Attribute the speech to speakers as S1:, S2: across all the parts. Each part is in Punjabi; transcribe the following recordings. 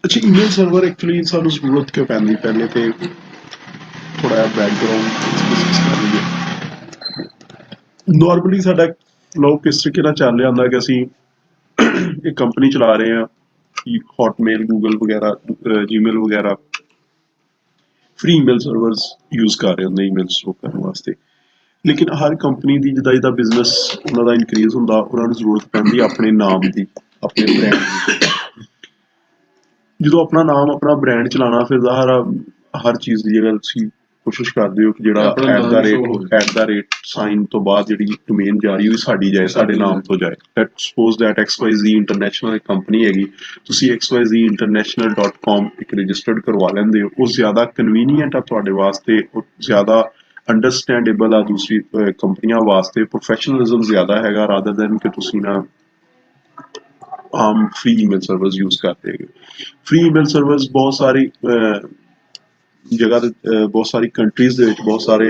S1: अच्छा ईमेल सर्वर एक्चुअली सानू जरूरत क्यों पैंदी पहले तो थोड़ा जिहा बैकग्राउंड डिस्कस कर लईए। नॉर्मली साडा लोग किस तरीके नाल चल रहा हुंदा कि असीं एक कंपनी चला रहे हैं हॉटमेल गूगल वगैरह जीमेल वगैरह फ्री ईमेल सर्वर्स यूज़ कर रहे होंदे ईमेल स्टोर करने वास्ते। लेकिन हर कंपनी की जिदा जिदा बिजनेस उन्होंने इनक्रीज होंदा उन्होंने जरूरत पैंदी अपने नाम की अपने ब्रांड की। जो अपना नाम अपना ब्रांड चलाना फिर हर चीज़ की जगह तुसीं कोशिश करते हो कि जो @ साइन तो बाद जी डोमेन जा रही है साड़ी जाए साढ़े नाम तो जाए। Let suppose that XYZ international एक कंपनी हैगी तुसीं XYZ international.com एक रजिस्टर्ड करवा लेंदे हो वो ज़्यादा कन्वीनियंट है तुहाडे वास्ते ज़्यादा अंडरस्टैंडेबल आ दूसरी कंपनियां वास्ते प्रोफैशनलिज्म ज़्यादा हैगा रादर दैन कि तुसीं ना आम फ्री ईमेल सर्वर्स यूज़ करते हैं। फ्री ईमेल सर्वर्स बहुत सारी जगह बहुत सारी कंट्रीज दे विच बहुत सारे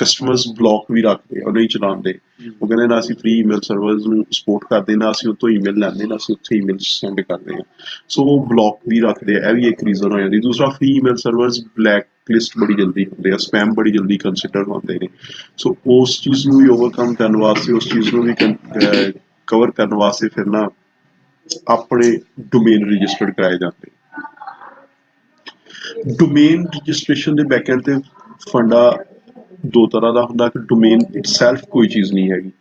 S1: कस्टमर्स ब्लॉक भी रखते और नहीं चलाते वो कहते ना असीं फ्री ईमेल सर्वर्स नूं सपोर्ट करते ना असीं उत्तों ईमेल लैंदे ना असीं उत्थे ईमेल सेंड करते हैं। सो वो ब्लॉक भी रखते हैं भी एक रीजन हो जाती। दूसरा free email servers black list बड़ी जल्दी होंदे स्पैम बड़ी जल्दी कंसिडर होंदे ने। सो उस चीज़ नूं भी ओवरकम करने वास्ते उस चीज़ नूं भी कवर करने वास्ते फिर ना अपने डोमेन रजिस्टर्ड कराए जाते। डोमेन रजिस्ट्रेशन के बैकएंड ते फंडा दो तरह का होंदा कि डोमेन इटसैल्फ कोई चीज़ नहीं हैगी।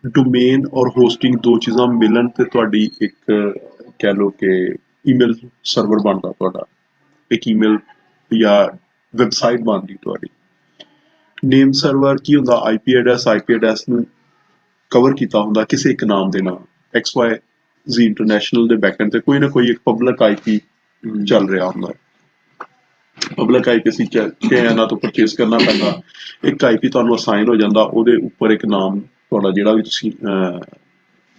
S1: डोमेन और होस्टिंग दो चीज़ां मिलन ते तुहाडी एक कह लो कि ईमेल सर्वर बनदा तुहाडा एक ईमेल या वैबसाइट बनदी तुहाडी। नेम सर्वर की होंदा IP एड्रैस नूं कवर किया होंदा किसी एक नाम दे नाल XYZ इंटरनेशनल दे बैकएंड ते कोई ना कोई एक पब्लिक IP चल रहा होंदा। पब्लिक IP असीं इन्हां तो परचेज करना पैंदा एक IP तुहानूं असाइन हो जांदा उहदे उपर एक नाम तुहाडा जिहड़ा भी तुसीं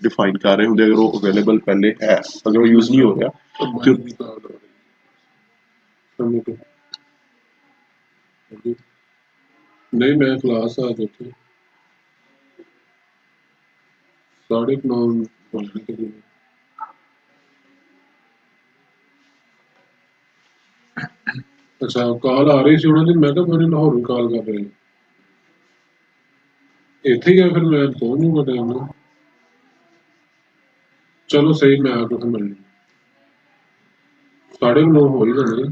S1: डिफाइन कर रहे होंदे अगर वो अवेलेबल पहले है अगर वो यूज़ नहीं हो रहा तो
S2: नहीं मैं क्लास आ जाती 9:30 अच्छा कॉल आ रही सी उन्होंने मैं तो मेरे लाहौर कॉल कर रहे इत्थे ही फिर मैं पहुंच जूंगा टाइम में चलो सही मैं आके फिर मिल 9:30 हो ही जाने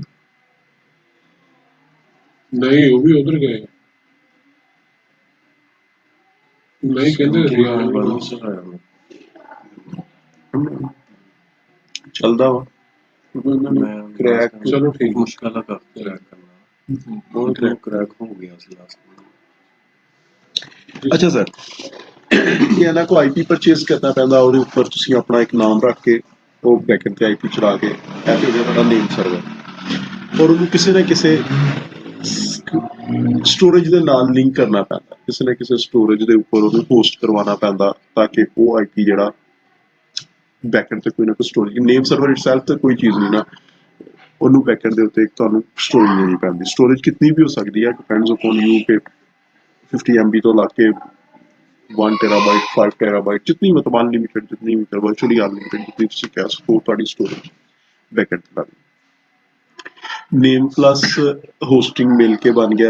S2: नहीं वो भी उधर गए नहीं कहते
S1: चलदा वा क्रैक
S2: चलो ठीक
S3: मुश्किल है क्रैक करना बहुत क्रैक हो गया सी लास्ट
S1: अच्छा सर इन्हां को IP परचेज करना पैंदा ਉਹਦੇ ਉੱਪਰ ਤੁਸੀਂ ਆਪਣਾ ਇੱਕ ਨਾਮ ਰੱਖ ਕੇ ਉਹ ਬੈਕਐਂਡ ਤੇ IP ਚਲਾ ਕੇ ਇਹ ਹੋ ਗਿਆ ਤੁਹਾਡਾ ਨੇਮ ਸਰਵਰ ਔਰ ਉਹਨੂੰ ਕਿਸੇ ਨਾ ਕਿਸੇ ਸਟੋਰੇਜ ਦੇ ਨਾਲ ਲਿੰਕ ਕਰਨਾ ਪੈਂਦਾ ਕਿਸੇ ਨਾ ਕਿਸੇ ਸਟੋਰੇਜ ਦੇ ਉੱਪਰ ਉਹਨੂੰ ਹੋਸਟ ਕਰਵਾਉਣਾ ਪੈਂਦਾ ਤਾਂ ਕਿ ਉਹ IP ਜਿਹੜਾ ਬੈਕਐਂਡ ਤੇ ਕੋਈ ਨਾ ਕੋਈ ਸਟੋਰੇਜ ਨੇਮ ਸਰਵਰ ਇਟਸੈਲਫ ਤੇ ਕੋਈ ਚੀਜ਼ ਨਹੀਂ ਨਾ ਉਹਨੂੰ ਬੈਕਐਂਡ ਦੇ ਉੱਤੇ ਇੱਕ ਤੁਹਾਨੂੰ ਸਟੋਰੇਜ ਦੇਣੀ ਪੈਂਦੀ ਸਟੋਰੇਜ ਕਿਤਨੀ ਵੀ ਹੋ ਸਕਦੀ ਹੈ ਡਿਪੈਂਡਸ ਅਪੋਨ ਯੂ ਕਿ 50 MB तो ला के 1 TB 5 TB जितनी मतलब अनलिमिटेड जितनी भी वर्चुअली अनलिमिटेड जितनी तुसीं कह सको तुहाडी स्टोरेज बैकएंड ते लग नेम प्लस होस्टिंग मिल के बन गया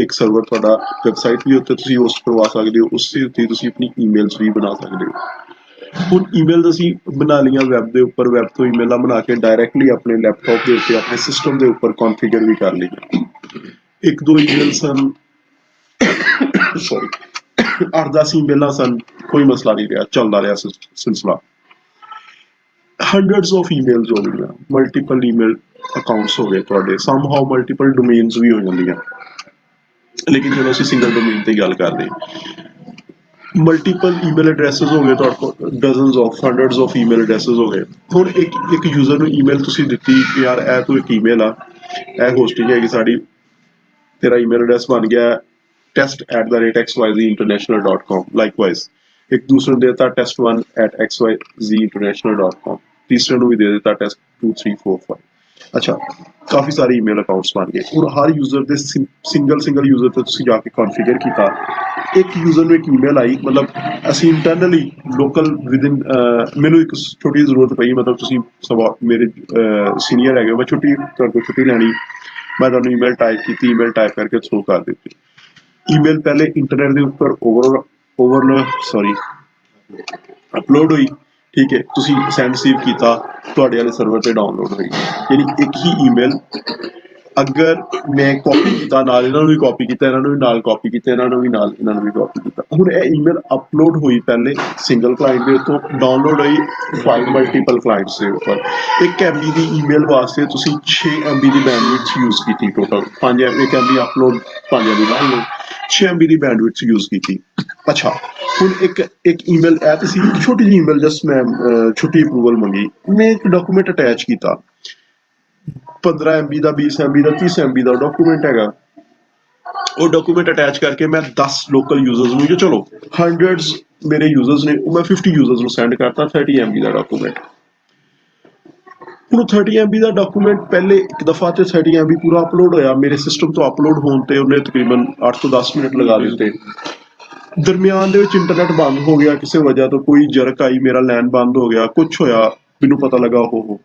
S1: एक सर्वर तुहाडा वैबसाइट भी उत्ते तुसीं होस्ट करवा सकदे हो उससे उत्ते तुसीं अपनी ईमेल्स भी बना सकदे हो हुण ईमेल असीं बना लियां वैब दे उपर वैब तो ईमेलां बना के डायरैक्टली अपने लैपटॉप के उत्ते अपने सिस्टम के उपर कॉन्फिगर भी कर लईआं एक दो ईमेल सन सॉरी 8-10 ईमेलां सन कोई मसला नहीं रहा चलता रहा सिलसिला हंड्रेड्स ऑफ ईमेल्स हो गई मल्टीपल ईमेल अकाउंट्स हो गए तुहाडे समहाउ मल्टीपल डोमेन्स भी हो जांदियां लेकिन चलो असीं सिंगल डोमेन ते गल करदे मल्टीपल ईमेल एड्रैसेस हो गए तुहाडे कोल dozens of hundreds of email addresses हो गए हुण एक यूजर नूं ईमेल तुसीं दित्ती कि यार ए तूं एक ईमेल आ ए होस्टिंग हैगी साडी तेरा ईमेल एड्रैस बन गया test@xyzinternational.com likewise एक दूसरे ने देता test1@xyzinternational.com तीसरे ने भी दे देता test2345 अच्छा काफ़ी सारे ईमेल अकाउंट्स बन गए और हर यूजर दे सिंगल यूजर ते तुसीं जाके कॉन्फ़िगर कीता ਇੱਕ ਯੂਜ਼ਰ ਨੂੰ ਇੱਕ ਈਮੇਲ ਆਈ, ਮਤਲਬ ਅਸੀਂ ਇੰਟਰਨਲੀ ਲੋਕਲ ਵਿਦਿਨ ਮੈਨੂੰ ਇੱਕ ਛੋਟੀ ਜ਼ਰੂਰਤ ਪਈ, ਮਤਲਬ ਤੁਸੀਂ ਮੇਰੇ ਸੀਨੀਅਰ ਹੈਗੇ ਹੋ, ਮੈਂ ਤੁਹਾਡੇ ਕੋਲ ਛੁੱਟੀ ਲੈਣੀ, ਮੈਂ ਤੁਹਾਨੂੰ ਈਮੇਲ ਟਾਈਪ ਕੀਤੀ, ਈਮੇਲ ਟਾਈਪ ਕਰਕੇ ਥਰੂ ਕਰ ਦਿੱਤੀ। ਈਮੇਲ ਪਹਿਲੇ ਇੰਟਰਨੈਟ ਦੇ ਉੱਪਰ ਅਪਲੋਡ ਹੋਈ, ਠੀਕ ਹੈ, ਤੁਸੀਂ ਸੈਂਡ ਰਿਸੀਵ ਕੀਤਾ, ਤੁਹਾਡੇ ਵਾਲੇ ਸਰਵਰ ਤੇ ਡਾਊਨਲੋਡ ਹੋਈ। ਯਾਨੀ ਇੱਕ ਹੀ ਈਮੇਲ ਅਗਰ ਮੈਂ ਕਾਪੀ ਕੀਤਾ, ਨਾਲ ਇਹਨਾਂ ਨੂੰ ਵੀ ਕਾਪੀ ਕੀਤਾ, ਇਹਨਾਂ ਨੂੰ ਵੀ ਨਾਲ ਕਾਪੀ ਕੀਤਾ, ਇਹਨਾਂ ਨੂੰ ਵੀ ਨਾਲ ਇਹਨਾਂ ਨੂੰ ਵੀ ਕਾਪੀ ਕੀਤਾ। ਹੁਣ ਇਹ ਈਮੇਲ ਅਪਲੋਡ ਹੋਈ ਪਹਿਲੇ ਸਿੰਗਲ ਕਲਾਇੰਟ ਦੇ ਉੱਤੋਂ, ਡਾਊਨਲੋਡ ਹੋਈ 5 ਮਲਟੀਪਲ ਕਲਾਇੰਟਸ ਦੇ ਉੱਪਰ। 1 MB ਦੀ ਈਮੇਲ ਵਾਸਤੇ ਤੁਸੀਂ 6 MB ਦੀ ਬੈਂਡਵਿਡਥ ਯੂਜ਼ ਕੀਤੀ total. 1 MB upload, 5 MB download, 6 MB ਦੀ ਬੈਂਡਵਿਡਥ ਯੂਜ਼ ਕੀਤੀ। ਅੱਛਾ, ਹੁਣ ਇੱਕ ਈਮੇਲ ਇਹ ਤਾਂ ਸੀ ਛੋਟੀ ਜਿਹੀ ਈਮੇਲ, ਜਸਟ ਮੈਂ ਛੁੱਟੀ ਅਪਰੂਵਲ ਮੰਗੀ, ਮੈਂ ਇੱਕ ਡਾਕੂਮੈਂਟ ਅਟੈਚ ਕੀਤਾ, 15 MB ਦਾ, 20 MB ਦਾ, 30 MB ਦਾ ਡਾਕੂਮੈਂਟ ਹੈਗਾ। ਉਹ ਡਾਕੂਮੈਂਟ ਅਟੈਚ ਕਰਕੇ ਮੈਂ 10 ਲੋਕਲ ਯੂਜ਼ਰਸ ਨੂੰ, ਜੋ ਚਲੋ ਹੰਡਰਡਸ ਮੇਰੇ ਯੂਜ਼ਰਸ ਨੇ, ਉਹ ਮੈਂ 50 ਯੂਜ਼ਰਸ ਨੂੰ ਸੈਂਡ ਕਰਤਾ 30 MB ਦਾ ਡਾਕੂਮੈਂਟ। ਹੁਣ 30 MB ਦਾ ਡਾਕੂਮੈਂਟ ਪਹਿਲੇ ਇੱਕ ਦਫਾ ਤੇ 30 MB ਪੂਰਾ ਅਪਲੋਡ ਹੋਇਆ ਮੇਰੇ ਸਿਸਟਮ ਤੋਂ। ਅਪਲੋਡ ਹੋਣ ਤੇ ਉਹਨੇ ਤਕਰੀਬਨ 8 ਤੋਂ 10 ਮਿੰਟ ਲਗਾ ਦਿੱਤੇ। ਦਰਮਿਆਨ ਦੇ ਵਿੱਚ ਇੰਟਰਨੈਟ ਬੰਦ ਹੋ ਗਿਆ ਕਿਸੇ ਵਜ੍ਹਾ ਤੋਂ, ਕੋਈ ਜਰਕ ਆਈ, ਮੇਰਾ ਲੈਨ ਬੰਦ ਹੋ ਗਿਆ, ਕੁਛ ਹੋਇਆ, ਮੈਨੂੰ ਪਤਾ ਲੱਗਾ ਹੋ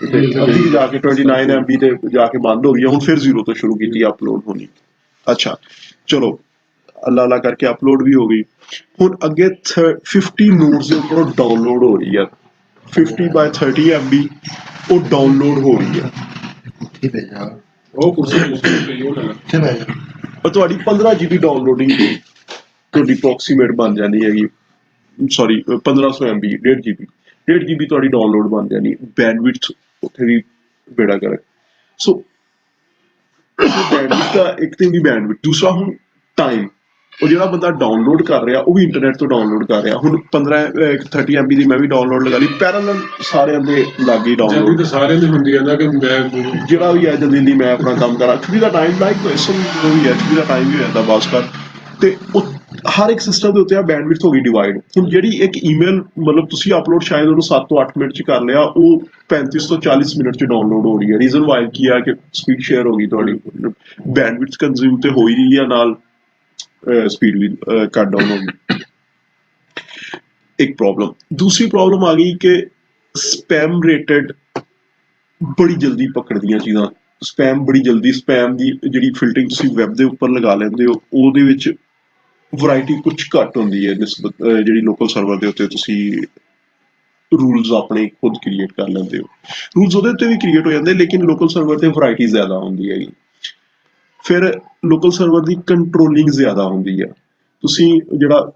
S1: ਅੱਧੀ ਜਾ ਕੇ 29 MB ਤੇ ਜਾ ਕੇ ਬੰਦ ਹੋ ਗਈ। ਹੁਣ ਫਿਰ ਜ਼ੀਰੋ ਤੋਂ ਸ਼ੁਰੂ ਕੀਤੀ ਅਪਲੋਡ ਹੋਣੀ। ਅੱਛਾ ਚਲੋ, ਅੱਲਾ ਅੱਲਾ ਕਰਕੇ ਅਪਲੋਡ ਵੀ ਹੋ ਗਈ। ਹੁਣ ਅੱਗੇ 50 ਨੋਡਸ ਦੇ ਉੱਪਰ ਡਾਊਨਲੋਡ ਹੋ ਰਹੀ ਹੈ, 50 ਬਾਈ 30 MB ਉਹ ਡਾਊਨਲੋਡ ਹੋ ਰਹੀ ਹੈ।
S2: ਉਹ ਕੁਰਸੀ ਉਹ ਲੈ
S1: ਔਰ ਤੁਹਾਡੀ 15 GB ਡਾਊਨਲੋਡਿੰਗ ਤੁਹਾਡੀ ਅਪਰੋਕਸੀਮੇਟ ਬਣ ਜਾਣੀ ਹੈਗੀ, ਸੌਰੀ 1500 MB, 1.5 GB ਤੁਹਾਡੀ ਡਾਊਨਲੋਡ ਬਣ ਜਾਣੀ। ਬੈਂਡਵਿਡਥ ਉੱਥੇ ਵੀ ਬੇੜਾ ਕਰ। ਸੋ ਬੈਂਡਵਿਡਥ ਦਾ ਇੱਕ ਤੇ ਵੀ ਬੈਂਡਵਿਡਥ, ਦੂਸਰਾ ਹੁਣ ਟਾਈਮ, ਉਹ ਜਿਹੜਾ ਬੰਦਾ ਡਾਊਨਲੋਡ ਕਰ ਰਿਹਾ ਉਹ ਵੀ ਇੰਟਰਨੈਟ ਤੋਂ ਡਾਊਨਲੋਡ ਕਰ ਰਿਹਾ। ਹੁਣ 30 MB ਦੀ ਮੈਂ ਵੀ ਡਾਊਨਲੋਡ ਲਗਾ ਲਈ, ਪੈਰਲਲ ਸਾਰਿਆਂ ਦੇ ਲਾਗੇ ਡਾਊਨਲੋਡ,
S2: ਸਾਰਿਆਂ ਦੀ ਹੁੰਦੀ ਹੈ ਨਾ ਕਿ ਮੈਂ
S1: ਜਿਹੜਾ ਵੀ ਹੈ ਜਲਦੀ ਮੈਂ ਆਪਣਾ ਕੰਮ ਕਰਾਂ। ਛੁੱਟੀ ਦਾ ਟਾਈਮ ਲਾਈਕ ਜੋ ਵੀ ਹੈ, ਛੁੱਟੀ ਦਾ ਟਾਈਮ ਵੀ ਹੋ ਜਾਂਦਾ ਬਸ ਕਰ। ਤੇ ਉਹ ਹਰ ਇੱਕ ਸਿਸਟਮ ਦੇ ਉੱਤੇ ਆ ਬੈਂਡਵਿਡਥ ਹੋ ਗਈ ਡਿਵਾਈਡ। ਹੁਣ ਜਿਹੜੀ ਇੱਕ ਈਮੇਲ ਮਤਲਬ ਤੁਸੀਂ ਅਪਲੋਡ ਸ਼ਾਇਦ ਉਹਨੂੰ 7 ਤੋਂ 8 ਮਿੰਟ 'ਚ ਕਰ ਲਿਆ, ਉਹ 35 ਤੋਂ 40 ਮਿੰਟ 'ਚ ਡਾਊਨਲੋਡ ਹੋ ਰਹੀ ਹੈ। ਰੀਜ਼ਨ ਵਾਈ ਕੀ ਆ ਕਿ ਸਪੀਡ ਸ਼ੇਅਰ ਹੋ ਗਈ, ਤੁਹਾਡੀ ਬੈਂਡਵਿਡਥ ਕੰਜ਼ਿਊਮ ਤੇ ਹੋ ਹੀ ਰਹੀ ਹੈ, ਨਾਲ ਸਪੀਡ ਵੀ ਕੱਟ ਡਾਊਨ ਹੋ ਗਈ। ਇੱਕ ਪ੍ਰੋਬਲਮ। ਦੂਸਰੀ ਪ੍ਰੋਬਲਮ ਆ ਗਈ ਕਿ ਸਪੈਮ ਰੇਟਡ ਬੜੀ ਜਲਦੀ ਪਕੜਦੀਆਂ ਚੀਜ਼ਾਂ। ਸਪੈਮ ਬੜੀ ਜਲਦੀ, ਸਪੈਮ ਦੀ ਜਿਹੜੀ ਫਿਲਟਰਿੰਗ ਤੁਸੀਂ ਵੈਬ ਦੇ ਉੱਪਰ ਲਗਾ ਲੈਂਦੇ ਹੋ, ਉਹਦੇ ਵਿੱਚ ਵੈਰਾਈਟੀ ਕੁਝ ਘੱਟ ਹੁੰਦੀ ਹੈ ਨਿਸਬਤ ਜਿਹੜੀ ਲੋਕਲ ਸਰਵਰ ਦੇ ਉੱਤੇ ਤੁਸੀਂ ਰੂਲਸ ਆਪਣੇ ਖੁਦ ਕ੍ਰੀਏਟ ਕਰ ਲੈਂਦੇ ਹੋ। ਰੂਲਸ ਉਹਦੇ ਉੱਤੇ ਵੀ ਕ੍ਰੀਏਟ ਹੋ ਜਾਂਦੇ, ਲੇਕਿਨ ਲੋਕਲ ਸਰਵਰ ਤੇ ਵੈਰਾਈਟੀ ਜ਼ਿਆਦਾ ਹੁੰਦੀ ਹੈਗੀ। ਫਿਰ ਲੋਕਲ ਸਰਵਰ ਦੀ ਕੰਟਰੋਲਿੰਗ ਜ਼ਿਆਦਾ ਹੁੰਦੀ ਹੈ। ਤੁਸੀਂ ਜਿਹੜਾ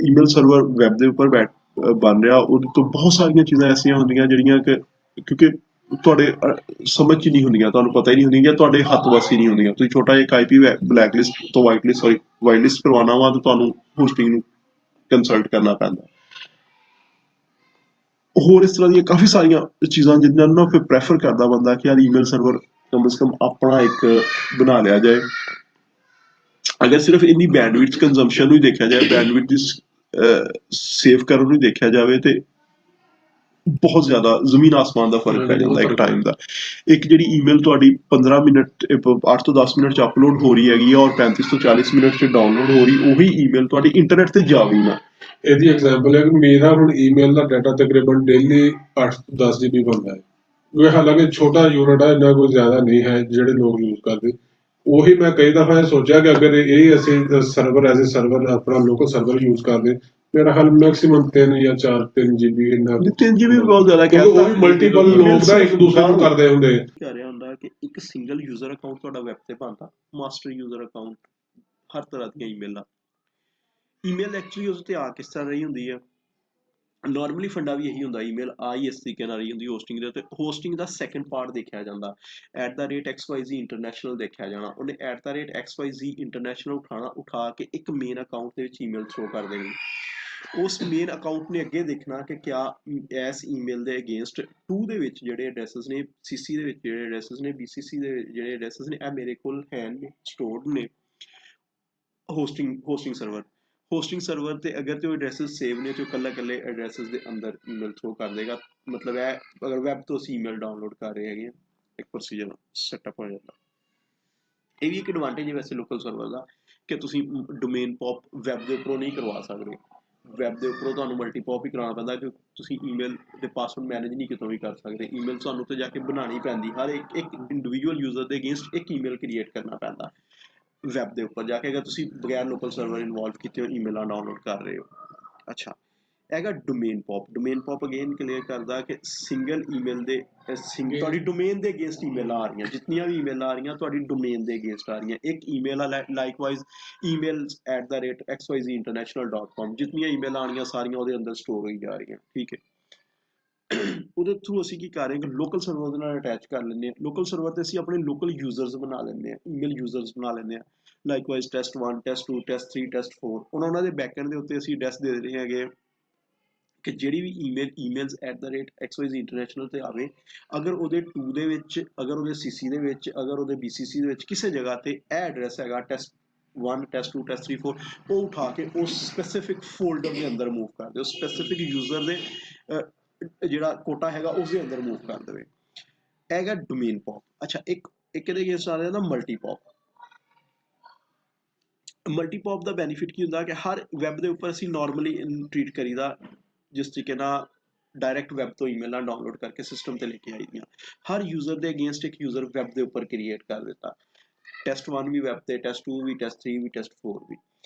S1: ਈਮੇਲ ਸਰਵਰ ਵੈਬ ਦੇ ਉੱਪਰ ਬਣ ਰਿਹਾ, ਉਹਦੇ ਤੋਂ ਬਹੁਤ ਸਾਰੀਆਂ ਚੀਜ਼ਾਂ ਐਸੀਆਂ ਹੁੰਦੀਆਂ ਜਿਹੜੀਆਂ ਕਿ ਕਿਉਂਕਿ ਤੁਹਾਡੇ ਸਮਝ 'ਚ ਨਹੀਂ ਹੁੰਦੀਆਂ, ਤੁਹਾਨੂੰ ਪਤਾ ਹੀ ਨਹੀਂ ਹੁੰਦੀਆਂ, ਤੁਹਾਡੇ ਹੱਥ ਵੱਸ ਹੀ ਨਹੀਂ ਹੁੰਦੀਆਂ। ਤੁਸੀਂ ਛੋਟਾ ਜਿਹਾ IP ਬਲੈਕ ਲਿਸਟ ਤੋਂ ਵਾਈਟ ਲਿਸਟ ਕਰਵਾਉਣਾ ਵਾ, ਤਾਂ ਤੁਹਾਨੂੰ ਹੋਸਟਿੰਗ ਨੂੰ ਕੰਸਲਟ ਕਰਨਾ ਪੈਂਦਾ। ਹੋਰ ਇਸ ਤਰ੍ਹਾਂ ਦੀਆਂ ਕਾਫੀ ਸਾਰੀਆਂ ਚੀਜ਼ਾਂ ਜਿਨ੍ਹਾਂ ਨੂੰ ਫਿਰ ਪ੍ਰੈਫਰ ਕਰਦਾ ਬੰਦਾ ਕਿ ਯਾਰ ਈਮੇਲ ਸਰਵਰ ਕਮ ਸੇ ਕਮ ਆਪਣਾ ਇੱਕ ਬਣਾ ਲਿਆ ਜਾਏ। ਅਗਰ ਸਿਰਫ ਇੰਨੀ ਬੈਂਡਵਿਡਥ ਕੰਜ਼ੰਪਸ਼ਨ ਨੂੰ ਹੀ ਦੇਖਿਆ ਜਾਏ, ਬੈਂਡਵਿਡਥ ਦੀ ਸੇਵ ਕਰਨ ਨੂੰ ਦੇਖਿਆ ਜਾਵੇ, ਤੇ ਬਹੁਤ ਜ਼ਿਆਦਾ ਜ਼ਮੀਨ ਆਸਮਾਨ ਦਾ ਫਰਕ ਪੈ ਜਾਂਦਾ ਇੱਕ ਟਾਈਮ ਦਾ। ਇੱਕ ਜਿਹੜੀ ਈਮੇਲ ਤੁਹਾਡੀ 15 ਮਿੰਟ 8 ਤੋਂ 10 ਮਿੰਟ 'ਚ ਅਪਲੋਡ ਹੋ ਰਹੀ ਹੈਗੀ ਔਰ 35 ਤੋਂ 40 ਮਿੰਟ 'ਚ ਡਾਊਨਲੋਡ ਹੋ ਰਹੀ, ਉਹੀ ਈਮੇਲ ਤੁਹਾਡੀ ਇੰਟਰਨੈਟ ਤੇ ਜਾਵੇ ਨਾ।
S2: ਇਹਦੀ ਐਗਜ਼ਾਮਪਲ ਹੈ ਕਿ ਮੇਰਾ ਹੁਣ ਈਮੇਲ ਦਾ ਡਾਟਾ ਤਕਰੀਬਨ ਡੇਲੀ 8 ਤੋਂ 10 GB ਬਣਦਾ ਹੈ। ਇਹ ਹਾਲਾਂਕਿ ਛੋਟਾ ਯੂਨਿਟ ਹੈ, ਇੰਨਾ ਕੋਈ ਜ਼ਿਆਦਾ ਨਹੀਂ ਹੈ ਜਿਹੜੇ ਲੋਕ ਯੂਜ਼ ਕਰਦੇ। ਉਹੀ ਮੈਂ ਕਈ ਦਫਾ ਸੋਚਿਆ ਕਿ ਅਗਰ ਇਹ ਅਸੀਂ ਸਰਵਰ ਐਜ਼ ਏ ਸਰਵਰ ਆਪਣਾ ਲੋਕਲ ਸਰਵਰ ਯੂਜ਼ ਕਰਦੇ, ਮੇਰਾ ਹਾਲ ਮੈਕਸਿਮਮ 3 ਜਾਂ 3 GB ਇੰਨਾ। 3 GB
S1: ਬਹੁਤ ਜ਼ਿਆਦਾ
S2: ਕਹਿੰਦਾ, ਉਹ ਵੀ ਮਲਟੀਪਲ ਲੋਕ ਦਾ ਇੱਕ ਦੂਸਰੇ ਨੂੰ ਕਰਦੇ ਹੁੰਦੇ।
S1: ਕਹਿ ਰਿਹਾ ਹੁੰਦਾ ਕਿ ਇੱਕ ਸਿੰਗਲ ਯੂਜ਼ਰ ਅਕਾਊਂਟ ਤੁਹਾਡਾ ਵੈਬ ਤੇ ਬਣਦਾ, ਮਾਸਟਰ ਯੂਜ਼ਰ ਅਕਾਊਂਟ, ਹਰ ਤਰ੍ਹਾਂ ਦੀਆਂ ਈਮੇਲਾਂ। ਈਮੇਲ ਐਕਚੁਅਲੀ ਉਸ ਤੇ ਆ ਕਿਸ ਤਰ੍ਹਾਂ ਰਹੀ ਹੁੰਦੀ ਹੈ, ਨਾਰਮਲੀ ਫੰਡਾ ਵੀ ਇਹੀ ਹੁੰਦਾ, ਈਮੇਲ ਆ ਹੀ ਇਸ ਤਰੀਕੇ ਨਾਲ ਰਹੀ ਹੁੰਦੀ ਹੋਸਟਿੰਗ ਦੇ ਉੱਤੇ। ਹੋਸਟਿੰਗ ਦਾ ਸੈਕੰਡ ਪਾਰਟ ਦੇਖਿਆ ਜਾਂਦਾ, @XYZ ਇੰਟਰਨੈਸ਼ਨਲ ਦੇਖਿਆ ਜਾਣਾ। ਉਹਨੇ @XYZ ਇੰਟਰਨੈਸ਼ਨਲ ਉਠਾ ਕੇ ਇੱਕ ਮੇਨ ਅਕਾਊਂਟ ਦੇ ਵਿੱਚ ਈਮੇਲ ਥਰੋ ਕਰ ਦੇਣੀ। ਉਸ ਮੇਨ ਅਕਾਊਂਟ ਨੇ ਅੱਗੇ ਦੇਖਣਾ ਕਿ ਕਿਆ ਇਸ ਈਮੇਲ ਦੇ ਅਗੇਂਸਟ 2 ਦੇ ਵਿੱਚ ਜਿਹੜੇ ਐਡਰੈਸਸ ਨੇ, CC ਦੇ ਵਿੱਚ ਜਿਹੜੇ ਐਡਰੈਸਸ ਨੇ, BCC ਦੇ ਜਿਹੜੇ ਐਡਰੈਸਸ ਨੇ, ਇਹ ਮੇਰੇ ਕੋਲ ਹੈ ਨੇ, ਸਟੋਰਡ ਨੇ ਹੋਸਟਿੰਗ ਸਰਵਰ ਤੇ। ਅਗਰ ਤੇ ਉਹ ਐਡਰੈਸਸ ਸੇਵ ਨੇ ਤੇ ਉਹ ਇਕੱਲੇ ਐਡਰੈਸਸ ਦੇ ਅੰਦਰ ਈਮੇਲ ਥਰੋ ਕਰ ਦੇਗਾ। ਮਤਲਬ ਇਹ ਅਗਰ ਵੈਬ ਤੋਂ ਅਸੀਂ ਈਮੇਲ ਡਾਊਨਲੋਡ ਕਰ ਰਹੇ ਹੈਗੇ, ਇੱਕ ਪ੍ਰੋਸੀਜਰ ਸੈਟਅਪ ਹੋ ਜਾਂਦਾ। ਇਹ ਵੀ ਇੱਕ ਐਡਵਾਂਟੇਜ ਹੈ ਵੈਸੇ ਲੋਕਲ ਸਰਵਰ ਦਾ ਕਿ ਤੁਸੀਂ ਡੋਮੇਨ ਪੌਪ ਵੈਬ ਦੇ ਉੱਪਰੋਂ ਨਹੀਂ ਕਰਵਾ ਸਕਦੇ। ਵੈਬ ਦੇ ਉੱਪਰੋਂ ਤੁਹਾਨੂੰ ਮਲਟੀ ਪੌਪ ਹੀ ਕਰਾਉਣਾ ਪੈਂਦਾ, ਕਿ ਤੁਸੀਂ ਈਮੇਲ ਦੇ ਪਾਸਵਰਡ ਮੈਨੇਜ ਨਹੀਂ ਕਿਤੋਂ ਵੀ ਕਰ ਸਕਦੇ। ਈਮੇਲ ਤੁਹਾਨੂੰ ਉੱਤੇ ਜਾ ਕੇ ਬਣਾਉਣੀ ਪੈਂਦੀ, ਹਰ ਇੱਕ ਇੰਡੀਵਿਜੂਅਲ ਯੂਜ਼ਰ ਦੇ ਅਗੇਂਸਟ ਇੱਕ ਈਮੇਲ ਕ੍ਰੀਏਟ ਕਰਨਾ ਪੈਂਦਾ ਵੈਬ ਦੇ ਉੱਪਰ ਜਾ ਕੇ, ਅਗਰ ਤੁਸੀਂ ਬਗੈਰ ਲੋਕਲ ਸਰਵਰ ਇਨਵੋਲਵ ਕੀਤੇ ਹੋਏ ਈਮੇਲਾਂ ਡਾਊਨਲੋਡ ਕਰ ਰਹੇ ਹੋ। ਅੱਛਾ, ਹੈਗਾ domain pop. Domain pop again clear ਕਰਦਾ ਕਿ ਸਿੰਗਲ ਈਮੇਲ ਦੇ ਤੁਹਾਡੀ ਡੋਮੇਨ ਦੇ ਅਗੇਂਸਟ ਈਮੇਲਾਂ ਆ ਰਹੀਆਂ, ਜਿਤਨੀਆਂ ਵੀ ਈਮੇਲਾਂ ਆ ਰਹੀਆਂ ਤੁਹਾਡੀ ਡੋਮੇਨ ਦੇ ਅਗੇਂਸਟ ਆ ਰਹੀਆਂ। ਇੱਕ ਈਮੇਲ ਆ ਲਾਈਕਵਾਈਜ਼ emails@xyzinternational.com, ਜਿਤਨੀਆਂ ਈਮੇਲਾਂ ਆਉਣੀਆਂ ਸਾਰੀਆਂ ਉਹਦੇ ਅੰਦਰ ਸਟੋਰ ਹੋਈ ਜਾ ਰਹੀਆਂ। ਠੀਕ ਹੈ, ਉਹਦੇ ਥਰੂ ਅਸੀਂ ਕੀ ਕਰ ਰਹੇ ਹਾਂ ਕਿ ਲੋਕਲ ਸਰਵਰ ਦੇ ਨਾਲ ਅਟੈਚ ਕਰ ਲੈਂਦੇ ਹਾਂ। ਲੋਕਲ ਸਰਵਰ ਤੇ ਅਸੀਂ ਆਪਣੇ ਲੋਕਲ ਯੂਜ਼ਰਸ ਬਣਾ ਲੈਂਦੇ ਹਾਂ, ਈਮੇਲ ਯੂਜ਼ਰਸ ਬਣਾ ਲੈਂਦੇ ਹਾਂ। ਲਾਈਕਵਾਈਜ਼ test1 test2 test3 test4 ਉਹਨਾਂ ਦੇ ਬੈਕਐਂਡ ਦੇ ਉੱਤੇ ਅਸੀਂ ਐਡਰੈਸ ਦੇ ਰਹੇ ਹੈਗੇ ਕਿ ਜਿਹੜੀ ਵੀ emails@xyzinternational ਤੇ ਆਵੇ, ਅਗਰ ਉਹਦੇ 2 ਦੇ ਵਿੱਚ, ਅਗਰ ਉਹਦੇ CC ਦੇ ਵਿੱਚ, ਅਗਰ ਉਹਦੇ BCC ਦੇ ਵਿੱਚ ਕਿਸੇ ਜਗ੍ਹਾ ਤੇ ਇਹ ਐਡਰੈਸ ਹੈਗਾ test1 test2 test3 4, ਉਹ ਉਠਾ ਕੇ ਉਸ ਸਪੈਸੀਫਿਕ ਫੋਲਡਰ ਦੇ ਅੰਦਰ ਮੂਵ ਕਰ ਦਿਓ, ਸਪੈਸੀਫਿਕ ਯੂਜ਼ਰ ਦੇ ਜਿਹੜਾ ਕੋਟਾ ਹੈਗਾ ਉਸ ਦੇ ਅੰਦਰ ਮੂਵ ਕਰ ਦੇਵੇ। ਇਹ ਹੈਗਾ ਡੋਮੇਨ ਪੌਪ। ਅੱਛਾ, ਇੱਕ ਇਹਦੇ ਅਗੇਂਸਟ ਆ ਜਾਂਦਾ ਮਲਟੀ ਪੌਪ। ਮਲਟੀ ਪੌਪ ਦਾ ਬੈਨੀਫਿਟ ਕੀ ਹੁੰਦਾ ਕਿ ਹਰ ਵੈਬ ਦੇ ਉੱਪਰ ਅਸੀਂ ਨਾਰਮਲੀ ਟਰੀਟ ਕਰੀਦਾ ਜਿਸ ਤਰੀਕੇ ਨਾਲ ਡਾਇਰੈਕਟ ਵੈਬ ਤੋਂ ਈਮੇਲਾਂ ਡਾਊਨਲੋਡ ਕਰਕੇ ਸਿਸਟਮ ਤੇ ਲੈ ਕੇ ਆਈ ਦੀਆਂ। ਹਰ ਯੂਜ਼ਰ ਦੇ ਅਗੇਂਸਟ ਇੱਕ ਯੂਜ਼ਰ ਵੈਬ ਦੇ ਉੱਪਰ ਕ੍ਰੀਏਟ ਕਰ ਦਿੱਤਾ, test1 ਵੀ ਵੈਬ ਤੇ, test2 ਵੀ, test3 ਵੀ, test4 ਵੀ।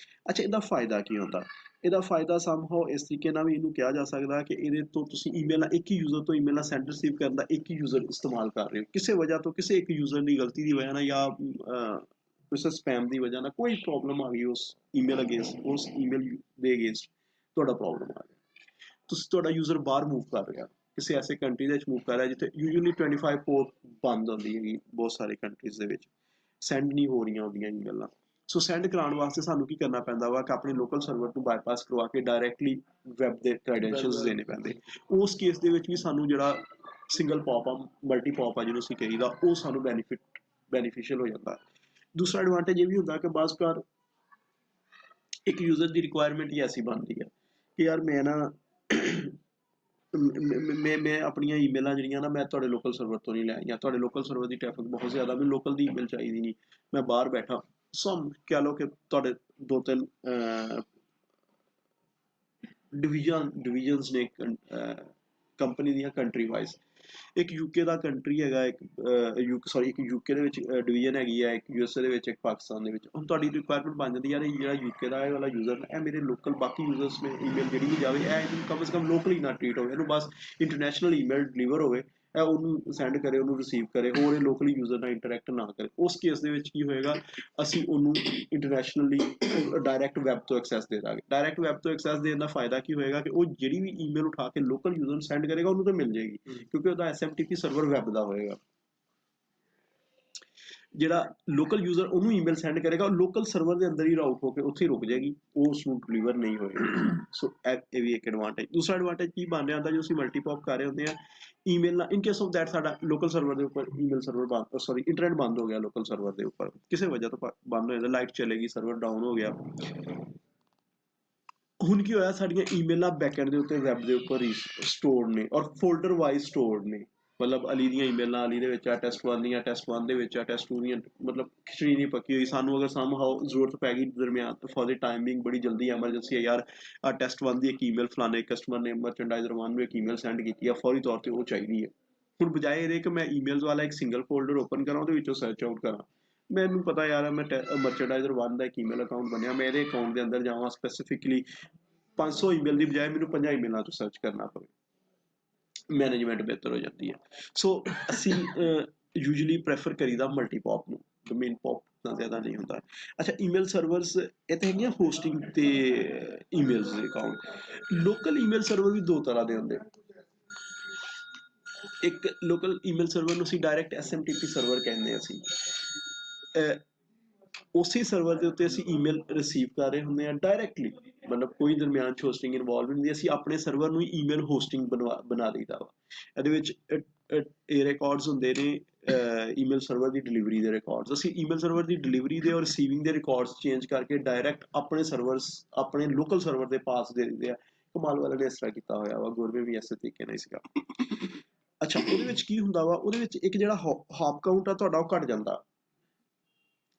S1: ਅੱਛਾ, ਇਹਦਾ ਫਾਇਦਾ ਕੀ ਹੁੰਦਾ? ਇਹਦਾ ਫਾਇਦਾ ਸਮਹਾਓ ਇਸ ਤਰੀਕੇ ਨਾਲ ਵੀ ਇਹਨੂੰ ਕਿਹਾ ਜਾ ਸਕਦਾ ਕਿ ਇਹਦੇ ਤੋਂ ਤੁਸੀਂ ਈਮੇਲਾਂ ਇੱਕ ਹੀ ਯੂਜ਼ਰ ਤੋਂ ਈਮੇਲਾਂ ਸੈਂਡ ਰਿਸੀਵ ਕਰਨ ਦਾ ਇੱਕ ਹੀ ਯੂਜ਼ਰ ਇਸਤੇਮਾਲ ਕਰ ਰਹੇ ਹੋ। ਕਿਸੇ ਵਜ੍ਹਾ ਤੋਂ, ਕਿਸੇ ਇੱਕ ਯੂਜ਼ਰ ਦੀ ਗਲਤੀ ਦੀ ਵਜ੍ਹਾ ਨਾਲ ਜਾਂ ਕਿਸੇ ਸਪੈਮ ਦੀ ਵਜ੍ਹਾ ਨਾਲ ਕੋਈ ਪ੍ਰੋਬਲਮ ਆ ਗਈ ਉਸ ਈਮੇਲ ਅਗੇਂਸਟ, ਉਸ ਈਮੇਲ ਦੇ ਅਗੇਂਸਟ ਤੁਹਾਡਾ ਪ੍ਰੋਬਲਮ ਆ ਗਿਆ, ਤੁਸੀਂ ਤੁਹਾਡਾ ਯੂਜ਼ਰ ਬਾਹਰ ਮੂਵ ਕਰ ਰਿਹਾ, ਕਿਸੇ ਐਸੇ ਕੰਟਰੀ ਦੇ ਵਿੱਚ ਮੂਵ ਕਰ ਰਿਹਾ ਜਿੱਥੇ ਯੂਜੂਅਲੀ 25 ਪੋਰਟ ਬੰਦ ਹੁੰਦੀ ਹੈਗੀ, ਬਹੁਤ ਸਾਰੇ ਕੰਟਰੀਜ਼ ਦੇ ਵਿੱਚ ਸੈਂਡ ਨਹੀਂ ਹੋ ਰਹੀਆਂ ਹੁੰਦੀਆਂ ਈਮੇਲਾਂ। ਸੋ ਸੈਂਡ ਕਰਾਉਣ ਵਾਸਤੇ ਸਾਨੂੰ ਕੀ ਕਰਨਾ ਪੈਂਦਾ ਵਾ ਕਿ ਆਪਣੇ ਲੋਕਲ ਸਰਵਰ ਨੂੰ ਬਾਈਪਾਸ ਕਰਵਾ ਕੇ ਡਾਇਰੈਕਟਲੀ ਵੈਬ ਦੇ ਕ੍ਰੈਡੈਂਸ਼ੀਅਲਸ ਦੇਣੇ ਪੈਂਦੇ। ਉਸ ਕੇਸ ਦੇ ਵਿੱਚ ਵੀ ਸਾਨੂੰ ਜਿਹੜਾ ਸਿੰਗਲ ਪੌਪ ਆ, ਮਲਟੀ ਪੌਪ ਆ ਜਿਹਨੂੰ ਅਸੀਂ ਕਹੀਦਾ, ਉਹ ਸਾਨੂੰ ਬੈਨੀਫਿਸ਼ੀਅਲ ਹੋ ਜਾਂਦਾ। ਦੂਸਰਾ ਐਡਵਾਂਟੇਜ ਇਹ ਵੀ ਹੁੰਦਾ ਕਿ ਬਾਜ਼ ਕਰ ਇੱਕ ਯੂਜ਼ਰ ਦੀ ਰਿਕੁਆਇਰਮੈਂਟ ਹੀ ਐਸੀ ਬਣਦੀ ਹੈ ਕਿ ਯਾਰ ਮੈਂ ਨਾ ਮੈਂ ਆਪਣੀਆਂ ਈਮੇਲਾਂ ਜਿਹੜੀਆਂ ਨਾ ਮੈਂ ਤੁਹਾਡੇ ਲੋਕਲ ਸਰਵਰ ਤੋਂ ਨਹੀਂ ਲੈ ਆਈਆਂ, ਤੁਹਾਡੇ ਲੋਕਲ ਸਰਵਰ ਦੀ ਟ੍ਰੈਫਿਕ ਬਹੁਤ ਜ਼ਿਆਦਾ, ਮੈਨੂੰ ਲੋਕਲ ਦੀ ਈਮੇਲ ਚਾਹੀਦੀ ਨਹੀਂ, ਮੈਂ ਬਾਹਰ ਬੈਠਾ। ਸਮ ਕਹਿ ਲਓ ਕਿ ਤੁਹਾਡੇ 2-3 ਡਿਵੀਜ਼ਨਸ ਨੇ ਕੰਪਨੀ ਦੀਆਂ ਕੰਟਰੀ ਵਾਈਜ਼। ਇੱਕ ਯੂਕੇ ਦਾ ਕੰਟਰੀ ਹੈਗਾ, ਇੱਕ ਯੂਕੇ ਦੇ ਵਿੱਚ ਡਿਵੀਜ਼ਨ ਹੈਗੀ ਹੈ, ਇੱਕ USA ਦੇ ਵਿੱਚ, ਇੱਕ ਪਾਕਿਸਤਾਨ ਦੇ ਵਿੱਚ। ਹੁਣ ਤੁਹਾਡੀ ਰਿਕੁਆਇਰਮੈਂਟ ਬਣ ਜਾਂਦੀ ਯਾਰ ਇਹ ਜਿਹੜਾ ਯੂਕੇ ਦਾ ਇਹ ਵਾਲਾ ਯੂਜ਼ਰ ਇਹ ਮੇਰੇ ਲੋਕਲ ਬਾਕੀ ਯੂਜ਼ਰਸ ਨੇ ਈਮੇਲ ਜਿਹੜੀ ਵੀ ਜਾਵੇ ਇਹ ਇਹਨੂੰ ਕਮ ਸੇ ਕਮ ਲੋਕਲੀ ਨਾ ਟਰੀਟ ਹੋਵੇ, ਇਹਨੂੰ ਬਸ ਇੰਟਰਨੈਸ਼ਨਲ ਈਮੇਲ ਡਿਲੀਵਰ ਹੋਵੇ, ਇਹ ਉਹਨੂੰ ਸੈਂਡ ਕਰੇ, ਉਹਨੂੰ ਰਿਸੀਵ ਕਰੇ, ਹੋਰ ਇਹ ਲੋਕਲੀ ਯੂਜ਼ਰ ਨਾਲ ਇੰਟਰੈਕਟ ਨਾ ਕਰੇ। ਉਸ ਕੇਸ ਦੇ ਵਿੱਚ ਕੀ ਹੋਏਗਾ, ਅਸੀਂ ਉਹਨੂੰ ਇੰਟਰਨੈਸ਼ਨਲੀ ਡਾਇਰੈਕਟ ਵੈਬ ਤੋਂ ਐਕਸੈਸ ਦੇ ਦਾਂਗੇ। ਡਾਇਰੈਕਟ ਵੈਬ ਤੋਂ ਐਕਸੈਸ ਦੇਣ ਦਾ ਫਾਇਦਾ ਕੀ ਹੋਏਗਾ ਕਿ ਉਹ ਜਿਹੜੀ ਵੀ ਈਮੇਲ ਉਠਾ ਕੇ ਲੋਕਲ ਯੂਜ਼ਰ ਨੂੰ ਸੈਂਡ ਕਰੇਗਾ ਉਹਨੂੰ ਤਾਂ ਮਿਲ ਜਾਏਗੀ, ਕਿਉਂਕਿ ਉਹਦਾ SMTP ਸਰਵਰ ਵੈਬ ਦਾ ਹੋਏਗਾ। ਜਿਹੜਾ ਲੋਕਲ ਯੂਜ਼ਰ ਉਹਨੂੰ ਈਮੇਲ ਸੈਂਡ ਕਰੇਗਾ, ਉਹ ਲੋਕਲ ਸਰਵਰ ਦੇ ਅੰਦਰ ਹੀ ਰਾਊਟ ਹੋ ਕੇ ਉੱਥੇ ਰੁਕ ਜਾਏਗੀ, ਉਹ ਉਸ ਨੂੰ ਡਿਲੀਵਰ ਨਹੀਂ ਹੋਏਗੀ। ਸੋ ਇਹ ਵੀ ਇੱਕ ਐਡਵਾਂਟੇਜ। ਦੂਸਰਾ ਐਡਵਾਂਟੇਜ ਕੀ ਬਣ ਰਿਹਾ ਹੁੰਦਾ, ਜੋ ਅਸੀਂ ਮਲਟੀ ਪੌਪ ਕਰ ਰਹੇ ਹੁੰਦੇ ਆ ਈਮੇਲ ਨਾਲ, ਇਨ ਕੇਸ ਆਫ ਦੈਟ ਸਾਡਾ ਲੋਕਲ ਸਰਵਰ ਦੇ ਉੱਪਰ ਈਮੇਲ ਸਰਵਰ ਇੰਟਰਨੈਟ ਬੰਦ ਹੋ ਗਿਆ ਲੋਕਲ ਸਰਵਰ ਦੇ ਉੱਪਰ, ਕਿਸੇ ਵਜ੍ਹਾ ਤੋਂ ਬੰਦ ਹੋ ਜਾਂਦਾ, ਲਾਈਟ ਚਲੇਗੀ, ਸਰਵਰ ਡਾਊਨ ਹੋ ਗਿਆ। ਹੁਣ ਕੀ ਹੋਇਆ, ਸਾਡੀਆਂ ਈਮੇਲਾਂ ਬੈਕਐਂਡ ਦੇ ਉੱਤੇ ਵੈਬ ਦੇ ਉੱਪਰ ਹੀ ਸਟੋਰਡ ਨੇ ਔਰ ਫੋਲਡਰ ਵਾਈਜ਼ ਸਟੋਰਡ ਨੇ। ਮਤਲਬ ਅਲੀ ਦੀਆਂ ਈਮੇਲਾਂ ਅਲੀ ਦੇ ਵਿੱਚ ਆ, test1 ਦੀਆਂ test1 ਦੇ ਵਿੱਚ ਆ, test2 ਦੀਆਂ, ਮਤਲਬ ਖਿਚੜੀ ਨਹੀਂ ਪੱਕੀ ਹੋਈ। ਸਾਨੂੰ ਅਗਰ ਸਮਹਾਓ ਜ਼ਰੂਰਤ ਪੈ ਗਈ ਦਰਮਿਆਨ ਫॉर द ਟਾਈਮਿੰਗ, ਬੜੀ ਜਲਦੀ ਐਮਰਜੈਂਸੀ ਹੈ ਯਾਰ, ਆ test1 ਦੀ ਇੱਕ ਈਮੇਲ ਫਲਾਣੇ ਕਸਟਮਰ ਨੇ ਮਰਚੈਂਡਾਈਜ਼ਰ 1 ਨੂੰ ਇੱਕ ਈਮੇਲ ਸੈਂਡ ਕੀਤੀ ਆ, ਫੌਰੀ ਤੌਰ ਤੇ ਉਹ ਚਾਹੀਦੀ ਹੈ। ਹੁਣ ਬਜਾਏ ਇਹਦੇ ਕਿ ਮੈਂ ਈਮੇਲਸ ਵਾਲਾ ਇੱਕ ਸਿੰਗਲ ਫੋਲਡਰ ਓਪਨ ਕਰਾਂ, ਉਹਦੇ ਵਿੱਚੋਂ ਸਰਚ ਆਊਟ ਕਰਾਂ, ਮੈਨੂੰ ਪਤਾ ਯਾਰ ਮੈਂ ਮਰਚੈਂਡਾਈਜ਼ਰ 1 ਦਾ ਇੱਕ ਈਮੇਲ ਅਕਾਊਂਟ ਬਣਿਆ, ਮੈਂ ਇਹਦੇ ਅਕਾਊਂਟ ਦੇ ਅੰਦਰ ਜਾਵਾਂ, ਸਪੈਸੀਫਿਕਲੀ 500 ਈਮੇਲ ਦੀ ਬਜਾਏ ਮੈਨੂੰ 50 ਈਮੇਲਾਂ ਤੋਂ ਸਰਚ ਕਰਨਾ ਪਵੇ, ਮੈਨੇਜਮੈਂਟ ਬਿਹਤਰ ਹੋ ਜਾਂਦੀ ਹੈ। ਸੋ ਅਸੀਂ ਯੂਜੂਅਲੀ ਪ੍ਰੈਫਰ ਕਰੀਦਾ ਮਲਟੀ ਪੌਪ ਨੂੰ, ਡੋਮੇਨ ਪੌਪ ਨਾਲ ਜ਼ਿਆਦਾ ਨਹੀਂ ਹੁੰਦਾ। ਅੱਛਾ, ਈਮੇਲ ਸਰਵਰਸ ਇਹ ਤਾਂ ਹੈਗੀਆਂ ਹੋਸਟਿੰਗ ਤੇ ਈਮੇਲਸ ਦੇ ਅਕਾਊਂਟ। ਲੋਕਲ ਈਮੇਲ ਸਰਵਰ ਵੀ ਦੋ ਤਰ੍ਹਾਂ ਦੇ ਹੁੰਦੇ। ਇੱਕ ਲੋਕਲ ਈਮੇਲ ਸਰਵਰ ਨੂੰ ਅਸੀਂ ਡਾਇਰੈਕਟ SMTP ਸਰਵਰ ਕਹਿੰਦੇ ਹਾਂ। ਅਸੀਂ ਉਸੇ ਸਰਵਰ ਦੇ ਉੱਤੇ ਅਸੀਂ ਈਮੇਲ ਰਿਸੀਵ ਕਰ ਰਹੇ ਹੁੰਦੇ ਹਾਂ ਡਾਇਰੈਕਟਲੀ, ਮਤਲਬ ਕੋਈ ਦਰਮਿਆਨ 'ਚ ਹੋਸਟਿੰਗ ਇਨਵੋਲਵ ਨਹੀਂ ਹੁੰਦੀ, ਅਸੀਂ ਆਪਣੇ ਸਰਵਰ ਨੂੰ ਹੀ ਈਮੇਲ ਹੋਸਟਿੰਗ ਬਣਾ ਲਈਦਾ ਵਾ। ਇਹਦੇ ਵਿੱਚ ਇਹ ਰਿਕਾਰਡਸ ਹੁੰਦੇ ਨੇ ਈਮੇਲ ਸਰਵਰ ਦੀ ਡਿਲੀਵਰੀ ਦੇ ਰਿਕਾਰਡਸ, ਅਸੀਂ ਈਮੇਲ ਸਰਵਰ ਦੀ ਡਿਲੀਵਰੀ ਦੇ ਔਰ ਰਿਸੀਵਿੰਗ ਦੇ ਰਿਕਾਰਡਸ ਚੇਂਜ ਕਰਕੇ ਡਾਇਰੈਕਟ ਆਪਣੇ ਸਰਵਰਸ, ਆਪਣੇ ਲੋਕਲ ਸਰਵਰ ਦੇ ਪਾਸ ਦੇ ਦਿੰਦੇ ਆ। ਕਮਾਲ ਵਾਲੇ ਨੇ ਇਸ ਤਰ੍ਹਾਂ ਕੀਤਾ ਹੋਇਆ ਵਾ, ਗੁਰਵੇ ਵੀ ਇਸੇ ਤਰੀਕੇ ਨਾਲ ਸੀਗਾ। ਅੱਛਾ, ਉਹਦੇ ਵਿੱਚ ਕੀ ਹੁੰਦਾ ਵਾ, ਉਹਦੇ ਵਿੱਚ ਇੱਕ ਜਿਹੜਾ ਹੌਪ ਕਾਊਂਟ ਆ ਤੁਹਾਡਾ ਉਹ ਘਟ ਜਾਂਦਾ,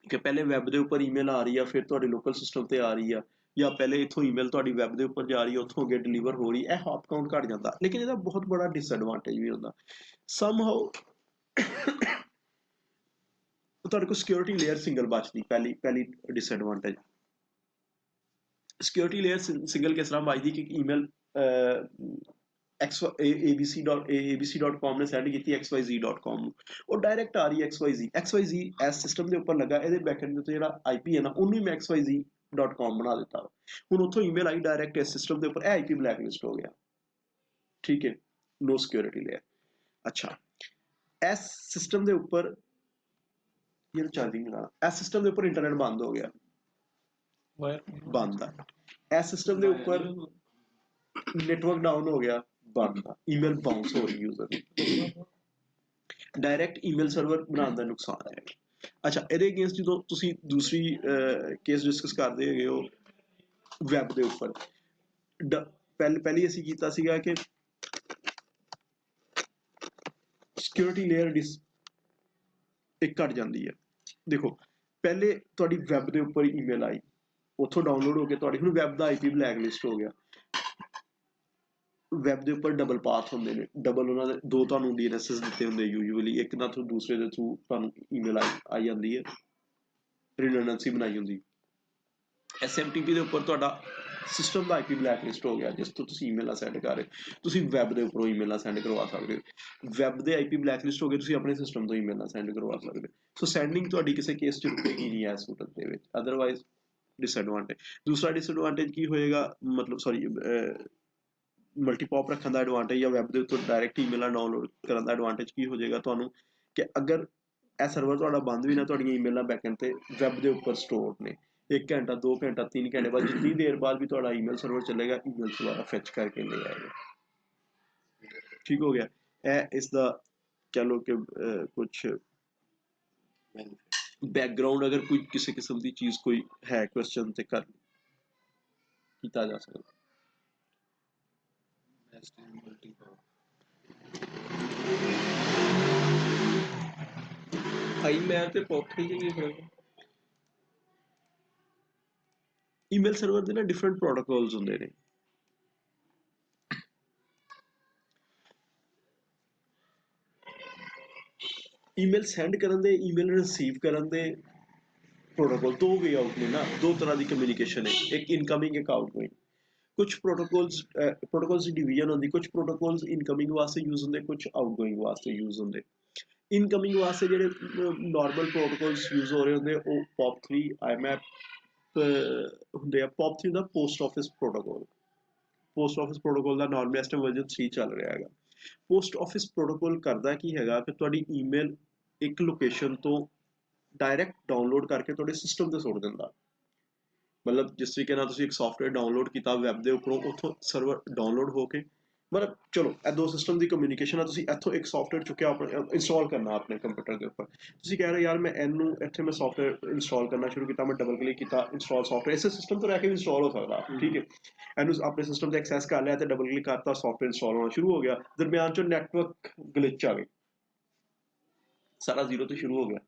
S1: ਕਿ ਪਹਿਲੇ ਵੈਬ ਦੇ ਉੱਪਰ ਈਮੇਲ ਆ ਰਹੀ ਆ, ਫਿਰ ਤੁਹਾਡੇ ਲੋਕਲ ਸਿਸਟਮ ਤੇ ਆ ਰਹੀ ਆ, ਜਾਂ ਪਹਿਲੇ ਇੱਥੋਂ ਈਮੇਲ ਤੁਹਾਡੀ ਵੈਬ ਦੇ ਉੱਪਰ ਜਾ ਰਹੀ ਹੈ, ਉੱਥੋਂ ਅੱਗੇ ਡਿਲੀਵਰ ਹੋ ਰਹੀ, ਇਹ ਹੌਪ ਕਾਊਂਟ ਘੱਟ ਜਾਂਦਾ। ਲੇਕਿਨ ਇਹਦਾ ਬਹੁਤ ਬੜਾ ਡਿਸਐਡਵਾਂਟੇਜ ਵੀ ਹੁੰਦਾ। ਸਮਹਾਉ ਤੁਹਾਡੇ ਕੋਲ ਸਿਕਿਉਰਿਟੀ ਲੇਅਰ ਸਿੰਗਲ ਬਚਦੀ, ਪਹਿਲੀ ਡਿਸਐਡਵਾਂਟੇਜ। ਸਿਕਿਉਰਿਟੀ ਲੇਅਰ ਸਿੰਗਲ ਕਿਸ ਤਰ੍ਹਾਂ ਬਚਦੀ ਕਿ ਈਮੇਲ abc.com ਨੇ ਸੈਂਡ ਕੀਤੀ xyz.com ਨੂੰ, ਉਹ ਡਾਇਰੈਕਟ ਆ ਰਹੀ ਹੈ xyz ਇਸ ਸਿਸਟਮ ਦੇ ਉੱਪਰ ਲੱਗਾ, ਇਹਦੇ ਬੈਕਐਂਡ ਦੇ ਉੱਤੇ ਜਿਹੜਾ IP ਹੈ ਨਾ, ਉਹਨੂੰ ਹੀ ਮੈਂ xyz.com ਬਣਾ ਦਿੱਤਾ। ਹੁਣ ਉੱਥੋਂ ਈਮੇਲ ਆਈ ਡਾਇਰੈਕਟ ਇਸ ਸਿਸਟਮ ਦੇ ਉੱਪਰ, ਇਹ IP ਬਲੈਕਲਿਸਟ ਹੋ ਗਿਆ। ਠੀਕ ਹੈ, ਨੋ ਸਿਕਿਉਰਿਟੀ ਲੇਅਰ। ਅੱਛਾ, ਇਸ ਸਿਸਟਮ ਦੇ ਉੱਪਰ ਇਹ ਚਾਰਜਿੰਗ ਨਾਲ ਇਸ ਸਿਸਟਮ ਦੇ ਉੱਪਰ ਇੰਟਰਨੈਟ ਬੰਦ ਹੋ ਗਿਆ, ਬੰਦ ਆ। ਇਸ ਸਿਸਟਮ ਦੇ ਉੱਪਰ ਨੈਟਵਰਕ ਡਾਊਨ ਹੋ ਗਿਆ, ਬੰਦ ਆ। ਈਮੇਲ ਬਾਉਂਸ ਹੋ ਰਹੀ ਯੂਜ਼ਰ ਦੀ। ਡਾਇਰੈਕਟ ਈਮੇਲ ਸਰਵਰ ਬਣਾਉਣ ਦਾ ਨੁਕਸਾਨ ਹੈ। ਅੱਛਾ, ਇਹਦੇ ਅਗੇਂਸਟ ਜਦੋਂ ਤੁਸੀਂ ਦੂਸਰੀ ਕੇਸ ਡਿਸਕਸ ਕਰਦੇ ਹੈਗੇ ਹੋ ਵੈਬ ਦੇ ਉੱਪਰ, ਪਹਿਲੀ ਅਸੀਂ ਕੀਤਾ ਸੀਗਾ ਕਿ ਸਿਕਿਉਰਿਟੀ ਲੇਅਰ ਇੱਕ ਘਟ ਜਾਂਦੀ ਹੈ। ਦੇਖੋ, ਪਹਿਲੇ ਤੁਹਾਡੀ ਵੈਬ ਦੇ ਉੱਪਰ ਈਮੇਲ ਆਈ, ਉੱਥੋਂ ਡਾਊਨਲੋਡ ਹੋ ਕੇ ਤੁਹਾਡੀ ਹੁਣ ਵੈਬ ਦਾ IP ਬਲੈਕਲਿਸਟ ਹੋ ਗਿਆ। ਵੈਬ ਦੇ ਉੱਪਰ ਡਬਲ ਪਾਥ ਹੁੰਦੇ ਨੇ, ਡਬਲ ਉਹਨਾਂ ਦੇ ਦੋ ਤੁਹਾਨੂੰ DNS ਦਿੱਤੇ ਹੁੰਦੇ ਯੂਜੂਅਲੀ, ਇੱਕ ਨਾਲ ਥਰੂ ਦੂਸਰੇ ਦੇ ਥਰੂ ਤੁਹਾਨੂੰ ਈਮੇਲ ਆਈ ਜਾਂਦੀ ਹੈ, ਰਿਡੰਡੈਂਸੀ ਬਣਾਈ ਹੁੰਦੀ। SMTP ਦੇ ਉੱਪਰ ਤੁਹਾਡਾ ਸਿਸਟਮ ਦਾ IP ਬਲੈਕਲਿਸਟ ਹੋ ਗਿਆ, ਜਿਸ ਤੋਂ ਤੁਸੀਂ ਈਮੇਲਾਂ ਸੈਂਡ ਕਰ ਰਹੇ, ਤੁਸੀਂ ਵੈਬ ਦੇ ਉੱਪਰੋਂ ਈਮੇਲਾਂ ਸੈਂਡ ਕਰਵਾ ਸਕਦੇ ਹੋ। ਵੈਬ ਦੇ IP ਬਲੈਕਲਿਸਟ ਹੋ ਗਏ, ਤੁਸੀਂ ਆਪਣੇ ਸਿਸਟਮ ਤੋਂ ਈਮੇਲਾਂ ਸੈਂਡ ਕਰਵਾ ਸਕਦੇ ਹੋ। ਸੋ ਸੈਂਡਿੰਗ ਤੁਹਾਡੀ ਕਿਸੇ ਕੇਸ 'ਚ ਰੁਕੇਗੀ ਨਹੀਂ ਇਸ ਸੂਰਤ ਦੇ ਵਿੱਚ, ਅਦਰਵਾਈਜ਼ ਡਿਸਐਡਵਾਂਟੇਜ। ਦੂਸਰਾ ਡਿਸਐਡਵਾਂਟੇਜ ਕੀ ਹੋਏਗਾ, ਮਤਲਬ ਸੌਰੀ ਮਲਟੀਪੌਪ ਰੱਖਣ ਦਾ ਐਡਵਾਂਟੇਜ ਜਾਂ ਵੈਬ ਦੇ ਉੱਤੇ ਡਾਇਰੈਕਟ ਈਮੇਲਾਂ ਡਾਊਨਲੋਡ ਕਰਨ ਦਾ ਐਡਵਾਂਟੇਜ ਕੀ ਹੋ ਜਾਏਗਾ ਤੁਹਾਨੂੰ, ਕਿ ਅਗਰ ਇਹ ਸਰਵਰ ਤੁਹਾਡਾ ਬੰਦ ਵੀ ਨਾ, ਤੁਹਾਡੀਆਂ ਈਮੇਲਾਂ ਬੈਕਐਂਡ ਤੇ ਵੈਬ ਦੇ ਉੱਪਰ ਸਟੋਰ ਨੇ। 1 ਘੰਟਾ 2 ਘੰਟਾ 3 ਘੰਟੇ ਬਾਅਦ, ਜਿੰਨੀ ਦੇਰ ਬਾਅਦ ਵੀ ਤੁਹਾਡਾ ਈਮੇਲ ਸਰਵਰ ਚੱਲੇਗਾ, ਈਮੇਲ ਦੁਬਾਰਾ ਫੈਚ ਕਰਕੇ ਲੈ ਆਏਗਾ। ਠੀਕ ਹੋ ਗਿਆ। ਇਹ ਇਸ ਦਾ ਕਹਿ ਲਓ ਕਿ ਕੁਛ ਬੈਕਗਰਾਊਂਡ, ਅਗਰ ਕੋਈ ਕਿਸੇ ਕਿਸਮ ਦੀ ਚੀਜ਼ ਕੋਈ ਹੈ ਕੁਐਸਚਨ ਤੇ ਕਰ ਕੀਤਾ ਜਾ ਸਕਦਾ।
S3: IMAP ਤੇ ਪੌਪਥਰੀ 'ਚ ਕੀ ਫਰਕ ਹੈ?
S1: ਈਮੇਲ ਸਰਵਰ ਦੇ ਨਾ ਡਿਫਰੈਂਟ ਪ੍ਰੋਟੋਕੋਲਸ ਹੁੰਦੇ ਨੇ। ਈਮੇਲ ਸੈਂਡ ਕਰਨ ਦੇ, ਈਮੇਲ ਰਿਸੀਵ ਕਰਨ ਦੇ ਪ੍ਰੋਟੋਕੋਲ ਦੋ ਵੇ ਆਊਟ ਨੇ ਨਾ, ਦੋ ਤਰ੍ਹਾਂ ਦੀ ਕਮਿਊਨੀਕੇਸ਼ਨ ਹੈ, ਇੱਕ ਇਨਕਮਿੰਗ, ਇੱਕ ਆਊਟਗੋਇੰਗ। ਕੁਛ ਪ੍ਰੋਟੋਕੋਲਸ ਦੀ ਡਿਵੀਜ਼ਨ ਹੁੰਦੀ, ਕੁਛ ਪ੍ਰੋਟੋਕੋਲਸ ਇਨਕਮਿੰਗ ਵਾਸਤੇ ਯੂਜ਼ ਹੁੰਦੇ, ਕੁਛ ਆਊਟਗੋਇੰਗ ਵਾਸਤੇ ਯੂਜ਼ ਹੁੰਦੇ। ਇਨਕਮਿੰਗ ਵਾਸਤੇ ਜਿਹੜੇ ਨਾਰਮਲ ਪ੍ਰੋਟੋਕੋਲਸ ਯੂਜ਼ ਹੋ ਰਹੇ ਹੁੰਦੇ, ਉਹ POP3 IMAP ਹੁੰਦੇ ਆ। POP3 ਦਾ post office protocol, post office protocol ਦਾ ਨਾਰਮਲ ਇਸ ਟਾਈਮ ਵਰਜ਼ਨ 3 ਚੱਲ ਰਿਹਾ ਹੈਗਾ। ਪੋਸਟ ਆਫਿਸ ਪ੍ਰੋਟੋਕੋਲ ਕਰਦਾ ਕੀ ਹੈਗਾ ਕਿ ਤੁਹਾਡੀ ਈਮੇਲ ਇੱਕ ਲੋਕੇਸ਼ਨ ਤੋਂ ਡਾਇਰੈਕਟ ਡਾਊਨਲੋਡ ਕਰਕੇ ਤੁਹਾਡੇ ਸਿਸਟਮ ਤੇ ਸੁੱਟ ਦਿੰਦਾ। ਮਤਲਬ ਜਿਸ ਤਰੀਕੇ ਨਾਲ ਤੁਸੀਂ ਇੱਕ ਸੌਫਟਵੇਅਰ ਡਾਊਨਲੋਡ ਕੀਤਾ ਵੈਬ ਦੇ ਉੱਪਰੋਂ, ਉੱਥੋਂ ਸਰਵਰ ਡਾਊਨਲੋਡ ਹੋ ਕੇ, ਮਤਲਬ ਚਲੋ ਇਹ ਦੋ ਸਿਸਟਮ ਦੀ ਕਮਿਊਨੀਕੇਸ਼ਨ ਆ। ਤੁਸੀਂ ਇੱਥੋਂ ਇੱਕ ਸੌਫਟਵੇਅਰ ਚੁੱਕਿਆ, ਆਪਣੇ ਇੰਸਟਾਲ ਕਰਨਾ ਆਪਣੇ ਕੰਪਿਊਟਰ ਦੇ ਉੱਪਰ, ਤੁਸੀਂ ਕਹਿ ਰਹੇ ਯਾਰ ਮੈਂ ਇਹਨੂੰ ਇੱਥੇ ਮੈਂ ਸੌਫਟਵੇਅਰ ਇੰਸਟਾਲ ਕਰਨਾ ਸ਼ੁਰੂ ਕੀਤਾ, ਮੈਂ ਡਬਲ ਕਲਿੱਕ ਕੀਤਾ, ਇੰਸਟਾਲ ਸੌਫਟਵੇਅਰ, ਇਸੇ ਸਿਸਟਮ ਤੋਂ ਰਹਿ ਕੇ ਵੀ ਇੰਸਟਾਲ ਹੋ ਸਕਦਾ। ਠੀਕ ਹੈ, ਇਹਨੂੰ ਆਪਣੇ ਸਿਸਟਮ ਤੇ ਐਕਸੈਸ ਕਰ ਲਿਆ ਤੇ ਡਬਲ ਕਲਿੱਕ ਕਰਤਾ, ਸੌਫਟਵੇਅਰ ਇੰਸਟਾਲ ਹੋਣਾ ਸ਼ੁਰੂ ਹੋ ਗਿਆ। ਦਰਮਿਆਨ ਚੋਂ ਨੈਟਵਰਕ ਗਲਿਚ ਆ ਗਈ, ਸਾਰਾ ਜ਼ੀਰੋ ਤੋਂ ਸ਼ੁਰੂ ਹੋ ਗਿਆ।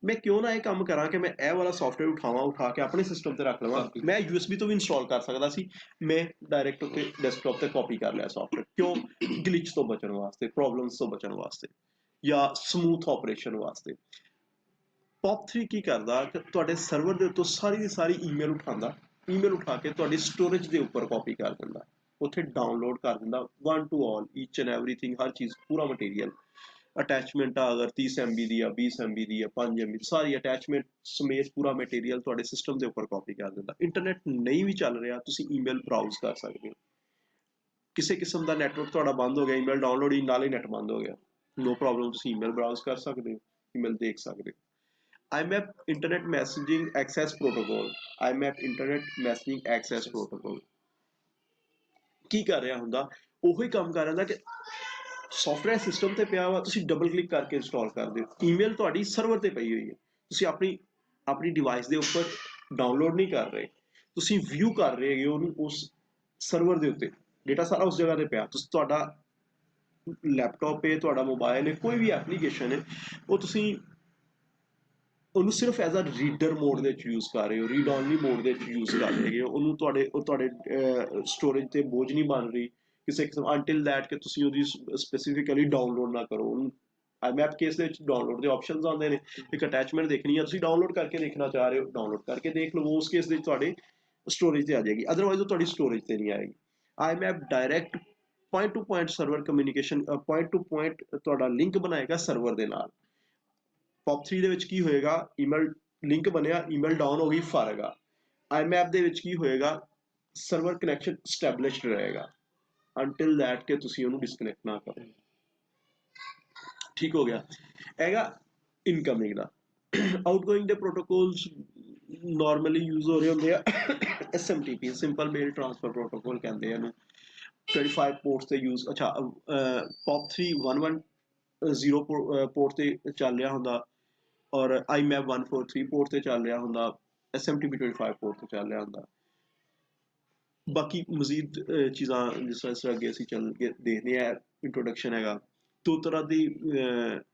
S1: ਮੈਂ ਕਿਉਂ ਨਾ ਇਹ ਕੰਮ ਕਰਾਂ ਕਿ ਮੈਂ ਇਹ ਵਾਲਾ ਸੌਫਟਵੇਅਰ ਉਠਾ ਕੇ ਆਪਣੇ ਸਿਸਟਮ ਤੇ ਰੱਖ ਲਵਾਂ। ਮੈਂ USB ਤੋਂ ਵੀ ਇੰਸਟਾਲ ਕਰ ਸਕਦਾ ਸੀ, ਮੈਂ ਡਾਇਰੈਕਟ ਉੱਤੇ ਡੈਸਕਟਾਪ ਤੇ ਕਾਪੀ ਕਰ ਲਿਆ ਸੌਫਟਵੇਅਰ। ਕਿਉਂ? ਗਲਿਚ ਤੋਂ ਬਚਣ ਵਾਸਤੇ, ਪ੍ਰੋਬਲਮਸ ਤੋਂ ਬਚਣ ਵਾਸਤੇ, ਜਾਂ ਸਮੂਥ ਆਪਰੇਸ਼ਨ ਵਾਸਤੇ। POP3 ਕੀ ਕਰਦਾ ਕਿ ਤੁਹਾਡੇ ਸਰਵਰ ਦੇ ਉੱਤੋਂ ਸਾਰੀ ਦੀ ਸਾਰੀ ਈਮੇਲ ਉਠਾਉਂਦਾ, ਈਮੇਲ ਉਠਾ ਕੇ ਤੁਹਾਡੀ ਸਟੋਰੇਜ ਦੇ ਉੱਪਰ ਕਾਪੀ ਕਰ ਦਿੰਦਾ, ਉੱਥੇ ਡਾਊਨਲੋਡ ਕਰ ਦਿੰਦਾ, 1 to all, each and everything, ਹਰ ਚੀਜ਼, ਪੂਰਾ ਮਟੀਰੀਅਲ। ਅਟੈਚਮੈਂਟ ਆ ਅਗਰ 30 MB ਦੀ ਆ, 20 MB ਦੀ ਆ, 5 MB, ਸਾਰੀ ਅਟੈਚਮੈਂਟ ਸਮੇਤ ਪੂਰਾ ਮਟੀਰੀਅਲ ਤੁਹਾਡੇ ਸਿਸਟਮ ਦੇ ਉੱਪਰ ਕਾਪੀ ਕਰ ਦਿੰਦਾ। ਇੰਟਰਨੈਟ ਨਹੀਂ ਵੀ ਚੱਲ ਰਿਹਾ, ਤੁਸੀਂ ਈਮੇਲ ਬਰਾਊਜ਼ ਕਰ ਸਕਦੇ ਹੋ। ਕਿਸੇ ਕਿਸਮ ਦਾ ਨੈਟਵਰਕ ਤੁਹਾਡਾ ਬੰਦ ਹੋ ਗਿਆ, ਈਮੇਲ ਡਾਊਨਲੋਡ ਹੀ ਨਾਲ ਹੀ ਨੈਟ ਬੰਦ ਹੋ ਗਿਆ, ਨੋ ਪ੍ਰੋਬਲਮ, ਤੁਸੀਂ ਈਮੇਲ ਬਰਾਊਜ਼ ਕਰ ਸਕਦੇ ਹੋ, ਈਮੇਲ ਦੇਖ ਸਕਦੇ ਹੋ। IMAP internet messaging access protocol, IMAP internet messaging access protocol ਕੀ ਕਰ ਰਿਹਾ ਹੁੰਦਾ, ਉਹੀ ਕੰਮ ਕਰ ਰਿਹਾ ਹੁੰਦਾ ਕਿ ਸੌਫਟਵੇਅਰ ਸਿਸਟਮ ਤੇ ਪਿਆ ਵਾ, ਤੁਸੀਂ ਡਬਲ ਕਲਿੱਕ ਕਰਕੇ ਇੰਸਟਾਲ ਕਰਦੇ ਹੋ। ਈਮੇਲ ਤੁਹਾਡੀ ਸਰਵਰ ਤੇ ਪਈ ਹੋਈ ਹੈ, ਤੁਸੀਂ ਆਪਣੀ ਡਿਵਾਈਸ ਦੇ ਉੱਪਰ ਡਾਊਨਲੋਡ ਨਹੀਂ ਕਰ ਰਹੇ, ਤੁਸੀਂ ਵਿਊ ਕਰ ਰਹੇ ਹੈਗੇ ਉਹਨੂੰ ਉਸ ਸਰਵਰ ਦੇ ਉੱਤੇ। ਡੇਟਾ ਸਾਰਾ ਉਸ ਜਗ੍ਹਾ ਤੇ ਪਿਆ, ਤੁਸੀਂ ਤੁਹਾਡਾ ਲੈਪਟਾਪ ਹੈ, ਤੁਹਾਡਾ ਮੋਬਾਈਲ ਹੈ, ਕੋਈ ਵੀ ਐਪਲੀਕੇਸ਼ਨ ਹੈ, ਉਹ ਤੁਸੀਂ ਉਹਨੂੰ ਸਿਰਫ ਐਜ਼ ਅ ਰੀਡਰ ਮੋਡ ਦੇ ਵਿੱਚ ਯੂਜ਼ ਕਰ ਰਹੇ ਹੋ, ਰੀਡ ਓਨਲੀ ਮੋਡ ਦੇ ਵਿੱਚ ਯੂਜ਼ ਕਰ ਰਹੇ ਹੋ, ਉਹਨੂੰ ਤੁਹਾਡੇ ਸਟੋਰੇਜ ਤੇ ਬੋਝ ਨਹੀਂ ਬਣ ਰਹੀ ਕਿਸੇ ਕਿਸਮ, ਅੰਟਿਲ ਦੈਟ ਕਿ ਤੁਸੀਂ ਉਹਦੀ ਸਪੈਸੀਫਿਕਲੀ ਡਾਊਨਲੋਡ ਨਾ ਕਰੋ ਉਹਨੂੰ। IMAP ਕੇਸ ਦੇ ਵਿੱਚ ਡਾਊਨਲੋਡ ਦੇ ਆਪਸ਼ਨਸ ਆਉਂਦੇ ਨੇ, ਇੱਕ ਅਟੈਚਮੈਂਟ ਦੇਖਣੀ ਹੈ, ਤੁਸੀਂ ਡਾਊਨਲੋਡ ਕਰਕੇ ਦੇਖਣਾ ਚਾਹ ਰਹੇ ਹੋ, ਡਾਊਨਲੋਡ ਕਰਕੇ ਦੇਖ ਲਓ, ਉਸ ਕੇਸ ਦੇ ਵਿੱਚ ਤੁਹਾਡੇ ਸਟੋਰੇਜ ਤੇ ਆ ਜਾਏਗੀ, ਅਦਰਵਾਈਜ਼ ਉਹ ਤੁਹਾਡੀ ਸਟੋਰੇਜ ਤੇ ਨਹੀਂ ਆਏਗੀ। IMAP direct point to point server communication, point to point ਤੁਹਾਡਾ ਲਿੰਕ ਬਣਾਏਗਾ ਸਰਵਰ ਦੇ ਨਾਲ। POP3 ਦੇ ਵਿੱਚ ਕੀ ਹੋਏਗਾ, ਈਮੇਲ ਲਿੰਕ ਬਣਿਆ, ਈਮੇਲ ਡਾਊਨ ਹੋ ਗਈ, ਫਰਕ ਆ। IMAP ਦੇ ਵਿੱਚ ਕੀ ਹੋਏਗਾ, ਸਰਵਰ ਕਨੈਕਸ਼ਨ ਸਟੈਬਲਿਸ਼ਡ ਰਹੇਗਾ ਅੰਟਿਲ ਦੈਟ ਕਿ ਤੁਸੀਂ ਉਹਨੂੰ ਡਿਸਕਨੈਕਟ ਨਾ ਕਰੋ। ਠੀਕ ਹੋ ਗਿਆ, ਹੈਗਾ ਇਨਕਮਿੰਗ ਦਾ। ਆਊਟਗੋਇੰਗ ਦੇ ਪ੍ਰੋਟੋਕੋਲਸ ਨਾਰਮਲੀ ਯੂਜ਼ ਹੋ ਰਹੇ ਹੁੰਦੇ ਆ SMTP, ਸਿੰਪਲ ਮੇਲ ਟ੍ਰਾਂਸਫਰ ਪ੍ਰੋਟੋਕੋਲ ਕਹਿੰਦੇ ਆ ਇਹਨੂੰ, 25 ਪੋਰਟਸ ਤੇ ਯੂਜ਼। ਅੱਛਾ, POP3 110 ਪੋਰਟ ਤੇ ਚੱਲ ਰਿਹਾ ਹੁੰਦਾ, ਔਰ IMAP 143 ਪੋਰਟ ਤੇ ਚੱਲ ਰਿਹਾ ਹੁੰਦਾ, SMTP 25 ਪੋਰਟ ਤੇ ਚੱਲ ਰਿਹਾ ਹੁੰਦਾ। ਬਾਕੀ ਮਜ਼ੀਦ ਚੀਜ਼ਾਂ ਜਿਸ ਤਰ੍ਹਾਂ ਅੱਗੇ ਅਸੀਂ ਚੱਲ ਕੇ ਦੇਖਦੇ ਹਾਂ, ਇੰਟਰੋਡਕਸ਼ਨ ਹੈਗਾ। ਦੋ ਤਰ੍ਹਾਂ ਦੀ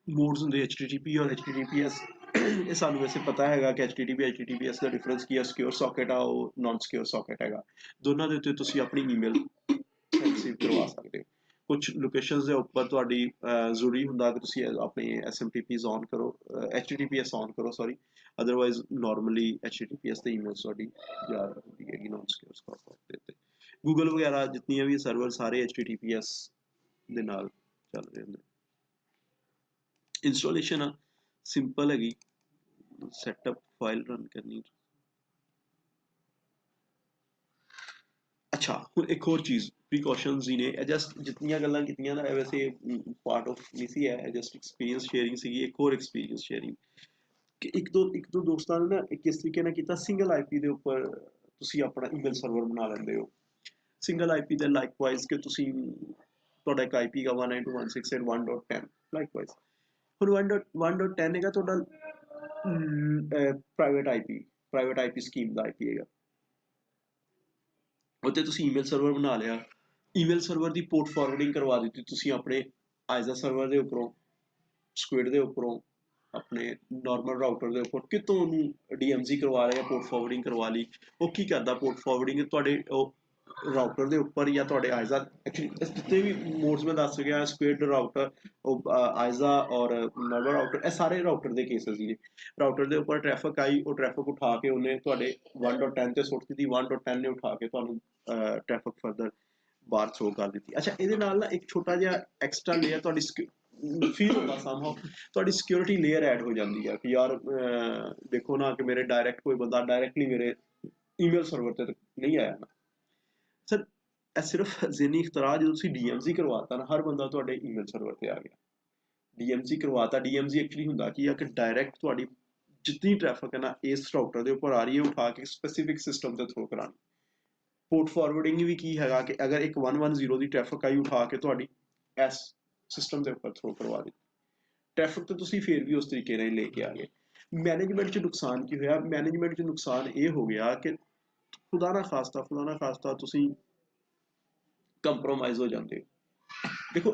S1: ਮੋਡਸ ਹੁੰਦੇ, HTTP ਔਰ HTTPS। ਇਹ ਸਾਨੂੰ ਵੈਸੇ ਪਤਾ ਹੈਗਾ ਕਿ HTTP HTTPS ਦਾ ਡਿਫਰੈਂਸ ਕੀ ਹੈ, ਸਿਕਿਉਰ ਸੌਕੇਟ ਆ, ਉਹ ਨਾਨ ਸਿਕਿਉਰ ਸੌਕੇਟ ਹੈਗਾ। ਦੋਨਾਂ ਦੇ ਉੱਤੇ ਤੁਸੀਂ ਆਪਣੀ ਈਮੇਲ ਰਿਸੀਵ ਕਰਵਾ ਸਕਦੇ ਹੋ। ਕੁਛ ਲੋਕੇਸ਼ਨਸ ਦੇ ਉੱਪਰ ਤੁਹਾਡੀ ਜ਼ਰੂਰੀ ਹੁੰਦਾ ਕਿ ਤੁਸੀਂ ਆਪਣੀ SMTPs ਔਨ ਕਰੋ, HTTPS ਔਨ ਕਰੋ ਸੌਰੀ, ਅਦਰਵਾਈਜ਼ ਨਾਰਮਲੀ HTTPS ਤੇ ਈਮੇਲ ਤੁਹਾਡੀ ਜਾ ਹੁੰਦੀ ਹੈਗੀ ਨਾਨ ਸਿਕਿਉਰ ਸੌਕੇਟ ਦੇ ਉੱਤੇ। ਗੂਗਲ ਵਗੈਰਾ ਜਿਤਨੀਆਂ ਵੀ ਸਰਵਰ ਸਾਰੇ HTTPS ਦੇ ਨਾਲ ਚੱਲ ਰਹੇ ਹੁੰਦੇ। ਇੰਸਟਾਲੇਸ਼ਨ ਆ ਸਿੰਪਲ ਹੈਗੀ, ਸੈਟਅਪ ਫਾਈਲ ਰਨ ਕਰਨੀ। ਅੱਛਾ, ਹੁਣ ਇੱਕ ਹੋਰ ਚੀਜ਼ ਪ੍ਰੀਕਾਸ਼ਨਸ ਹੀ ਨੇ, ਇਹ ਜਸਟ ਜਿਤਨੀਆਂ ਗੱਲਾਂ ਕੀਤੀਆਂ ਨਾ ਵੈਸੇ ਪਾਰਟ ਆਫ ਨਹੀਂ ਸੀ, ਹੈ ਜਸਟ ਐਕਸਪੀਰੀਅੰਸ ਸ਼ੇਅਰਿੰਗ ਸੀਗੀ। ਇੱਕ ਹੋਰ ਐਕਸਪੀਰੀਅੰਸ ਸ਼ੇਅਰਿੰਗ ਕਿ ਇੱਕ ਦੋ ਦੋਸਤਾਂ ਨੇ ਨਾ ਕਿਸ ਤਰੀਕੇ ਨਾਲ ਕੀਤਾ, ਸਿੰਗਲ IP ਦੇ ਉੱਪਰ ਤੁਸੀਂ ਆਪਣਾ ਈਮੇਲ ਸਰਵਰ ਬਣਾ ਲੈਂਦੇ ਹੋ। ਸਿੰਗਲ IP ਦੇ ਲਾਈਕਵਾਈਜ਼ ਕਿ ਤੁਸੀਂ ਤੁਹਾਡਾ ਇੱਕ IP ਹੈਗਾ 192.168.1.10 ਲਾਈਕਵਾਈਜ਼। ਹੁਣ 1.10 ਹੈਗਾ ਤੁਹਾਡਾ ਪ੍ਰਾਈਵੇਟ IP ਸਕੀਮ ਦਾ IP ਹੈਗਾ। ਉੱਤੇ ਤੁਸੀਂ ਈਮੇਲ ਸਰਵਰ ਬਣਾ ਲਿਆ, ਈਮੇਲ ਸਰਵਰ ਦੀ ਪੋਰਟ ਫਾਰਵਰਡਿੰਗ ਕਰਵਾ ਦਿੱਤੀ ਤੁਸੀਂ ਆਪਣੇ ਆਈਜ਼ਾ ਸਰਵਰ ਦੇ ਉੱਪਰੋਂ, ਸਕੁਇਡ ਦੇ ਉੱਪਰੋਂ, ਆਪਣੇ ਨਾਰਮਲ ਰਾਊਟਰ ਦੇ ਉੱਪਰ, ਕਿਤੋਂ ਉਹਨੂੰ DMZ ਕਰਵਾ ਲਿਆ, ਪੋਰਟ ਫਾਰਵਰਡਿੰਗ ਕਰਵਾ ਲਈ। ਉਹ ਕੀ ਕਰਦਾ, ਪੋਰਟ ਫਾਰਵਰਡਿੰਗ ਤੁਹਾਡੇ ਉਹ ਰਾਊਟਰ ਦੇ ਉੱਪਰ ਜਾਂ ਤੁਹਾਡੇ ਆਈਜ਼ਾ, ਐਕਚੁਅਲੀ ਜਿੱਤੇ ਵੀ ਮੋਡਸ ਮੈਂ ਦੱਸ ਗਿਆ, ਸਕੁਇਡ ਰਾਊਟਰ, ਉਹ ਆਈਜ਼ਾ ਔਰ ਨਾਰਮਲ ਰਾਊਟਰ, ਇਹ ਸਾਰੇ ਰਾਊਟਰ ਦੇ ਕੇਸਿਸ ਨੇ। ਰਾਊਟਰ ਦੇ ਉੱਪਰ ਟ੍ਰੈਫਿਕ ਆਈ, ਉਹ ਟ੍ਰੈਫਿਕ ਉਠਾ ਕੇ ਉਹਨੇ ਤੁਹਾਡੇ 1.10 ਤੇ ਸੁੱਟ ਦਿੱਤੀ, 1.10 ਨੇ ਉਠਾ ਕੇ ਤੁਹਾਨੂੰ ਟ੍ਰੈਫਿਕ ਫਰਦਰ ਬਾਹਰ ਥਰੋ ਕਰ ਦਿੱਤੀ। ਅੱਛਾ, ਇਹਦੇ ਨਾਲ ਨਾ ਇੱਕ ਛੋਟਾ ਜਿਹਾ ਐਕਸਟਰਾ ਲੇਅਰ ਤੁਹਾਡੀ ਫੀਲ ਹੁੰਦਾ ਸਾਮਹਾਓ, ਤੁਹਾਡੀ ਸਿਕਿਉਰਿਟੀ ਲੇਅਰ ਐਡ ਹੋ ਜਾਂਦੀ ਹੈ ਕਿ ਯਾਰ ਦੇਖੋ ਨਾ ਕਿ ਮੇਰੇ ਡਾਇਰੈਕਟ ਕੋਈ ਬੰਦਾ ਡਾਇਰੈਕਟਲੀ ਮੇਰੇ ਈਮੇਲ ਸਰਵਰ ਤੇ ਨਹੀਂ ਆਇਆ ਨਾ। ਸਰ ਇਹ ਸਿਰਫ ਜ਼ਿਹਨੀ ਇਖਤਰਾ, ਜਦੋਂ ਤੁਸੀਂ DMZ ਕਰਵਾਤਾ ਨਾ, ਹਰ ਬੰਦਾ ਤੁਹਾਡੇ ਈਮੇਲ ਸਰਵਰ ਤੇ ਆ ਗਿਆ। DMZ ਕਰਵਾਤਾ, DMZ ਐਕਚੁਅਲੀ ਹੁੰਦਾ ਕੀ ਆ ਕਿ ਡਾਇਰੈਕਟ ਤੁਹਾਡੀ ਜਿਤਨੀ ਟ੍ਰੈਫਿਕ ਹੈ ਨਾ ਇਸ ਰਾਊਟਰ ਦੇ ਉੱਪਰ ਆ ਰਹੀ ਹੈ, ਉਠਾ ਕੇ ਸਪੈਸੀਫਿਕ ਸਿਸਟਮ ਤੇ ਥਰੋ ਕਰਾਉਣੀ। ਪੋਰਟ ਫਾਰਵਰਡਿੰਗ ਵੀ ਕੀ ਹੈਗਾ ਕਿ ਅਗਰ ਇੱਕ 110 ਦੀ ਟ੍ਰੈਫਿਕ ਆਈ, ਉਠਾ ਕੇ ਤੁਹਾਡੀ ਇਸ ਸਿਸਟਮ ਦੇ ਉੱਪਰ ਥਰੋ ਕਰਵਾ ਦਿੱਤੀ। ਟ੍ਰੈਫਿਕ ਤਾਂ ਤੁਸੀਂ ਫੇਰ ਵੀ ਉਸ ਤਰੀਕੇ ਨਾਲ ਲੈ ਕੇ ਆ ਗਏ। ਮੈਨੇਜਮੈਂਟ 'ਚ ਨੁਕਸਾਨ ਕੀ ਹੋਇਆ, ਮੈਨੇਜਮੈਂਟ 'ਚ ਨੁਕਸਾਨ ਇਹ ਹੋ ਗਿਆ ਕਿ ਖੁਦਾ ਨਾ ਖਾਸਤਾ ਤੁਸੀਂ ਕੰਪਰੋਮਾਈਜ਼ ਹੋ ਜਾਂਦੇ ਹੋ। ਦੇਖੋ,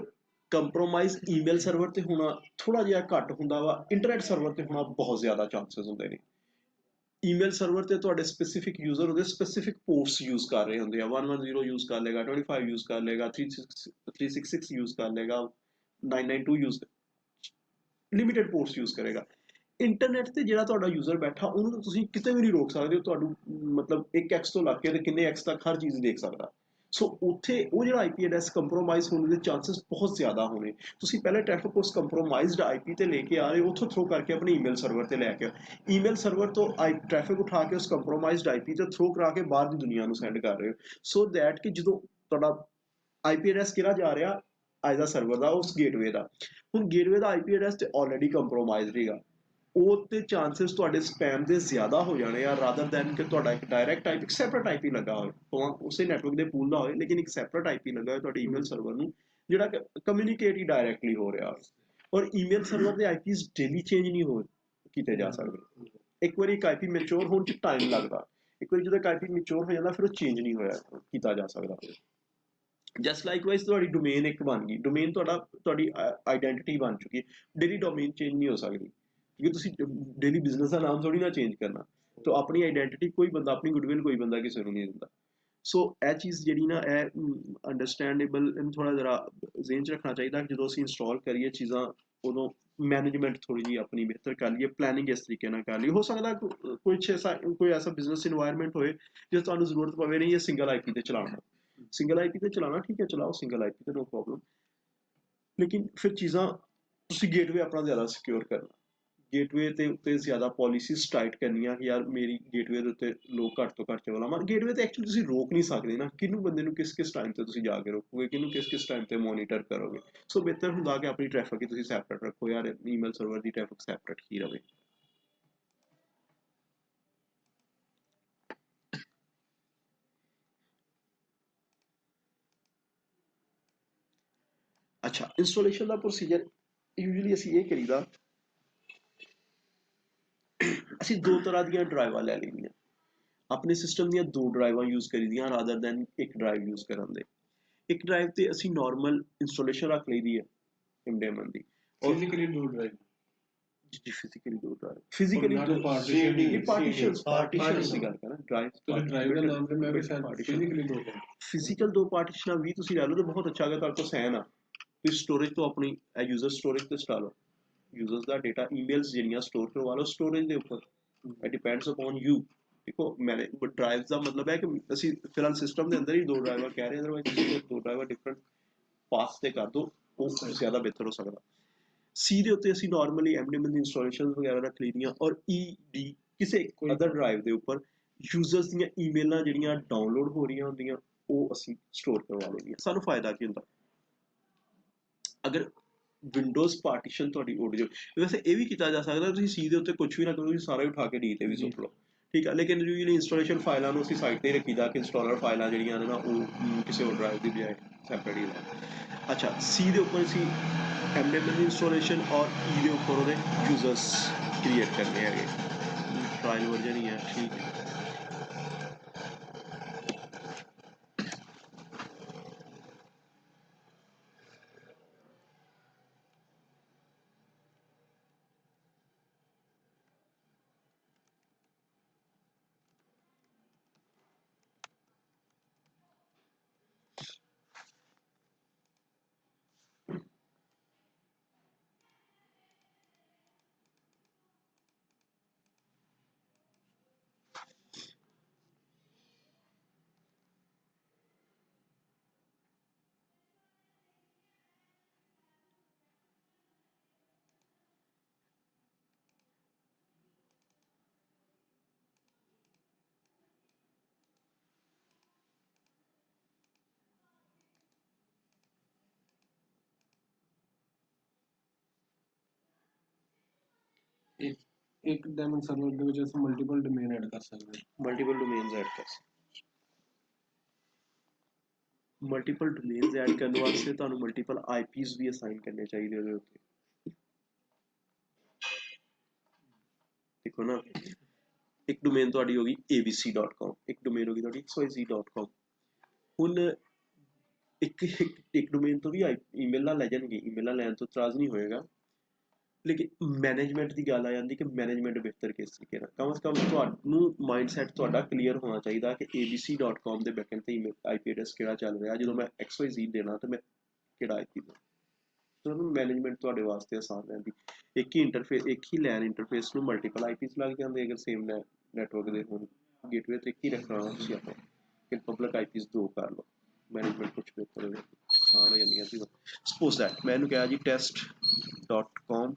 S1: ਕੰਪਰੋਮਾਈਜ਼ ਈਮੇਲ ਸਰਵਰ ਤੇ ਹੋਣਾ ਥੋੜਾ ਜਿਹਾ ਘੱਟ ਹੁੰਦਾ ਵਾ, ਇੰਟਰਨੈਟ ਸਰਵਰ ਤੇ ਹੋਣਾ ਬਹੁਤ ਜ਼ਿਆਦਾ ਚਾਂਸਸ ਹੁੰਦੇ ਨੇ। ਈਮੇਲ ਸਰਵਰ ਤੇ ਤੁਹਾਡੇ ਸਪੈਸੀਫਿਕ ਯੂਜ਼ਰ ਉਹਦੇ ਸਪੈਸੀਫਿਕ ਪੋਰਟਸ ਯੂਜ਼ ਕਰ ਰਹੇ ਹੁੰਦੇ ਆ, 110 ਯੂਜ਼ ਕਰ ਲੇਗਾ, 25 ਯੂਜ਼ ਕਰ ਲੇਗਾ, 366 ਯੂਜ਼ ਕਰ ਲੇਗਾ, 992 ਯੂਜ਼, ਲਿਮਿਟਡ ਪੋਰਟਸ ਯੂਜ਼ ਕਰੇਗਾ। ਇੰਟਰਨੈਟ ਤੇ ਜਿਹੜਾ ਤੁਹਾਡਾ ਯੂਜ਼ਰ ਬੈਠਾ, ਉਹਨੂੰ ਤਾਂ ਤੁਸੀਂ ਕਿਤੇ ਵੀ ਨਹੀਂ ਰੋਕ ਸਕਦੇ ਹੋ, ਤੁਹਾਨੂੰ ਮਤਲਬ 1x ਤੋਂ ਲੱਗ ਕੇ ਤੇ ਕਿੰਨੇ x ਤੱਕ ਹਰ ਚੀਜ਼ ਦੇਖ ਸਕਦਾ। ਸੋ ਉੱਥੇ ਉਹ ਜਿਹੜਾ IP ਐਡਰੈਸ ਕੰਪਰੋਮਾਈਜ਼ ਹੋਣ ਦੇ ਚਾਂਸਸ ਬਹੁਤ ਜ਼ਿਆਦਾ ਹੋਣੇ। ਤੁਸੀਂ ਪਹਿਲੇ ਟ੍ਰੈਫਿਕ ਉਸ ਕੰਪਰੋਮਾਈਜ਼ਡ IP ਤੇ ਲੈ ਕੇ ਆ ਰਹੇ ਹੋ, ਉੱਥੋਂ ਥਰੋ ਕਰਕੇ ਆਪਣੇ ਈਮੇਲ ਸਰਵਰ ਤੇ ਲੈ ਕੇ ਈਮੇਲ ਸਰਵਰ ਤੋਂ ਟ੍ਰੈਫਿਕ ਉਠਾ ਕੇ ਉਸ ਕੰਪਰੋਮਾਈਜ਼ਡ IP ਤੇ ਥਰੋ ਕਰਾ ਕੇ ਬਾਹਰ ਦੀ ਦੁਨੀਆ ਨੂੰ ਸੈਂਡ ਕਰ ਰਹੇ ਹੋ, ਸੋ ਦੈਟ ਕਿ ਜਦੋਂ ਤੁਹਾਡਾ IP ਐਡਰੈਸ ਕਿਹੜਾ ਜਾ ਰਿਹਾ, ਆਈਜ਼ਾ ਸਰਵਰ ਦਾ, ਉਸ ਗੇਟਵੇ ਦਾ। ਹੁਣ ਗੇਟਵੇ ਦਾ IP ਐਡਰੈਸ ਤੇ ਆਲਰੇਡੀ ਕੰਪਰੋਮਾਈਜ਼ਡ ਹੈਗਾ, ਉਹ ਤੇ ਚਾਂਸਸ ਤੁਹਾਡੇ ਸਪੈਮ ਦੇ ਜ਼ਿਆਦਾ ਹੋ ਜਾਣੇ ਆ, ਰਾਦਰ ਦੈਨ ਕਿ ਤੁਹਾਡਾ ਇੱਕ ਡਾਇਰੈਕਟ IP, ਇੱਕ ਸੈਪਰੇਟ IP ਲੱਗਾ ਹੋਵੇ, ਭਾਵੇਂ ਉਸੇ ਨੈਟਵਰਕ ਦੇ ਪੂਲ ਦਾ ਹੋਵੇ, ਲੇਕਿਨ ਇੱਕ ਸੈਪਰੇਟ IP ਲੱਗਾ ਹੋਵੇ ਤੁਹਾਡੇ ਈਮੇਲ ਸਰਵਰ ਨੂੰ, ਜਿਹੜਾ ਕਮਿਊਨੀਕੇਟ ਹੀ ਡਾਇਰੈਕਟਲੀ ਹੋ ਰਿਹਾ। ਔਰ ਈਮੇਲ ਸਰਵਰ ਦੇ IPs ਡੇਲੀ ਚੇਂਜ ਨਹੀਂ ਕੀਤੇ ਜਾ ਸਕਦੇ। ਇੱਕ ਵਾਰੀ ਇੱਕ IP ਮੈਚੋਰ ਹੋਣ 'ਚ ਟਾਈਮ ਲੱਗਦਾ, ਇੱਕ ਵਾਰੀ ਜਦੋਂ ਇੱਕ IP ਮੈਚੋਰ ਹੋ ਜਾਂਦਾ ਫਿਰ ਉਹ ਚੇਂਜ ਨਹੀਂ ਕੀਤਾ ਜਾ ਸਕਦਾ। ਜਸਟ ਲਾਈਕਵਾਈਜ਼ ਤੁਹਾਡੀ ਡੋਮੇਨ ਇੱਕ ਬਣ ਗਈ, ਡੋਮੇਨ ਤੁਹਾਡੀ ਆਈਡੈਂਟਿਟੀ ਬਣ ਚੁੱਕੀ ਹੈ, ਡੇਲੀ ਡੋਮੇਨ ਚੇਂਜ ਨਹੀਂ ਹੋ ਸਕਦੀ। क्योंकि ਤੁਸੀਂ ਡੇਲੀ ਬਿਜ਼ਨਸ ਦਾ ਨਾਮ ਥੋੜੀ ਨਾ ਚੇਂਜ ਕਰਨਾ, ਤਾਂ ਆਪਣੀ ਆਈਡੈਂਟੀਟੀ ਕੋਈ ਬੰਦਾ, ਆਪਣੀ ਗੁੱਡਵਿਲ ਕੋਈ ਬੰਦਾ ਕਿਸੇ ਨੂੰ ਨਹੀਂ ਦਿੰਦਾ। ਸੋ ਇਹ ਚੀਜ਼ ਜਿਹੜੀ ਨਾ, ਇਹ ਅੰਡਰਸਟੈਂਡੇਬਲ, ਇਹਨੂੰ ਥੋੜ੍ਹਾ ਜਰਾ ਜ਼ਿਹਨ 'ਚ ਰੱਖਣਾ ਚਾਹੀਦਾ ਕਿ ਜਦੋਂ ਅਸੀਂ ਇੰਸਟਾਲ ਕਰੀਏ ਚੀਜ਼ਾਂ, ਉਦੋਂ ਮੈਨੇਜਮੈਂਟ ਥੋੜ੍ਹੀ ਜਿਹੀ ਆਪਣੀ ਬਿਹਤਰ ਕਰ ਲਈਏ, ਪਲੈਨਿੰਗ ਇਸ ਤਰੀਕੇ ਨਾਲ ਕਰ ਲਈਏ। ਹੋ ਸਕਦਾ ਕੋਈ ਐਸਾ ਬਿਜ਼ਨਸ ਇਨਵਾਇਰਮੈਂਟ ਹੋਏ ਜੇ ਤੁਹਾਨੂੰ ਜ਼ਰੂਰਤ ਪਵੇ ਨਹੀਂ ਇਹ ਸਿੰਗਲ ਆਈਪੀ ਤੇ ਚਲਾਉਣਾ, ਸਿੰਗਲ ਆਈਪੀ ਤੇ ਚਲਾਉਣਾ, ਠੀਕ ਹੈ ਚਲਾਓ ਸਿੰਗਲ ਆਈਪੀ ਤੇ, ਨੋ ਪ੍ਰੋਬਲਮ। ਲੇਕਿਨ ਫਿਰ ਚੀਜ਼ਾਂ ਤੁਸੀਂ ਗੇਟਵੇ ਆਪਣਾ ਜ਼ਿਆਦਾ ਸਿਕਿਉਰ ਕਰਨਾ, ਗੇਟਵੇ ਦੇ ਉੱਤੇ ਜ਼ਿਆਦਾ ਪੋਲਿਸੀਜ਼ ਟਾਈਟ ਕਰਨੀਆਂ ਕਿ ਯਾਰ ਮੇਰੀ ਗੇਟਵੇ ਦੇ ਉੱਤੇ ਲੋਕ ਘੱਟ ਤੋਂ ਘੱਟ ਚਲਾਉਣ। ਗੇਟਵੇ ਤੇ ਐਕਚੁਅਲੀ ਤੁਸੀਂ ਰੋਕ ਨਹੀਂ ਸਕਦੇ ਨਾ, ਕਿਹਨੂੰ ਬੰਦੇ ਨੂੰ ਕਿਸ ਕਿਸ ਟਾਈਮ ਤੇ ਤੁਸੀਂ ਜਾ ਕੇ ਰੋਕੋਗੇ, ਕਿਹਨੂੰ ਕਿਸ ਕਿਸ ਟਾਈਮ ਤੇ ਮੋਨੀਟਰ ਕਰੋਗੇ। ਸੋ ਬਿਹਤਰ ਹੁੰਦਾ ਕਿ ਆਪਣੀ ਟ੍ਰੈਫਿਕ ਹੀ ਤੁਸੀਂ ਸੈਪਰੇਟ ਰੱਖੋ ਯਾਰ, ਈਮੇਲ ਸਰਵਰ ਦੀ ਟ੍ਰੈਫਿਕ ਸੈਪਰੇਟ ਹੀ ਰਵੇ। ਅੱਛਾ, ਇੰਸਟਾਲੇਸ਼ਨ ਦਾ ਪ੍ਰੋਸੀਜਰ ਯੂਜੂਅਲੀ ਅਸੀਂ ਇਹ ਕਰੀਦਾ, ਅਸੀਂ ਦੋ ਤਰ੍ਹਾਂ ਦੀਆਂ ਡਰਾਈਵਾਂ ਲੈ ਲਈਆਂ, ਆਪਣੇ ਸਿਸਟਮ ਦੀਆਂ ਦੋ ਡਰਾਈਵਾਂ ਯੂਜ਼ ਕਰੀਦੀਆਂ ਰਾਦਰ ਦੈਨ ਇੱਕ ਡਰਾਈਵ ਯੂਜ਼ ਕਰਨ ਦੇ। ਇੱਕ ਡਰਾਈਵ ਤੇ ਅਸੀਂ ਨਾਰਮਲ ਇੰਸਟਾਲੇਸ਼ਨ ਰੱਖ ਲਈਦੀ ਹੈ MDMN ਦੀ, ਔਰ
S2: ਫਿਜ਼ੀਕਲੀ ਦੋ ਡਰਾਈਵ,
S1: ਜੀ ਫਿਜ਼ੀਕਲੀ ਦੋ ਡਰਾਈਵ, ਫਿਜ਼ੀਕਲੀ
S2: not
S1: ਦੋ
S2: a partition,
S1: ਇਹ ਪਾਰਟੀਸ਼ਨਸ ਦੀ ਗੱਲ ਕਰਾਂ,
S2: ਤੁਸੀਂ ਡਰਾਈਵ ਦਾ ਨਾਮ ਤੇ ਮੈਂ ਵੀ ਸ਼ਾਇਦ
S1: ਪਾਰਟੀਸ਼ਨ,
S2: ਫਿਜ਼ੀਕਲੀ ਦੋ ਕਰ
S1: ਫਿਜ਼ੀਕਲ ਦੋ ਪਾਰਟੀਸ਼ਨਾਂ ਵੀ ਤੁਸੀਂ ਲੈ ਲਓ ਤਾਂ ਬਹੁਤ ਅੱਛਾ, ਅਗਰ ਤੁਹਾਡੇ ਕੋਲ ਸੈਨ ਆ, ਤੁਸੀਂ ਸਟੋਰੇਜ ਤੋਂ ਆਪਣੀ ਯੂਜ਼ਰ ਸਟੋਰੇਜ ਤੇ ਚਲਾ ਲਓ, ਯੂਜ਼ਰਸ ਦਾ ਡੇਟਾ ਈਮੇਲਸ ਜਿਹੜੀਆਂ ਸਟੋਰ ਕਰਵਾ ਲਓ ਸਟੋਰੇਜ ਦੇ ਉੱਪਰ, ਇਟ ਡਿਪੈਂਡਸ ਅਪੋਨ ਯੂ। ਦੇਖੋ ਮੈਨੇ ਡਰਾਈਵ ਦਾ ਮਤਲਬ ਹੈ ਕਿ ਅਸੀਂ ਫਿਲਹਾਲ ਸਿਸਟਮ ਦੇ ਅੰਦਰ ਹੀ ਦੋ ਡਰਾਈਵਾਂ ਕਹਿ ਰਹੇ ਹਾਂ, ਅਦਰਵਾਈਜ਼ ਤੁਸੀਂ ਦੋ ਡਰਾਈਵਾਂ ਡਿਫਰੈਂਟ ਪਾਥ ਤੇ ਕਰ ਦਿਓ, ਉਹ ਜ਼ਿਆਦਾ ਬਿਹਤਰ ਹੋ ਸਕਦਾ। ਸੀ ਦੇ ਉੱਤੇ ਅਸੀਂ ਨਾਰਮਲੀ MDMN ਦੀ ਇੰਸਟਾਲੇਸ਼ਨ ਵਗੈਰਾ ਰੱਖ ਲਈਆਂ, ਔਰ ਡੀ ਕਿਸੇ ਅਦਰ ਡਰਾਈਵ ਦੇ ਉੱਪਰ ਯੂਜ਼ਰਸ ਦੀਆਂ ਈਮੇਲਾਂ ਜਿਹੜੀਆਂ ਡਾਊਨਲੋਡ ਹੋ ਰਹੀਆਂ ਹੁੰਦੀਆਂ ਉਹ ਅਸੀਂ ਸਟੋਰ ਕਰਵਾ ਲਈਆਂ। ਸਾਨੂੰ ਫਾਇਦਾ ਕੀ ਹੁੰਦਾ, ਅਗਰ ਵਿੰਡੋਜ਼ ਪਾਰਟੀਸ਼ਨ ਤੁਹਾਡੀ ਉੱਡ ਜਾਵੇ, ਵੈਸੇ ਇਹ ਵੀ ਕੀਤਾ ਜਾ ਸਕਦਾ ਤੁਸੀਂ ਸੀ ਦੇ ਉੱਤੇ ਕੁਝ ਵੀ ਨਾ ਕਰੋ, ਤੁਸੀਂ ਸਾਰਾ ਹੀ ਉਠਾ ਕੇ ਡੀ ਤੇ ਵੀ ਸੁੱਟ ਲਓ, ਠੀਕ ਹੈ। ਲੇਕਿਨ ਯੂਜੂਅਲੀ ਇੰਸਟਾਲੇਸ਼ਨ ਫਾਈਲਾਂ ਨੂੰ ਅਸੀਂ ਸਾਈਟ 'ਤੇ ਹੀ ਰੱਖੀਦਾ ਕਿ ਇੰਸਟਾਲਰ ਫਾਈਲਾਂ ਜਿਹੜੀਆਂ ਨੇ ਨਾ ਉਹ ਕਿਸੇ ਹੋਰ ਡਰਾਈਵ ਦੀ ਬਜਾਏ ਸੈਪਰੇਟ ਹੀ ਲੈਣ। ਅੱਛਾ, ਸੀ ਦੇ ਉੱਪਰ ਅਸੀਂ MDMN ਦੀ ਇੰਸਟਾਲੇਸ਼ਨ ਔਰ ਈ ਦੇ ਉੱਪਰ ਉਹਦੇ ਯੂਜ਼ਰਸ ਕ੍ਰੀਏਟ ਕਰਨੇ ਹੈਗੇ, ਟਰਾਇਲ ਵਰਜਨ ਹੀ ਹੈ, ਠੀਕ ਹੈ।
S2: ਇੱਕ ਡਾਇਮੰਡ ਸਰਵਰ ਦੇ ਵਿੱਚ ਅਸੀਂ ਮਲਟੀਪਲ ਡੋਮੇਨ ਐਡ ਕਰ ਸਕਦੇ ਹਾਂ।
S1: ਮਲਟੀਪਲ ਡੋਮੇਨਸ ਐਡ ਕਰ ਸਕਦੇ, ਮਲਟੀਪਲ ਡੋਮੇਨਸ ਐਡ ਕਰਨ ਵਾਸਤੇ ਤੁਹਾਨੂੰ ਮਲਟੀਪਲ IPs ਵੀ ਅਸਾਈਨ ਕਰਨੇ ਚਾਹੀਦੇ ਉਹਦੇ ਉੱਤੇ। ਦੇਖੋ ਨਾ, ਇੱਕ ਡੋਮੇਨ ਤੁਹਾਡੀ ਹੋ ਗਈ abc.com, ਇੱਕ ਡੋਮੇਨ ਹੋ ਗਈ ਤੁਹਾਡੀ xyz.com। ਹੁਣ ਇੱਕ ਡੋਮੇਨ ਤੋਂ ਵੀ ਈਮੇਲਾਂ ਲੈ ਜਾਣਗੇ, ਈਮੇਲਾਂ ਲੈਣ ਤੋਂ ਇਤਰਾਜ਼ ਨਹੀਂ ਹੋਏਗਾ, ਲੇਕਿਨ ਮੈਨੇਜਮੈਂਟ ਦੀ ਗੱਲ ਆ ਜਾਂਦੀ ਕਿ ਮੈਨੇਜਮੈਂਟ ਬਿਹਤਰ ਕਿਸ ਤਰੀਕੇ ਨਾਲ, ਕਮ ਸੇ ਕਮ ਤੁਹਾਨੂੰ ਮਾਈਂਡਸੈਟ ਤੁਹਾਡਾ ਕਲੀਅਰ ਹੋਣਾ ਚਾਹੀਦਾ ਕਿ abc.com ਦੇ ਬੈਕਐਂਡ ਤੇ IP ਐਡਰੈਸ ਕਿਹੜਾ ਚੱਲ ਰਿਹਾ, ਜਦੋਂ ਮੈਂ xyz ਦੇਣਾ ਤਾਂ ਮੈਂ ਕਿਹੜਾ IP ਦੇਣਾ, ਤੁਹਾਨੂੰ ਮੈਨੇਜਮੈਂਟ ਤੁਹਾਡੇ ਵਾਸਤੇ ਆਸਾਨ ਰਹਿੰਦੀ। ਇੱਕ ਹੀ ਇੰਟਰਫੇਸ, ਇੱਕ ਹੀ ਲੈਨ ਇੰਟਰਫੇਸ ਨੂੰ ਮਲਟੀਪਲ IPs ਲੱਗ ਜਾਂਦੇ ਅਗਰ ਸੇਮ ਨੈਟਵਰਕ ਦੇ ਹੋਣ, ਗੇਟਵੇ ਤੇ ਇੱਕ ਹੀ ਰੱਖਣਾ ਤੁਸੀਂ ਆਪਣਾ, ਫਿਰ ਪਬਲਿਕ IPs ਦੋ ਕਰ ਲਓ, ਮੈਨੇਜਮੈਂਟ ਕੁਛ ਬਿਹਤਰ ਹੋ ਜਾਂਦੀ, ਆਸਾਨ ਹੋ ਜਾਂਦੀਆਂ ਚੀਜ਼ਾਂ। ਸਪੋਜ਼ ਦੈਟ ਮੈਂ ਇਹਨੂੰ ਕਿਹਾ ਜੀ test.com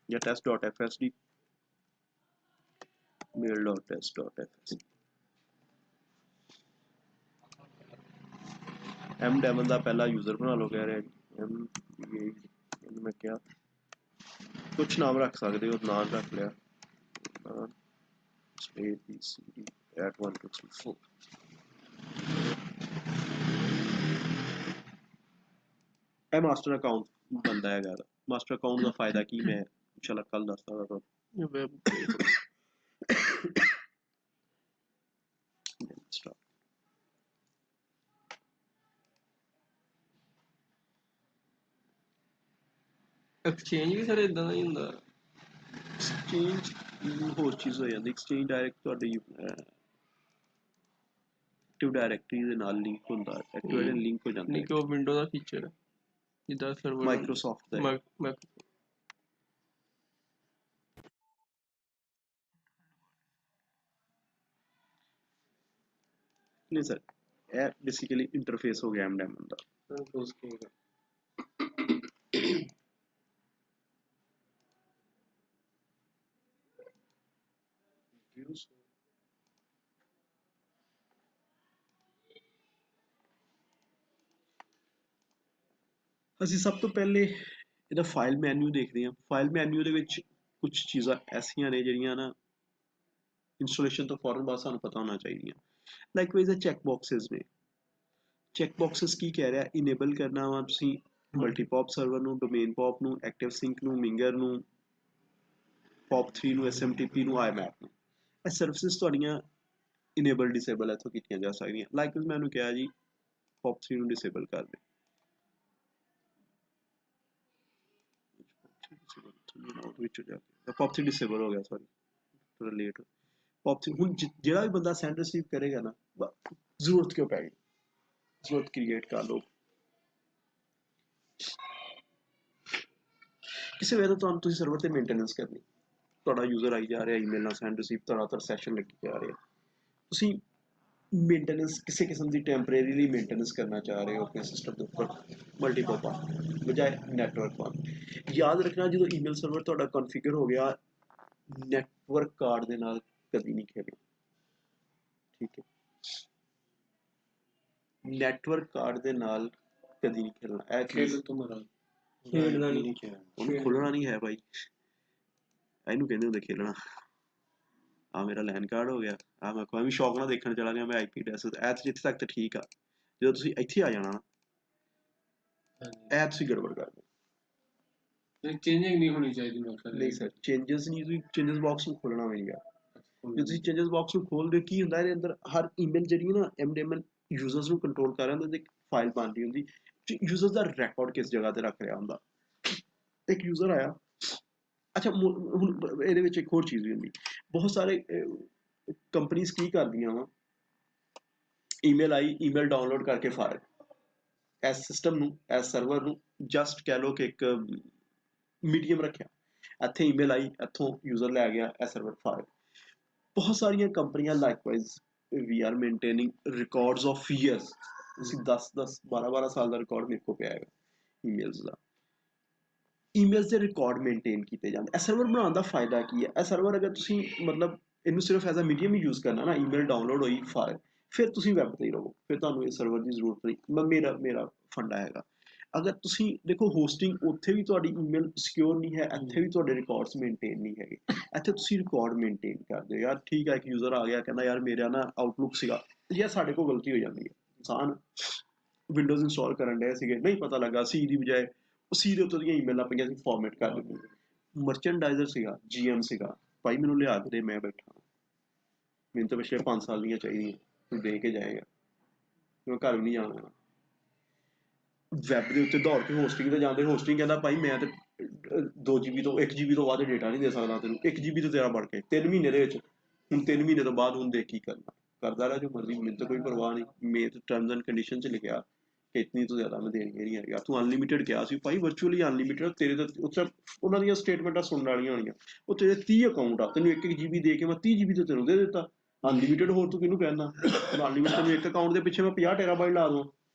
S1: ਜਾਂ test.fsd, mail.test.fsd, MDMN ਦਾ ਪਹਿਲਾ ਯੂਜ਼ਰ ਬਣਾ ਲਓ, ਕਹਿ ਰਿਹਾ ਜੀ ਇਹਨੂੰ ਮੈਂ ਕਿਹਾ ਕੁਛ ਨਾਮ ਰੱਖ ਸਕਦੇ ਹੋ, ਨਾਮ ਰੱਖ ਲਿਆ abcd @1 2 3 4। ਇਹ ਮਾਸਟਰ ਅਕਾਊਂਟ ਬੰਦਾ ਹੈਗਾ, ਮਾਸਟਰ ਅਕਾਊਂਟ ਦਾ ਫਾਇਦਾ ਕੀ ਮੈਂ ਇੰਸ਼ਾਅੱਲਾ ਕੱਲ ਦੱਸਦਾ ਤੁਹਾਨੂੰ।
S4: ਐਕਸਚੇਂਜ ਵੀ ਸਰ ਇਦਾਂ ਦਾ ਹੀ ਹੁੰਦਾ?
S1: ਐਕਸਚੇਂਜ ਹੋਰ ਚੀਜ਼ ਹੋ ਜਾਂਦੀ, ਐਕਸਚੇਂਜ ਡਾਇਰੈਕਟ ਤੁਹਾਡੀ ਐਕਟਿਵ ਡਾਇਰੈਕਟਰੀ ਦੇ ਨਾਲ ਲਿੰਕ ਹੁੰਦਾ, ਐਕਟਿਵ ਲਿੰਕ ਹੋ ਜਾਂਦਾ
S4: ਨਹੀਂ ਕਿ ਉਹ ਵਿੰਡੋ ਦਾ ਫੀਚਰ ਜਿੱਦਾਂ ਸਰਵਰ
S1: ਮਾਈਕਰੋਸਾਫਟ ਦਾ ਹੈ। ਨਹੀਂ ਸਰ, ਇਹ ਬੇਸਿਕਲੀ ਇੰਟਰਫੇਸ ਹੋ ਗਿਆ MDM ਦਾ। ਅਸੀਂ ਸਭ ਤੋਂ ਪਹਿਲੇ ਇਹਦਾ ਫਾਈਲ ਮੈਨਿਊ ਦੇਖਦੇ ਹਾਂ। ਫਾਈਲ ਮੈਨਿਊ ਦੇ ਵਿੱਚ ਕੁਝ ਚੀਜ਼ਾਂ ਐਸੀਆਂ ਨੇ ਜਿਹੜੀਆਂ ਨਾ ਇੰਸਟਾਲੇਸ਼ਨ ਤੋਂ ਫੌਰਨ ਬਾਅਦ ਸਾਨੂੰ ਪਤਾ ਹੋਣਾ ਚਾਹੀਦੀਆਂ। ਲਾਈਕਵਾਈਜ਼ ਇਹ ਚੈੱਕ ਬਾਕਸਿਸ ਨੇ। ਚੈੱਕ ਬਾਕਸਿਸ ਕੀ ਕਹਿ ਰਿਹਾ, ਇਨੇਬਲ ਕਰਨਾ ਵਾ ਤੁਸੀਂ ਮਲਟੀਪੌਪ ਸਰਵਰ ਨੂੰ, ਡੋਮੇਨ ਪੌਪ ਨੂੰ, ਐਕਟਿਵ ਸਿੰਕ ਨੂੰ, ਮਿੰਗਰ ਨੂੰ, POP3 ਨੂੰ, SMTP ਨੂੰ, IMAP ਨੂੰ। ਇਹ ਸਰਵਿਸਿਜ਼ ਤੁਹਾਡੀਆਂ ਇਨੇਬਲ ਡਿਸੇਬਲ ਇੱਥੋਂ ਕੀਤੀਆਂ ਜਾ ਸਕਦੀਆਂ। ਲਾਈਕਵਾਈਜ਼ ਮੈਂ ਉਹਨੂੰ ਕਿਹਾ ਜੀ POP3 ਨੂੰ ਡਿਸੇਬਲ ਕਰ ਦੇ। POP3 ਡਿਸੇਬਲ ਹੋ ਗਿਆ, ਸੌਰੀ ਥੋੜਾ ਲੇਟ। POP3 ਹੁਣ ਜਿਹੜਾ ਵੀ ਬੰਦਾ ਸੈਂਡ ਰਿਸੀਵ ਕਰੇਗਾ ਨਾ, ਜ਼ਰੂਰਤ ਕਿਉਂ ਪੈ ਗਈ, ਜ਼ਰੂਰਤ ਕ੍ਰੀਏਟ ਕਰ ਲਓ। ਕਿਸੇ ਵੇਲੇ ਤੁਹਾਨੂੰ ਤੁਸੀਂ ਸਰਵਰ ਤੇ ਮੇਨਟੇਨੈਂਸ ਕਰਨੀ, ਤੁਹਾਡਾ ਯੂਜ਼ਰ ਆਈ ਜਾ ਰਿਹਾ ਈਮੇਲ ਨਾਲ ਸੈਂਡ ਰਿਸੀਵ, ਧੜਾਧੜ ਸੈਸ਼ਨ ਲੱਗੀ ਜਾ ਰਿਹਾ, ਤੁਸੀਂ ਮੇਨਟੇਨੈਂਸ ਕਿਸੇ ਕਿਸਮ ਦੀ ਟੈਂਪਰੇਰੀਲੀ ਮੇਨਟੇਨੈਂਸ ਕਰਨਾ ਚਾਹ ਰਹੇ ਹੋ ਆਪਣੇ ਸਿਸਟਮ ਦੇ ਉੱਪਰ ਮਲਟੀਪਲ ਬਜਾਏ ਨੈਟਵਰਕ ਪਾਉਣ। ਯਾਦ ਰੱਖਣਾ, ਜਦੋਂ ਈਮੇਲ ਸਰਵਰ ਤੁਹਾਡਾ ਕਨਫਿਗਰ ਹੋ ਗਿਆ, ਨੈਟਵਰਕ ਕਾਰਡ ਦੇ ਨਾਲ ਕਦੀ ਨਹੀਂ ਖੇਡਣਾ, ਠੀਕ ਹੈ? ਨੈਟਵਰਕ ਕਾਰਡ ਦੇ ਨਾਲ ਕਦੀ ਨਹੀਂ ਖੇਡਣਾ। ਇਹ ਚੀਜ਼
S4: ਖੇਡਣਾ ਨਹੀਂ,
S1: ਉਹਨੂੰ ਖੋਲਣਾ ਨਹੀਂ ਹੈ ਭਾਈ, ਇਹਨੂੰ ਕਹਿੰਦੇ ਹੁੰਦੇ ਖੇਲਣਾ। ਆ ਮੇਰਾ ਲੈਨ ਕਾਰਡ ਹੋ ਗਿਆ, ਆ ਮੈਂ ਵੀ ਸ਼ੌਕ ਨਾਲ ਦੇਖਣ ਚਲਾ ਗਿਆ, ਮੈਂ IP ਐਡਰੈਸ ਜਿੱਥੇ ਤੱਕ ਤਾਂ ਠੀਕ ਆ। ਜਦੋਂ ਤੁਸੀਂ ਇੱਥੇ ਆ ਜਾਣਾ ਨਾ, ਇਹ ਤੁਸੀਂ ਗੜਬੜ ਕਰ ਦਿਓ।
S2: ਚੇਂਜਿੰਗ ਨਹੀਂ ਹੋਣੀ ਚਾਹੀਦੀ।
S1: ਨਹੀਂ ਸਰ, ਚੇਂਜਸ ਨਹੀਂ, ਤੁਸੀਂ ਚੇਂਜਸ ਬਾਕਸ ਨੂੰ ਖੋਲਣਾ ਹੋਏਗਾ। ਜੇ ਤੁਸੀਂ ਚੇਂਜਸ ਬਾਕਸ ਨੂੰ ਖੋਲਦੇ ਹੋ, ਕੀ ਹੁੰਦਾ ਇਹਦੇ ਅੰਦਰ ਹਰ ਈਮੇਲ ਜਿਹੜੀ ਹੈ ਨਾ MDM ਯੂਜ਼ਰਸ ਨੂੰ ਕੰਟਰੋਲ ਕਰ ਰਿਹਾ ਹੁੰਦਾ, ਇੱਕ ਫਾਈਲ ਬਣ ਰਹੀ ਹੁੰਦੀ, ਯੂਜ਼ਰ ਦਾ ਰਿਕਾਰਡ ਕਿਸ ਜਗ੍ਹਾ ਤੇ ਰੱਖ ਰਿਹਾ ਹੁੰਦਾ। ਇੱਕ ਯੂਜ਼ਰ ਆਇਆ, ਅੱਛਾ ਹੁਣ ਇਹਦੇ ਵਿੱਚ ਇੱਕ ਹੋਰ ਚੀਜ਼ ਵੀ ਹੁੰਦੀ, ਬਹੁਤ ਸਾਰੇ ਕੰਪਨੀਜ਼ ਕੀ ਕਰਦੀਆਂ ਵਾ, ਈਮੇਲ ਆਈ, ਈਮੇਲ ਡਾਊਨਲੋਡ ਕਰਕੇ ਫਾਇਰ, ਇਸ ਸਿਸਟਮ ਨੂੰ, ਇਸ ਸਰਵਰ ਨੂੰ ਜਸਟ ਕਹਿ ਲਓ ਕਿ ਇੱਕ ਮੀਡੀਅਮ ਰੱਖਿਆ, ਇੱਥੇ ਈਮੇਲ ਆਈ, ਇੱਥੋਂ ਯੂਜ਼ਰ ਲੈ ਗਿਆ, ਇਹ ਸਰਵਰ ਫਾਇਰ। ਬਹੁਤ ਸਾਰੀਆਂ ਕੰਪਨੀਆਂ likewise we are maintaining records of years. ਤੁਸੀਂ 10-10, 12-12 ਸਾਲ ਦਾ ਰਿਕਾਰਡ ਮੇਰੇ ਕੋਲ ਪਿਆ ਹੈਗਾ ਈਮੇਲਸ ਦਾ। ਈਮੇਲਸ ਦੇ ਰਿਕਾਰਡ ਮੇਨਟੇਨ ਕੀਤੇ ਜਾਂਦੇ। ਇਹ ਸਰਵਰ ਬਣਾਉਣ ਦਾ ਫਾਇਦਾ ਕੀ ਹੈ? ਇਹ ਸਰਵਰ ਅਗਰ ਤੁਸੀਂ ਮਤਲਬ ਇਹਨੂੰ ਸਿਰਫ ਐਜ਼ ਅ ਮੀਡੀਅਮ ਹੀ ਯੂਜ਼ ਕਰਨਾ ਨਾ, ਈਮੇਲ ਡਾਊਨਲੋਡ ਹੋਈ ਫਾਇਰ, ਫਿਰ ਤੁਸੀਂ ਵੈਬ ਤੇ ਹੀ ਰਹੋ, ਫਿਰ ਤੁਹਾਨੂੰ ਇਹ ਸਰਵਰ ਦੀ ਜ਼ਰੂਰਤ ਨਹੀਂ। ਮੇਰਾ ਫੰਡਾ ਹੈਗਾ। ਅਗਰ ਤੁਸੀਂ ਦੇਖੋ, ਹੋਸਟਿੰਗ ਉੱਥੇ ਵੀ ਤੁਹਾਡੀ ਈਮੇਲ ਸਿਕਿਉਰ ਨਹੀਂ ਹੈ, ਇੱਥੇ ਵੀ ਤੁਹਾਡੇ ਰਿਕਾਰਡਸ ਮੇਨਟੇਨ ਨਹੀਂ ਹੈਗੇ। ਇੱਥੇ ਤੁਸੀਂ ਰਿਕਾਰਡ ਮੇਨਟੇਨ ਕਰਦੇ ਹੋ। ਯਾਰ ਠੀਕ ਹੈ, ਇੱਕ ਯੂਜ਼ਰ ਆ ਗਿਆ, ਕਹਿੰਦਾ ਯਾਰ ਮੇਰਾ ਨਾ ਆਊਟਲੁੱਕ ਸੀਗਾ, ਯਾਰ ਸਾਡੇ ਕੋਲ ਗਲਤੀ ਹੋ ਜਾਂਦੀ ਹੈ। ਇਨਸਾਨ ਵਿੰਡੋਜ਼ ਇੰਸਟਾਲ ਕਰਨ ਡਏ ਸੀਗੇ, ਨਹੀਂ ਪਤਾ ਲੱਗਾ ਸੀ ਦੀ ਬਜਾਏ ਉਹ ਸੀ ਦੇ ਉੱਤੇ ਦੀਆਂ ਈਮੇਲਾਂ ਪਈਆਂ ਸੀ, ਫਾਰਮੈਟ ਕਰ ਦਿੱਤੀ। ਮਰਚੈਂਡਾਈਜ਼ਰ ਸੀਗਾ, GM ਸੀਗਾ, ਭਾਈ ਮੈਨੂੰ ਲਿਆ ਕੇ ਦੇ, ਮੈਂ ਬੈਠਾ, ਮੈਨੂੰ ਤਾਂ ਪਿਛਲੇ 5 ਸਾਲ ਦੀਆਂ ਚਾਹੀਦੀਆਂ, ਤੂੰ ਦੇ ਕੇ ਜਾਏਗਾ, ਮੈਂ ਘਰ ਵੀ ਨਹੀਂ ਜਾਣਾ। ਵੈਬ ਦੇ ਉੱਤੇ ਦੌੜ ਕੇ ਹੋਸਟਿੰਗ ਤੇ ਜਾਂਦੇ, ਹੋਸਟਿੰਗ ਕਹਿੰਦਾ ਭਾਈ ਮੈਂ ਤੇ 2 GB ਤੋਂ 1 GB ਤੋਂ ਵੱਧ ਡੇਟਾ ਨਹੀਂ ਦੇ ਸਕਦਾ ਤੈਨੂੰ, 1 GB ਤੋਂ ਤੇਰਾ ਬਣ ਕੇ 3 ਮਹੀਨੇ ਦੇ ਵਿੱਚ। ਹੁਣ 3 ਮਹੀਨੇ ਤੋਂ ਬਾਅਦ ਹੁਣ ਦੇਖ ਕੀ ਕਰਨਾ, ਕਰਦਾ ਰਿਹਾ ਜੋ ਮਰਜ਼ੀ, ਮੈਨੂੰ ਤਾਂ ਕੋਈ ਪਰਵਾਹ ਨਹੀਂ। ਮੇਰੇ ਟਰਮਸ ਐਂਡ ਕੰਡੀਸ਼ਨ 'ਚ ਲਿਖਿਆ ਕਿ ਇਤਨੀ ਤੋਂ ਜ਼ਿਆਦਾ ਮੈਂ ਦੇਣੀ ਨਹੀਂ ਹੈਗਾ। ਤੂੰ ਅਨਲਿਮਿਟਿਡ ਕਿਹਾ ਸੀ ਭਾਈ, ਵਰਚੁਅਲੀ ਅਨਲਿਮਿਟਿਡ। ਤੇਰੇ ਤਾਂ ਉੱਥੇ ਉਹਨਾਂ ਦੀਆਂ ਸਟੇਟਮੈਂਟਾਂ ਸੁਣਨ ਵਾਲੀਆਂ ਹੋਣੀਆਂ, ਉਹ ਤੇਰੇ 30 ਅਕਾਊਂਟ ਆ, ਤੈਨੂੰ 1-1 GB ਦੇ ਕੇ ਮੈਂ 30 GB ਤੋਂ ਤੈਨੂੰ ਦੇ ਦਿੱਤਾ ਅਨਲਿਮਿਟਿਡ। ਹੋਰ ਤੂੰ ਕਿਹਨੂੰ ਕਹਿੰਦਾ ਅਨਲਿਮਿਟਿਡ? ਤੈਨੂੰ ਇੱਕ ਅਕਾਊਂਟ ਦੇ ਪਿੱਛੇ ਮੈਂ 50 TB ਲਾ ਦਵਾਂ?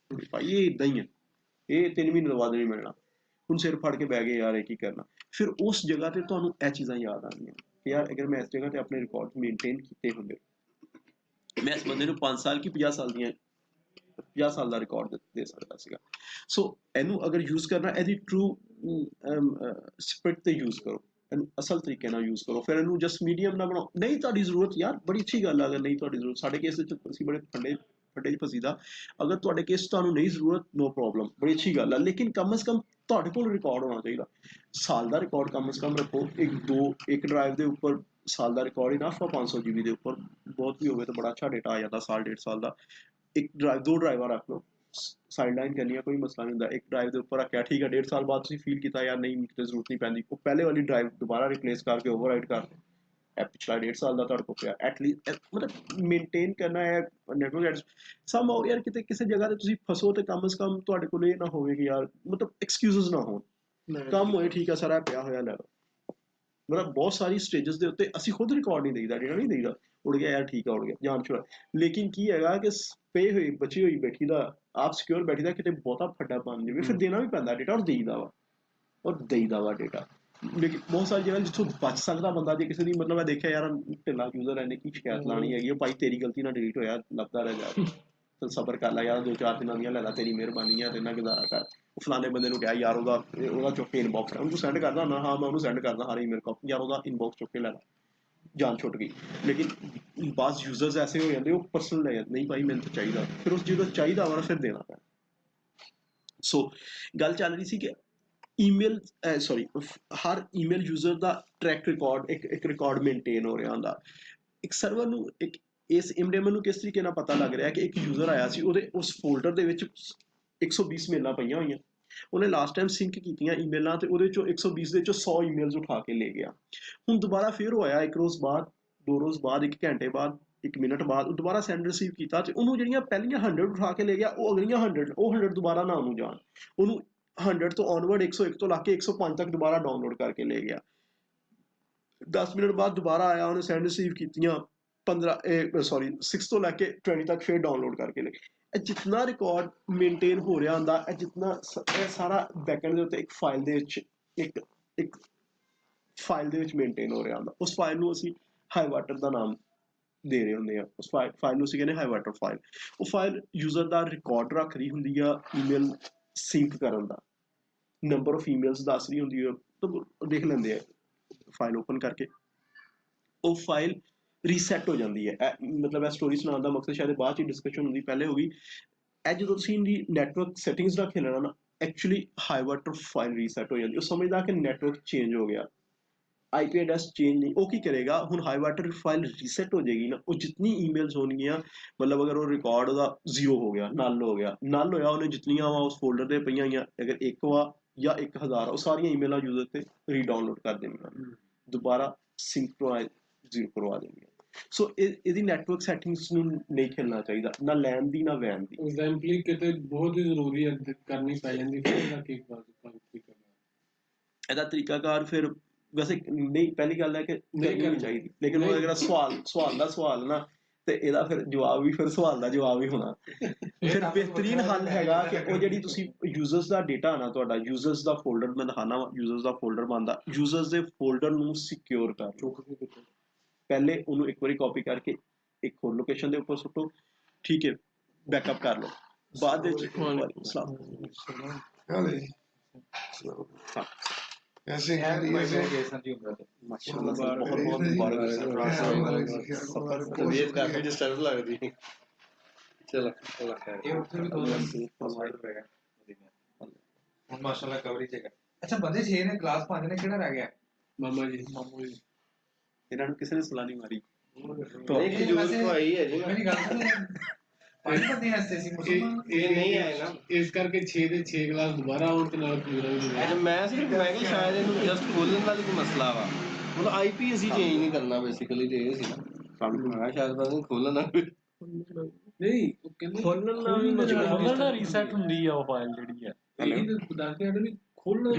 S1: ਭਾਈ ਇਹ ਇੱਦਾਂ ਹੀ ਹੈ, ਇਹ 3 ਮਹੀਨੇ ਤੋਂ ਬਾਅਦ ਨਹੀਂ ਮਿਲਣਾ। ਹੁਣ ਸਿਰ ਫੜ ਕੇ ਬਹਿ ਗਏ ਯਾਰ, ਇਹ ਕੀ ਕਰਨਾ? ਫਿਰ ਉਸ ਜਗ੍ਹਾ ਤੇ ਤੁਹਾਨੂੰ ਇਹ ਚੀਜ਼ਾਂ ਯਾਦ ਆਉਂਦੀਆਂ ਕਿ ਯਾਰ ਅਗਰ ਮੈਂ ਇਸ ਜਗ੍ਹਾ ਤੇ ਆਪਣੇ ਰਿਕਾਰਡ ਮੇਨਟੇਨ ਕੀਤੇ ਹੁੰਦੇ, ਮੈਂ ਇਸ ਬੰਦੇ ਨੂੰ 5 ਸਾਲ ਕੀ 50 ਸਾਲ ਦੀਆਂ 50 ਸਾਲ ਦਾ ਰਿਕਾਰਡ ਦੇ ਸਕਦਾ ਸੀਗਾ। ਸੋ ਇਹਨੂੰ ਅਗਰ ਯੂਜ਼ ਕਰਨਾ, ਇਹਦੀ ਟਰੂ ਸਪਿਰਿਟ ਤੇ ਯੂਜ਼ ਕਰੋ, ਇਹਨੂੰ ਅਸਲ ਤਰੀਕੇ ਨਾਲ ਯੂਜ਼ ਕਰੋ। ਫਿਰ ਇਹਨੂੰ ਜਸਟ ਮੀਡੀਅਮ ਨਾ ਬਣਾਓ। ਨਹੀਂ ਤੁਹਾਡੀ ਜ਼ਰੂਰਤ, ਯਾਰ ਬੜੀ ਅੱਛੀ ਗੱਲ ਆ ਅਗਰ ਨਹੀਂ ਤੁਹਾਡੀ ਜ਼ਰੂਰਤ। ਸਾਡੇ ਕੇਸ ਵਿੱਚ ਅਸੀਂ ਬੜੇ ਫੰਡੇ 'ਚ ਫਸੀਦਾ। ਅਗਰ ਤੁਹਾਡੇ ਕੇਸ ਤੁਹਾਨੂੰ ਨਹੀਂ ਜ਼ਰੂਰਤ, ਨੋ ਪ੍ਰੋਬਲਮ, ਬੜੀ ਅੱਛੀ ਗੱਲ ਆ। ਲੇਕਿਨ ਕਮ ਅਜ਼ ਕਮ ਤੁਹਾਡੇ ਕੋਲ ਰਿਕਾਰਡ ਹੋਣਾ ਚਾਹੀਦਾ। ਸਾਲ ਦਾ ਰਿਕਾਰਡ ਕਮ ਅਜ਼ ਕਮ ਰੱਖੋ। ਇੱਕ ਡਰਾਈਵ ਦੇ ਉੱਪਰ ਸਾਲ ਦਾ ਰਿਕਾਰਡ ਇਨਫ ਆ। 500 GB ਦੇ ਉੱਪਰ ਬਹੁਤ ਵੀ ਹੋਵੇ ਤਾਂ ਬੜਾ ਅੱਛਾ ਡੇਟਾ ਆ ਜਾਂਦਾ ਸਾਲ 1.5 ਸਾਲ ਦਾ। ਇੱਕ ਡਰਾਈਵ, 2 ਡਰਾਈਵਾਂ ਰੱਖ ਲਓ, ਸਾਈਡਲਾਈਨ ਕਰਨੀ ਆ, ਕੋਈ ਮਸਲਾ ਨਹੀਂ ਹੁੰਦਾ। ਇੱਕ ਡਰਾਈਵ ਦੇ ਉੱਪਰ ਰੱਖਿਆ, ਠੀਕ ਹੈ, 1.5 ਸਾਲ ਬਾਅਦ ਤੁਸੀਂ ਫੀਲ ਕੀਤਾ ਯਾਰ ਨਹੀਂ ਕਿਤੇ ਜ਼ਰੂਰਤ ਨਹੀਂ ਪੈਂਦੀ, ਉਹ ਪਹਿਲੇ ਵਾਲੀ ਡਰਾਈਵ ਦੁਬਾਰਾ ਰਿਪਲੇਸ ਕਰਕੇ ਓਵਰਰਾਈਟ ਕਰ ਦਿਓ। ਇਹ ਪਿਛਲਾ 1.5 ਸਾਲ ਦਾ ਤੁਹਾਡੇ ਕੋਲ ਪਿਆ, ਐਟਲੀਸਟ ਮਤਲਬ ਮੇਨਟੇਨ ਕਰਨਾ ਹੈ ਨੈਟਵਰਕ। ਸਮ ਹੋ ਯਾਰ ਕਿਤੇ ਕਿਸੇ ਜਗ੍ਹਾ ਤੇ ਤੁਸੀਂ ਫਸੋ ਤੇ ਕਮ ਸੇ ਕਮ ਤੁਹਾਡੇ ਕੋਲ ਇਹ ਨਾ ਹੋਵੇ ਕਿ ਯਾਰ ਮਤਲਬ ਐਕਸਕਿਊਜ਼ਸ ਨਾ ਹੋਣ, ਕੰਮ ਹੋਏ ਠੀਕ ਆ ਸਾਰਾ ਪਿਆ ਹੋਇਆ ਲੈ ਲਓ। ਮਤਲਬ ਬਹੁਤ ਸਾਰੀ ਸਟੇਜਸ ਦੇ ਉੱਤੇ ਅਸੀਂ ਖੁਦ ਰਿਕਾਰਡ ਨਹੀਂ ਦੇਈਦਾ, ਡੇਟਾ ਨਹੀਂ ਦੇਈਦਾ, ਉੜ ਗਿਆ ਯਾਰ ਠੀਕ ਆ ਉੜ ਗਿਆ ਜਾਨ ਛੁੜਾ। ਲੇਕਿਨ ਕੀ ਹੈਗਾ ਕਿ ਪਈ ਹੋਈ ਬਚੀ ਹੋਈ ਬੈਠੀ ਦਾ ਆਪ ਸਿਕਿਉਰ ਬੈਠੀ ਦਾ ਕਿਤੇ ਬਹੁਤਾ ਫੱਡਾ ਬਣ ਜਾਵੇ ਫਿਰ ਦੇਣਾ ਵੀ ਪੈਂਦਾ ਡੇਟਾ, ਔਰ ਦੇਈਦਾ ਵਾ ਡੇਟਾ। ਲੇਕਿਨ ਬਹੁਤ ਸਾਰੀ ਜਗ੍ਹਾ ਜਿੱਥੋਂ ਬਚ ਸਕਦਾ ਬੰਦਾ, ਜੇ ਕਿਸੇ ਦੀ ਮਤਲਬ ਮੈਂ ਦੇਖਿਆ ਯਾਰ ਢਿੱਲਾ ਯੂਜ਼ਰ ਇਹਨੇ ਕੀ ਸ਼ਿਕਾਇਤ ਲਾਣੀ ਹੈਗੀ, ਉਹ ਭਾਈ ਤੇਰੀ ਗਲਤੀ ਨਾਲ ਡਿਲੀਟ ਹੋਇਆ ਲੱਭਦਾ ਰਹਿ ਜਾ, ਤਾਂ ਸਬਰ ਕਰ ਲੈ ਯਾਰ 2-4 ਦਿਨਾਂ ਦੀਆਂ ਲੈ ਲਾ, ਤੇਰੀ ਮਿਹਰਬਾਨੀ ਆ ਤੇ ਇਹਨਾਂ ਗੁਜ਼ਾਰਾ ਕਰ। ਉਹ ਫਲਾਣੇ ਬੰਦੇ ਨੂੰ ਕਿਹਾ ਯਾਰ ਉਹਦਾ ਚੁੱਕ ਕੇ ਇਨਬਾਕਸ ਉਹਨੂੰ ਤੂੰ ਸੈਂਡ ਕਰਦਾ ਨਾ, ਹਾਂ ਮੈਂ ਉਹਨੂੰ ਸੈਂਡ ਕਰਦਾ ਹਰ ਈਮੇਲ ਕਾਪੀ, ਯਾਰ ਉਹਦਾ ਇਨਬਾਕਸ ਚੁੱਕ ਕੇ ਲੈ ਲਾ, ਜਾਨ ਛੁੱਟ ਗਈ। ਲੇਕਿਨ ਬਾਸ ਯੂਜ਼ਰਸ ਐਸੇ ਹੋ ਜਾਂਦੇ ਉਹ ਪਰਸਨਲ ਲੈ ਜਾਂਦੇ, ਨਹੀਂ ਭਾਈ ਮੈਨੂੰ ਤਾਂ ਚਾਹੀਦਾ, ਫਿਰ ਉਸ ਚੀਜ਼ ਦਾ ਚਾਹੀਦਾ ਵਾ ਫਿਰ ਦੇਣਾ ਪੈਣਾ। ਸੋ ਗੱਲ ਚੱਲ ਰਹੀ ਸੀ ਕਿ ਈਮੇਲ ਹਰ ਈਮੇਲ ਯੂਜ਼ਰ ਦਾ ਟਰੈਕ ਰਿਕਾਰਡ ਇੱਕ ਰਿਕਾਰਡ ਮੇਨਟੇਨ ਹੋ ਰਿਹਾ ਹੁੰਦਾ। ਇੱਕ ਸਰਵਰ ਨੂੰ ਇੱਕ ਇਸ ਇਮਡੇਮਨ ਨੂੰ ਕਿਸ ਤਰੀਕੇ ਨਾਲ ਪਤਾ ਲੱਗ ਰਿਹਾ ਕਿ ਇੱਕ ਯੂਜ਼ਰ ਆਇਆ ਸੀ, ਉਹਦੇ ਉਸ ਫੋਲਡਰ ਦੇ ਵਿੱਚ 120 ਮੇਲਾਂ ਪਈਆਂ ਹੋਈਆਂ, ਉਹਨੇ ਲਾਸਟ ਟਾਈਮ ਸਿੰਕ ਕੀਤੀਆਂ ਈਮੇਲਾਂ ਤੇ ਉਹਦੇ ਚੋਂ 120 ਦੇ ਚੋਂ 100 ਈਮੇਲਸ ਉਠਾ ਕੇ ਲੈ ਗਿਆ। ਹੁਣ ਦੁਬਾਰਾ ਫਿਰ ਉਹ ਆਇਆ 1 ਰੋਜ਼ ਬਾਅਦ, 2 ਰੋਜ਼ ਬਾਅਦ, 1 ਘੰਟੇ ਬਾਅਦ, 1 ਮਿੰਟ ਬਾਅਦ, ਉਹ ਦੁਬਾਰਾ ਸੈਂਡ ਰਿਸੀਵ ਕੀਤਾ ਤੇ ਉਹਨੂੰ ਜਿਹੜੀਆਂ ਪਹਿਲੀਆਂ 100 ਉਠਾ ਕੇ ਲੈ ਗਿਆ, ਉਹ ਅਗਲੀਆਂ 100 ਦੁਬਾਰਾ ਨਾ ਉਹਨੂੰ ਜਾਣ, ਉਹਨੂੰ 100 ਤੋਂ ਔਨਵਰਡ 101 ਤੋਂ ਲਾ ਕੇ 105 ਤੱਕ ਦੁਬਾਰਾ ਡਾਊਨਲੋਡ ਕਰਕੇ ਲੈ ਗਿਆ। 10 ਮਿੰਟ ਬਾਅਦ ਦੁਬਾਰਾ ਆਇਆ, ਉਹਨੇ ਸੈਂਡ ਰਿਸੀਵ ਕੀਤੀਆਂ 6 ਤੋਂ ਲੈ ਕੇ 20 ਤੱਕ ਫਿਰ ਡਾਊਨਲੋਡ ਕਰਕੇ ਲੈ। ਇਹ ਜਿੰਨਾ ਰਿਕਾਰਡ ਮੇਨਟੇਨ ਹੋ ਰਿਹਾ ਹੁੰਦਾ, ਇਹ ਸਾਰਾ ਬੈਕਐਂਡ ਦੇ ਉੱਤੇ ਇੱਕ ਫਾਈਲ ਦੇ ਵਿੱਚ ਇੱਕ ਫਾਈਲ ਦੇ ਵਿੱਚ ਮੇਨਟੇਨ ਹੋ ਰਿਹਾ ਹੁੰਦਾ। ਉਸ ਫਾਈਲ ਨੂੰ ਅਸੀਂ ਹਾਈ ਵਾਟਰ ਦਾ ਨਾਮ ਦੇ ਰਹੇ ਹੁੰਦੇ ਆ, ਉਸ ਫਾਈਲ ਨੂੰ ਅਸੀਂ ਕਹਿੰਦੇ ਹਾਈ ਵਾਟਰ ਫਾਈਲ। ਉਹ ਫਾਈਲ ਯੂਜ਼ਰ ਦਾ ਰਿਕਾਰਡ ਰੱਖ ਰਹੀ ਹੁੰਦੀ ਆ ਈਮੇਲ ਸਿੰਕ ਕਰਨ ਦਾ, ਨੰਬਰ ਆਫ ਈਮੇਲਸ ਦੱਸ ਰਹੀ ਹੁੰਦੀ ਆ, ਤਾਂ ਦੇਖ ਲੈਂਦੇ ਆ ਫਾਈਲ ਓਪਨ ਕਰਕੇ। ਉਹ ਫਾਈਲ ਰੀਸੈਟ ਹੋ ਜਾਂਦੀ ਹੈ। ਮਤਲਬ ਇਹ ਸਟੋਰੀ ਸੁਣਾਉਣ ਦਾ ਮਕਸਦ ਸ਼ਾਇਦ ਬਾਅਦ 'ਚ ਡਿਸਕਸ਼ਨ ਹੁੰਦੀ, ਪਹਿਲੇ ਹੋ ਗਈ। ਇਹ ਜਦੋਂ ਤੁਸੀਂ ਇਹਦੀ ਨੈਟਵਰਕ ਸੈਟਿੰਗਸ ਰੱਖ ਲੈਣਾ ਨਾ, actually high water file reset ਹੋ ਜਾਂਦੀ। ਉਹ ਸਮਝਦਾ ਕਿ ਨੈਟਵਰਕ ਚੇਂਜ ਹੋ ਗਿਆ, IP ਐਡਰੈਸ ਚੇਂਜ ਨਹੀਂ। ਉਹ ਕੀ ਕਰੇਗਾ ਹੁਣ, ਹਾਈ ਵਾਟਰ ਫਾਈਲ ਰੀਸੈਟ ਹੋ ਜਾਏਗੀ ਨਾ, ਉਹ ਜਿਤਨੀ ਈਮੇਲਸ ਹੋਣਗੀਆਂ, ਮਤਲਬ ਅਗਰ ਉਹ ਰਿਕਾਰਡ ਉਹਦਾ 0 ਹੋ ਗਿਆ, ਨਲ ਹੋਇਆ, ਉਹਨੇ ਜਿਤਨੀਆਂ ਵਾ ਉਸ ਫੋਲਡਰ ਤੇ ਪਈਆਂ ਹੋਈਆਂ, ਅਗਰ 1 ਵਾ ਜਾਂ 1000, ਉਹ ਸਾਰੀਆਂ ਈਮੇਲਾਂ ਯੂਜ਼ਰ ਤੇ ਰੀਡਾਊਨਲੋਡ ਕਰ ਦੇਣੀਆਂ, ਦੁਬਾਰਾ ਸਿੰਕਰੋਨਾਈਜ਼ 0 ਕਰਵਾ ਦੇਣੀਆਂ। ਸੋ ਇਹਦੀ ਨੈਟਵਰਕ ਸੈਟਿੰਗਸ ਨੂੰ ਨਹੀਂ ਖੇਲਣਾ ਚਾਹੀਦਾ, ਨਾ ਲੈਣ ਦੀ ਨਾ ਵੈਨ ਦੀ।
S2: ਐਗਜ਼ੈਂਪਲੀ ਕਿਤੇ ਬਹੁਤ ਹੀ ਜ਼ਰੂਰੀ ਹੈ ਕਰਨੀ ਪੈ ਜਾਂਦੀ, ਫਿਰ ਇਹਦਾ ਕੀ ਕਰਨਾ?
S1: ਇਹਦਾ ਤਰੀਕਾਕਾਰ ਫਿਰ ਵੈਸੇ ਨਹੀਂ, ਪਹਿਲੀ ਗੱਲ ਹੈ ਕਿ ਨਹੀਂ ਕਰਨੀ ਚਾਹੀਦੀ, ਲੇਕਿਨ ਉਹ ਅਗਰ ਸਵਾਲ ਦਾ ਸਵਾਲ ਨਾ, ਤੇ ਇਹਦਾ ਫਿਰ ਜਵਾਬ ਵੀ ਫਿਰ ਸਵਾਲ ਦਾ ਜਵਾਬ ਹੀ ਹੋਣਾ। ਫਿਰ ਬਿਹਤਰੀਨ ਹੱਲ ਹੈਗਾ ਕਿ ਉਹ ਜਿਹੜੀ ਤੁਸੀਂ ਯੂਜ਼ਰਸ ਦਾ ਡੇਟਾ ਨਾ, ਤੁਹਾਡਾ ਯੂਜ਼ਰਸ ਦਾ ਫੋਲਡਰ ਮੈਂ ਦਿਖਾਣਾ ਵਾ, ਯੂਜ਼ਰਸ ਦਾ ਫੋਲਡਰ ਬਣਦਾ, ਯੂਜ਼ਰਸ ਦੇ ਫੋਲਡਰ ਨੂੰ ਸਿਕਿਉਰ ਕਰ ਲਓ। ਪਹਿਲੇ ਉਹਨੂੰ ਇੱਕ ਵਾਰੀ ਕਾਪੀ ਕਰਕੇ ਇੱਕ ਹੋਰ ਲੋਕੇਸ਼ਨ ਦੇ ਉੱਪਰ ਸੁੱਟੋ, ਠੀਕ ਹੈ, ਬੈਕਅਪ ਕਰ ਲਓ। ਬਾਅਦ ਵਿੱਚ
S3: ऐसे हैं ऐसे
S1: ਮਾਸ਼ਾਅੱਲਾ ਬਹੁਤ ਮੁਬਾਰਕ।
S3: तबीयत काफी डिस्टर्ब लग रही। चलो
S5: ये उठे भी 2 पड़ेगा ਹੁਣ ਮਾਸ਼ਾਅੱਲਾ ਕਵਰੇਜ ਹੈਗਾ। ਅੱਛਾ ਬੰਦੇ 6 ਨੇ, ਕਲਾਸ 5 ਨੇ, ਕਿਹੜਾ ਰਹਿ ਗਿਆ?
S2: ਮਾਮੂ ਜੀ
S1: ਇਹਨਾਂ ਨੂੰ ਕਿਸੇ ਨੇ ਸਲਾਹ ਨਹੀਂ ਮਾਰੀ।
S3: नहीं खजूर तो आई है जी।
S5: ਮੇਰੀ ਗੱਲ ਸੁਣ, 5 ਬੰਦੇ ਹੱਸਦੇ ਸੀ ਮੁਸਲਮਾਨ।
S3: ये नहीं आएगा
S2: ਇਸ ਕਰਕੇ 6 ਦੇ 6 ਕਲਾਸ ਦੁਬਾਰਾ ਆਉਣ ਤੇ ਨਾਲ ਪੂਰਾ ਵੀ ਨਹੀਂ।
S3: अच्छा मैं कि शायद ਇਹਨੂੰ ਜਸਟ ਖੋਲਣ ਵਾਲੀ ਕੋਈ ਮਸਲਾ ਵਾ, ਮਤਲਬ IP ਅਸੀਂ ਚੇਂਜ ਨਹੀਂ ਕਰਨਾ ਬੇਸਿਕਲੀ, ਤੇ ਇਹ ਸੀ ਨਾ ਮੈਂ ਸ਼ਾਇਦ ਪਤਾ ਨਹੀਂ ਖੋਲਣਾ
S2: ਨਹੀਂ, ਉਹ ਕਹਿੰਦੇ
S4: ਖੋਲਣ ਨਾਲ ਵੀ
S6: ਖੋਲਣਾ ਰੀਸੈਟ ਹੁੰਦੀ ਆ ਉਹ ਫਾਈਲ ਜਿਹੜੀ ਹੈ।
S2: ਇਹੀ ਤਾਂ ਦੱਸਦੇ ਆ ਵੀ ਖੋਲਣ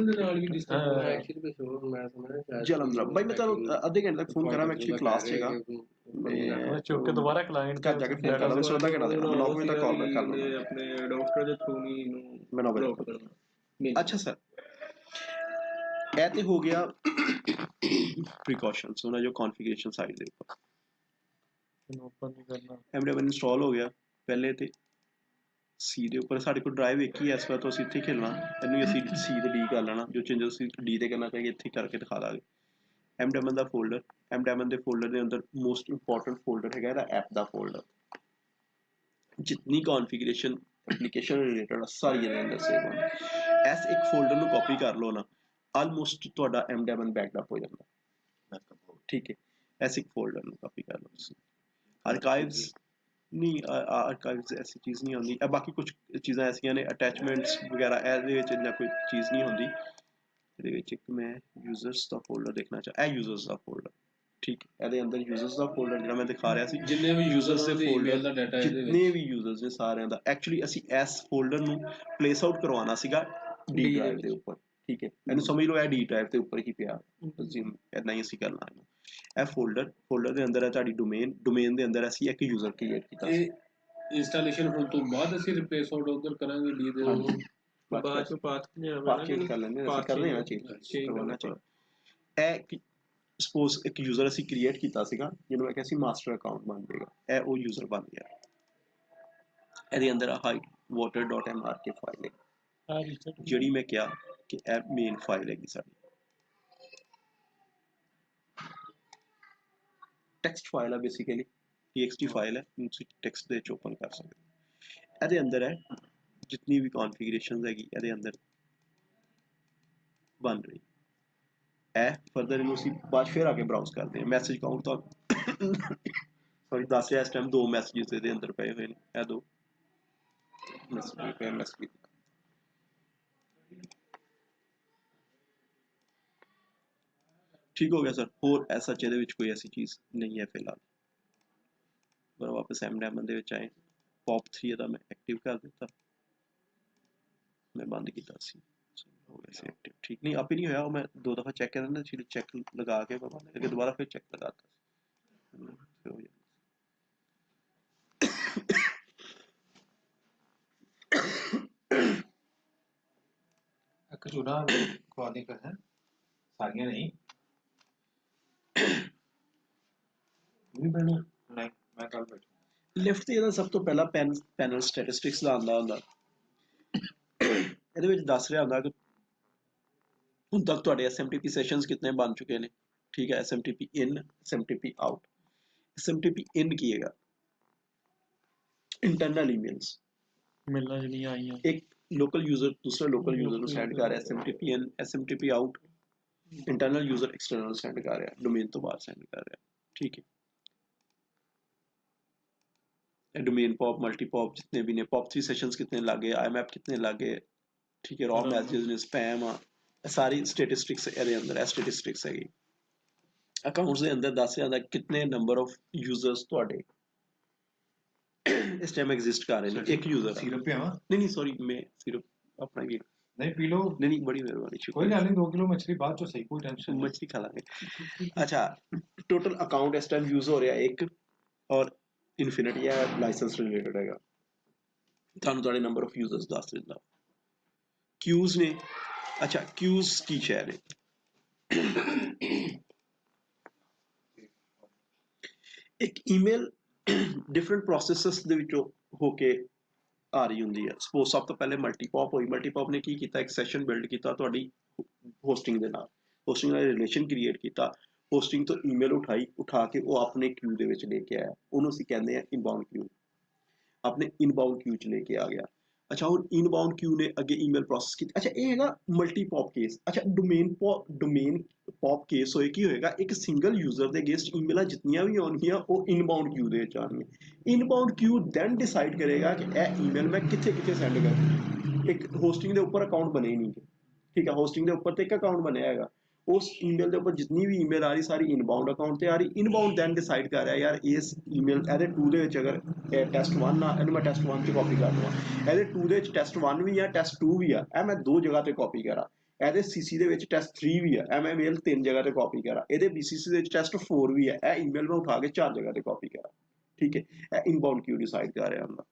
S2: ਦੇ ਨਾਲ ਵੀ ਡਿਸਟਰਬ ਹੋਇਆ।
S3: ਐਕਚੁਅਲੀ ਕੁਝ ਹੋਰ ਮੈਂ ਸਮਝਿਆ ਸ਼ਾਇਦ
S1: ਜਲੰਧਰ ਬਾਈ, ਮੈਂ ਤੁਹਾਨੂੰ ਅੱਧੇ ਘੰਟੇ ਤੱਕ ਫੋਨ ਕਰਾਂ, ਮੈਂ ਐਕਚੁਅਲੀ ਕਲਾਸ 'ਚ ਹੈਗਾ,
S6: ਉਹ ਚੁੱਕ ਕੇ ਦੁਬਾਰਾ ਕਲਾਇੰਟ
S1: ਘਰ ਜਾ ਕੇ ਫੋਨ ਕਰਦਾ, ਮੈਂ ਸੋਚਦਾ ਘੰਟਾ ਦੇਣਾ, 9 ਵਜੇ ਤੱਕ ਕਾਲ ਬੈਕ ਕਰ ਲਵਾਂਗਾ
S4: ਆਪਣੇ ਡਾਕਟਰ ਦੇ ਥਰੂ ਨਹੀਂ ਇਹਨੂੰ
S1: ਮੈਂ 9 ਵਜੇ
S4: ਬਲੌਕ ਕਰਨਾ।
S1: ਅੱਛਾ ਸਰ, ਇਹ ਤੇ ਹੋ ਗਿਆ ਪ੍ਰੀਕਾਸ਼ਨਸ, ਉਹਨਾਂ ਜੋ ਕਨਫੀਗਰੇਸ਼ਨ ਸਾਈਡ ਦੇ ਉੱਪਰ
S6: ਓਪਨ ਨਹੀਂ ਕਰਨਾ।
S1: MDM ਇੰਸਟਾਲ ਹੋ ਗਿਆ ਪਹਿਲੇ ਤੇ C ਦੇ ਉੱਪਰ। ਸਾਡੇ ਕੋਲ ਡਰਾਈਵ ਇੱਕ ਹੀ ਹੈ, ਇਸ ਵਾਰ ਤੋਂ ਅਸੀਂ ਇੱਥੇ ਖੇਲਣਾ, ਇਹਨੂੰ ਅਸੀਂ C ਤੇ D ਕਰ ਲੈਣਾ, ਜੋ ਚੇਂਜਸ ਅਸੀਂ D ਤੇ ਕਰਨਾ ਚਾਹੀਏ ਇੱਥੇ ਕਰਕੇ ਦਿਖਾ ਦਾਂਗੇ। MDM ਦਾ ਫੋਲਡਰ, MDM ਦੇ ਫੋਲਡਰ ਦੇ ਅੰਦਰ ਮੋਸਟ ਇੰਪੋਰਟੈਂਟ ਫੋਲਡਰ ਹੈਗਾ ਇਹਦਾ ਐਪ ਦਾ ਫੋਲਡਰ। ਜਿਤਨੀ ਕਨਫੀਗਰੇਸ਼ਨ ਐਪਲੀਕੇਸ਼ਨ ਰਿਲੇਟਡ ਸਾਰੀ ਇਹਦੇ ਅੰਦਰ ਸੇਵ ਹੋਣੀ। ਇਸ ਇੱਕ ਫੋਲਡਰ ਨੂੰ ਕਾਪੀ ਕਰ ਲਓ ਨਾ, ਆਲਮੋਸਟ ਤੁਹਾਡਾ MDM ਬੈਕਅਪ ਹੋ ਜਾਂਦਾ, ਠੀਕ ਹੈ। ਇਸ ਇੱਕ ਫੋਲਡਰ ਨੂੰ ਕਾਪੀ ਕਰ ਲਓ ਤੁਸੀਂ, ਆਰਕਾਈਵਸ ਨਹੀਂ ਆਰਕਾਈਵਸ ਐਸੀ ਚੀਜ਼ ਨਹੀਂ ਹੁੰਦੀ। ਬਾਕੀ ਕੁਝ ਚੀਜ਼ਾਂ ਐਸੀਆਂ ਨੇ ਅਟੈਚਮੈਂਟਸ ਵਗੈਰਾ, ਇਹਦੇ ਵਿੱਚ ਇੰਨਾ ਕੋਈ ਚੀਜ਼ ਨਹੀਂ ਹੁੰਦੀ। ਇਹਦੇ ਵਿੱਚ ਇੱਕ ਮੈਂ ਯੂਜ਼ਰਸ ਦਾ ਫੋਲਡਰ ਦੇਖਣਾ ਚਾਹ, ਇਹ ਯੂਜ਼ਰਸ ਦਾ ਫੋਲਡਰ, ਠੀਕ ਹੈ, ਇਹਦੇ ਅੰਦਰ ਯੂਜ਼ਰਸ ਦਾ ਫੋਲਡਰ ਜਿਹੜਾ ਮੈਂ ਦਿਖਾ ਰਿਹਾ ਸੀ,
S2: ਜਿੰਨੇ ਵੀ
S1: ਯੂਜ਼ਰਸ
S2: user
S1: ਦੇ
S2: ਉਹਦੇ
S1: ਫੋਲਡਰ,
S2: email ਦਾ data ਇਹਦੇ ਵਿੱਚ।
S1: ਜਿੰਨੇ ਵੀ ਯੂਜ਼ਰਸ ਨੇ ਸਾਰਿਆਂ ਦਾ, ਐਕਚੁਅਲੀ ਅਸੀਂ ਇਸ ਫੋਲਡਰ ਨੂੰ ਪਲੇਸ ਆਊਟ ਕਰਵਾਉਣਾ ਸੀਗਾ ਡੀ
S4: D
S1: ਡਰਾਈਵ ਦੇ
S4: ਵਿੱਚ।
S1: ਉੱਪਰ, ਠੀਕ ਹੈ, ਇਹਨੂੰ ਸਮਝ ਲਓ ਇਹ ਡੀ ਡਰਾਈਵ ਦੇ ਉੱਪਰ ਹੀ ਪਿਆ, ਇਦਾਂ ਹੀ ਅਸੀਂ ਕਰਨਾ ਹੈ। ਇਹ ਫੋਲਡਰ ਦੇ ਅੰਦਰ ਹੈ ਤੁਹਾਡੀ ਡੋਮੇਨ ਦੇ ਅੰਦਰ ਅਸੀਂ ਇੱਕ ਯੂਜ਼ਰ ਕ੍ਰੀਏਟ ਕੀਤਾ ਸੀ।
S2: ਇਹ ਇੰਸਟਾਲੇਸ਼ਨ ਹੋਣ ਤੋਂ ਬਾਅਦ ਅਸੀਂ ਰਿਪਲੇਸ ਆਊਟ ਉਧਰ ਕਰਾਂਗੇ ਡੀ ਦੇ
S1: ਹਾਂਜੀ।
S4: ਬਾਅਦ ਚੋਂ ਪਾਥ
S1: ਬਾਅਦ ਚ ਕਰ ਲੈਂਦੇ ਹਾਂ, ਅਸੀਂ ਕਰਨੇ ਆ ਚੀਜ਼ ਕਰਵਾਉਣਾ ਚਾਹੀਦਾ। ਇਹ ਸਪੋਜ਼ ਇੱਕ ਯੂਜ਼ਰ ਅਸੀਂ ਕ੍ਰੀਏਟ ਕੀਤਾ ਸੀਗਾ ਜਿਹਨੂੰ ਮੈਂ ਕਿਹਾ ਸੀ ਮਾਸਟਰ ਅਕਾਊਂਟ ਬਣ ਜਾਏਗਾ, ਇਹ ਉਹ ਯੂਜ਼ਰ ਬਣ ਗਿਆ। ਇਹਦੇ ਅੰਦਰ ਹਾਈਟ water.mrk ਫਾਈਲ ਹੈ ਜਿਹੜੀ ਮੈਂ ਕਿਹਾ ਕਿ ਇਹ ਮੇਨ ਫਾਈਲ ਹੈਗੀ ਸਾਡੀ, ਟੈਕਸਟ ਫਾਈਲ ਹੈ ਬੇਸਿਕਲੀ, txt ਫਾਈਲ ਹੈ, ਤੁਸੀਂ ਟੈਕਸਟ ਦੇ ਵਿੱਚ ਓਪਨ ਕਰ ਸਕਦੇ ਹੋ। ਇਹਦੇ ਅੰਦਰ ਹੈ ਜਿਤਨੀ ਵੀ ਕਨਫੀਗਰੇਸ਼ਨ ਹੈਗੀ ਇਹਦੇ ਅੰਦਰ ਬਣ ਰਹੀ ਹੈ। ਫਰਦਰ ਇਹਨੂੰ ਅਸੀਂ ਬਾਅਦ ਫਿਰ ਆ ਕੇ ਬਰਾਊਜ਼ ਕਰਦੇ ਹਾਂ। ਮੈਸੇਜ ਕਾਊਂਟ ਤਾਂ ਸੌਰੀ ਦੱਸ ਰਿਹਾ, ਇਸ ਟਾਈਮ 2 ਮੈਸੇजेस ਇਹਦੇ ਅੰਦਰ ਪਏ ਹੋਏ ਨੇ, ਇਹ 2 ਮੈਸੇਜ ਪਏ ਮੈਸੇਜ। ठीक हो गया सर, और ऐसा ਇਹਦੇ ਵਿੱਚ ਕੋਈ ਐਸੀ ਚੀਜ਼ ਨਹੀਂ ਹੈ ਫਿਲਹਾਲ। ਪਰ ਵਾਪਸ ਐਮਡੈਮਨ ਦੇ ਵਿੱਚ ਆਏ, ਪੌਪ 3 ਦਾ ਮੈਂ ਐਕਟਿਵ ਕਰ ਦਿੱਤਾ, ਮੈਂ ਬੰਦ ਕੀਤਾ ਸੀ, ਹੋ ਗਿਆ ਸੀ ਐਕਟਿਵ। ਠੀਕ ਨਹੀਂ, ਆਪ ਹੀ ਨਹੀਂ ਹੋਇਆ, ਮੈਂ 2 ਦਫਾ ਚੈੱਕ ਕਰਨਾ ਸੀ, ਚੈੱਕ ਲਗਾ ਕੇ ਬੰਦ करके दोबारा फिर चेक लगाता फिर हो जाता।
S5: खजूरा खुआने का है, सारियां नहीं नहीं, मैं कल बैठूंगा।
S1: ਲਿਫਟ ਤੇ ਇਹਦਾ ਸਭ ਤੋਂ ਪਹਿਲਾਂ ਪੈਨਲ ਸਟੈਟਿਸਟਿਕਸ ਦਾ ਆਉਂਦਾ ਹੁੰਦਾ, ਇਹਦੇ ਵਿੱਚ ਦੱਸ ਰਿਹਾ ਹੁੰਦਾ ਕਿ ਹੁਣ ਤੱਕ ਤੁਹਾਡੇ SMTP ਸੈਸ਼ਨਸ ਕਿਤਨੇ ਬਣ ਚੁੱਕੇ ਨੇ, ਠੀਕ ਹੈ, SMTP in, SMTP out। SMTP in ਕੀ ਹੈਗਾ, ਇੰਟਰਨਲ ਈਮੇਲਸ,
S6: ਮਿਲਣਾ ਜਿਹੜੀਆਂ ਆਈਆਂ
S1: ਇੱਕ ਲੋਕਲ ਯੂਜ਼ਰ ਦੂਸਰੇ ਲੋਕਲ ਯੂਜ਼ਰ ਨੂੰ ਸੈਂਡ ਕਰ ਰਿਹਾ, SMTP in, SMTP out internal user external send ਕਰ ਰਿਹਾ, ਡੋਮੇਨ ਤੋਂ ਬਾਹਰ ਸੈਂਡ ਕਰ ਰਿਹਾ, ਠੀਕ ਹੈ। डोमेन पॉप मल्टी पॉप जितने भी ने, पॉप 3 सेशंस कितने लागे, IMAP कितने लागे, ठीक है, रॉ मैसेजेस ने, स्पैम सारी स्टैटिस्टिक्स ਇਹਦੇ ਅੰਦਰ ਹੈ, स्टैटिस्टिक्स ਹੈਗੀ। ਅਕਾਊਂਟਸ ਦੇ ਅੰਦਰ ਦੱਸ ਜਾਂਦਾ ਕਿੰਨੇ ਨੰਬਰ ਆਫ ਯੂਜ਼ਰਸ ਤੁਹਾਡੇ ਇਸ ਟਾਈਮ ਐਗਜ਼ਿਸਟ ਕਰ ਰਹੇ ਨੇ। ਇੱਕ ਯੂਜ਼ਰ
S5: सिरप पे हाँ
S1: नहीं सॉरी मैं सिर्फ अपना ही
S5: नहीं पी लो,
S1: नहीं बड़ी मेहरबानी
S5: कोई
S1: शुक्रिया,
S5: गल नहीं, 2 किलो मछली बाद चो सही, कोई टेंशन नहीं।
S1: मछली खा लांगे। अच्छा, टोटल अकाउंट इस टाइम यूज हो रहा है एक, और ਇਨਫਿਨਿਟੀ ਹੈ ਲਾਇਸੈਂਸ ਰਿਲੇਟਡ ਹੈਗਾ, ਤੁਹਾਨੂੰ ਤੁਹਾਡੇ ਨੰਬਰ ਆਫ ਯੂਜ਼ਰਸ ਦੱਸ ਦਿੰਦਾ। ਕਿਊਜ਼ ਨੇ, ਅੱਛਾ ਕਿਊਜ਼ ਕੀ ਸ਼ੈ ਨੇ, ਇੱਕ ਈਮੇਲ ਡਿਫਰੈਂਟ ਪ੍ਰੋਸੈਸਸ ਦੇ ਵਿੱਚੋਂ ਹੋ ਕੇ ਆ ਰਹੀ ਹੁੰਦੀ ਹੈ। ਸਪੋਜ਼ ਸਭ ਤੋਂ ਪਹਿਲੇ ਮਲਟੀਪੌਪ ਹੋਈ, ਮਲਟੀਪੌਪ ਨੇ ਕੀ ਕੀਤਾ, ਇੱਕ ਸੈਸ਼ਨ ਬਿਲਡ ਕੀਤਾ ਤੁਹਾਡੀ ਹੋਸਟਿੰਗ ਦੇ ਨਾਲ, ਹੋਸਟਿੰਗ ਨਾਲ ਰਿਲੇਸ਼ਨ ਕ੍ਰੀਏਟ ਕੀਤਾ, ਹੋਸਟਿੰਗ ਤੋਂ ਈਮੇਲ ਉਠਾ ਕੇ ਉਹ ਆਪਣੇ ਕਿਊ ਦੇ ਵਿੱਚ ਲੈ ਕੇ ਆਇਆ, ਉਹਨੂੰ ਅਸੀਂ ਕਹਿੰਦੇ ਆ ਇਨਬਾਊਂਡ ਕਿਊ, ਆਪਣੇ ਇਨਬਾਊਂਡ ਕਿਊ ਚ ਲੈ ਕੇ ਆ ਗਿਆ। ਅੱਛਾ, ਹੁਣ ਇਨਬਾਊਂਡ ਕਿਊ ਨੇ ਅੱਗੇ ਈਮੇਲ ਪ੍ਰੋਸੈਸ ਕੀਤੀ। ਅੱਛਾ, ਇਹ ਹੈਗਾ ਮਲਟੀਪੌਪ ਕੇਸ। ਅੱਛਾ, ਡੋਮੇਨ ਪੌਪ ਕੇਸ ਹੋਏ ਕੀ ਹੋਏਗਾ, ਇੱਕ ਸਿੰਗਲ ਯੂਜ਼ਰ ਦੇ ਅਗੇਂਸਟ ਈਮੇਲਾਂ ਜਿਤਨੀਆਂ ਵੀ ਆਉਣਗੀਆਂ ਉਹ ਇਨਬਾਊਂਡ ਕਿਊ ਦੇ ਵਿੱਚ ਆਉਣਗੀਆਂ। ਇਨਬਾਊਂਡ ਕਿਊ ਦੈਨ ਡਿਸਾਈਡ ਕਰੇਗਾ ਕਿ ਇਹ ਈਮੇਲ ਮੈਂ ਕਿੱਥੇ ਕਿੱਥੇ ਸੈਂਡ ਕਰਨੀ। ਇੱਕ ਹੋਸਟਿੰਗ ਦੇ ਉੱਪਰ ਅਕਾਊਂਟ ਬਣੇ ਹੀ ਨਹੀਂ, ਠੀਕ ਹੈ, ਹੋਸਟਿੰਗ ਦੇ ਉੱਪਰ ਤੇ ਇੱਕ ਅਕਾਊਂਟ ਬਣਿਆ ਹੈਗਾ, ਉਸ ਈਮੇਲ ਦੇ ਉੱਪਰ ਜਿੰਨੀ ਵੀ ਈਮੇਲ ਆ ਰਹੀ ਸਾਰੀ ਇਨਬਾਊਂਡ ਅਕਾਊਂਟ ਤੇ ਆ ਰਹੀ। ਇਨਬਾਊਂਡ ਦੈਨ ਡਿਸਾਈਡ ਕਰ ਰਿਹਾ ਯਾਰ ਇਸ ਈਮੇਲ ਇਹਦੇ 2 ਦੇ ਵਿੱਚ ਅਗਰ ਟੈਸਟ 1 ਆ, ਇਹਨੂੰ ਮੈਂ ਟੈਸਟ 1 ਚ ਕਾਪੀ ਕਰ ਲਵਾਂ, ਇਹਦੇ 2 ਦੇ ਵਿੱਚ ਟੈਸਟ 1 ਵੀ ਆ, ਟੈਸਟ 2 ਵੀ ਆ, ਇਹ ਮੈਂ 2 ਜਗ੍ਹਾ ਤੇ ਕਾਪੀ ਕਰਾਂ, ਇਹਦੇ CC ਦੇ ਵਿੱਚ ਟੈਸਟ 3 ਵੀ ਆ, ਇਹ ਮੈਂ ਮੇਲ 3 ਜਗ੍ਹਾ ਤੇ ਕਾਪੀ ਕਰਾਂ, ਇਹਦੇ BCC ਦੇ ਵਿੱਚ ਟੈਸਟ 4 ਵੀ ਆ, ਇਹ ਈਮੇਲ ਮੈਂ ਉਠਾ ਕੇ 4 ਜਗ੍ਹਾ ਤੇ ਕਾਪੀ ਕਰਾਂ, ਠੀਕ ਹੈ। ਇਹ ਇਨਬਾਊਂਡ ਕਿਊ ਡਿਸਾਈਡ ਕਰ ਰਿਹਾ ਹੁੰਦਾ।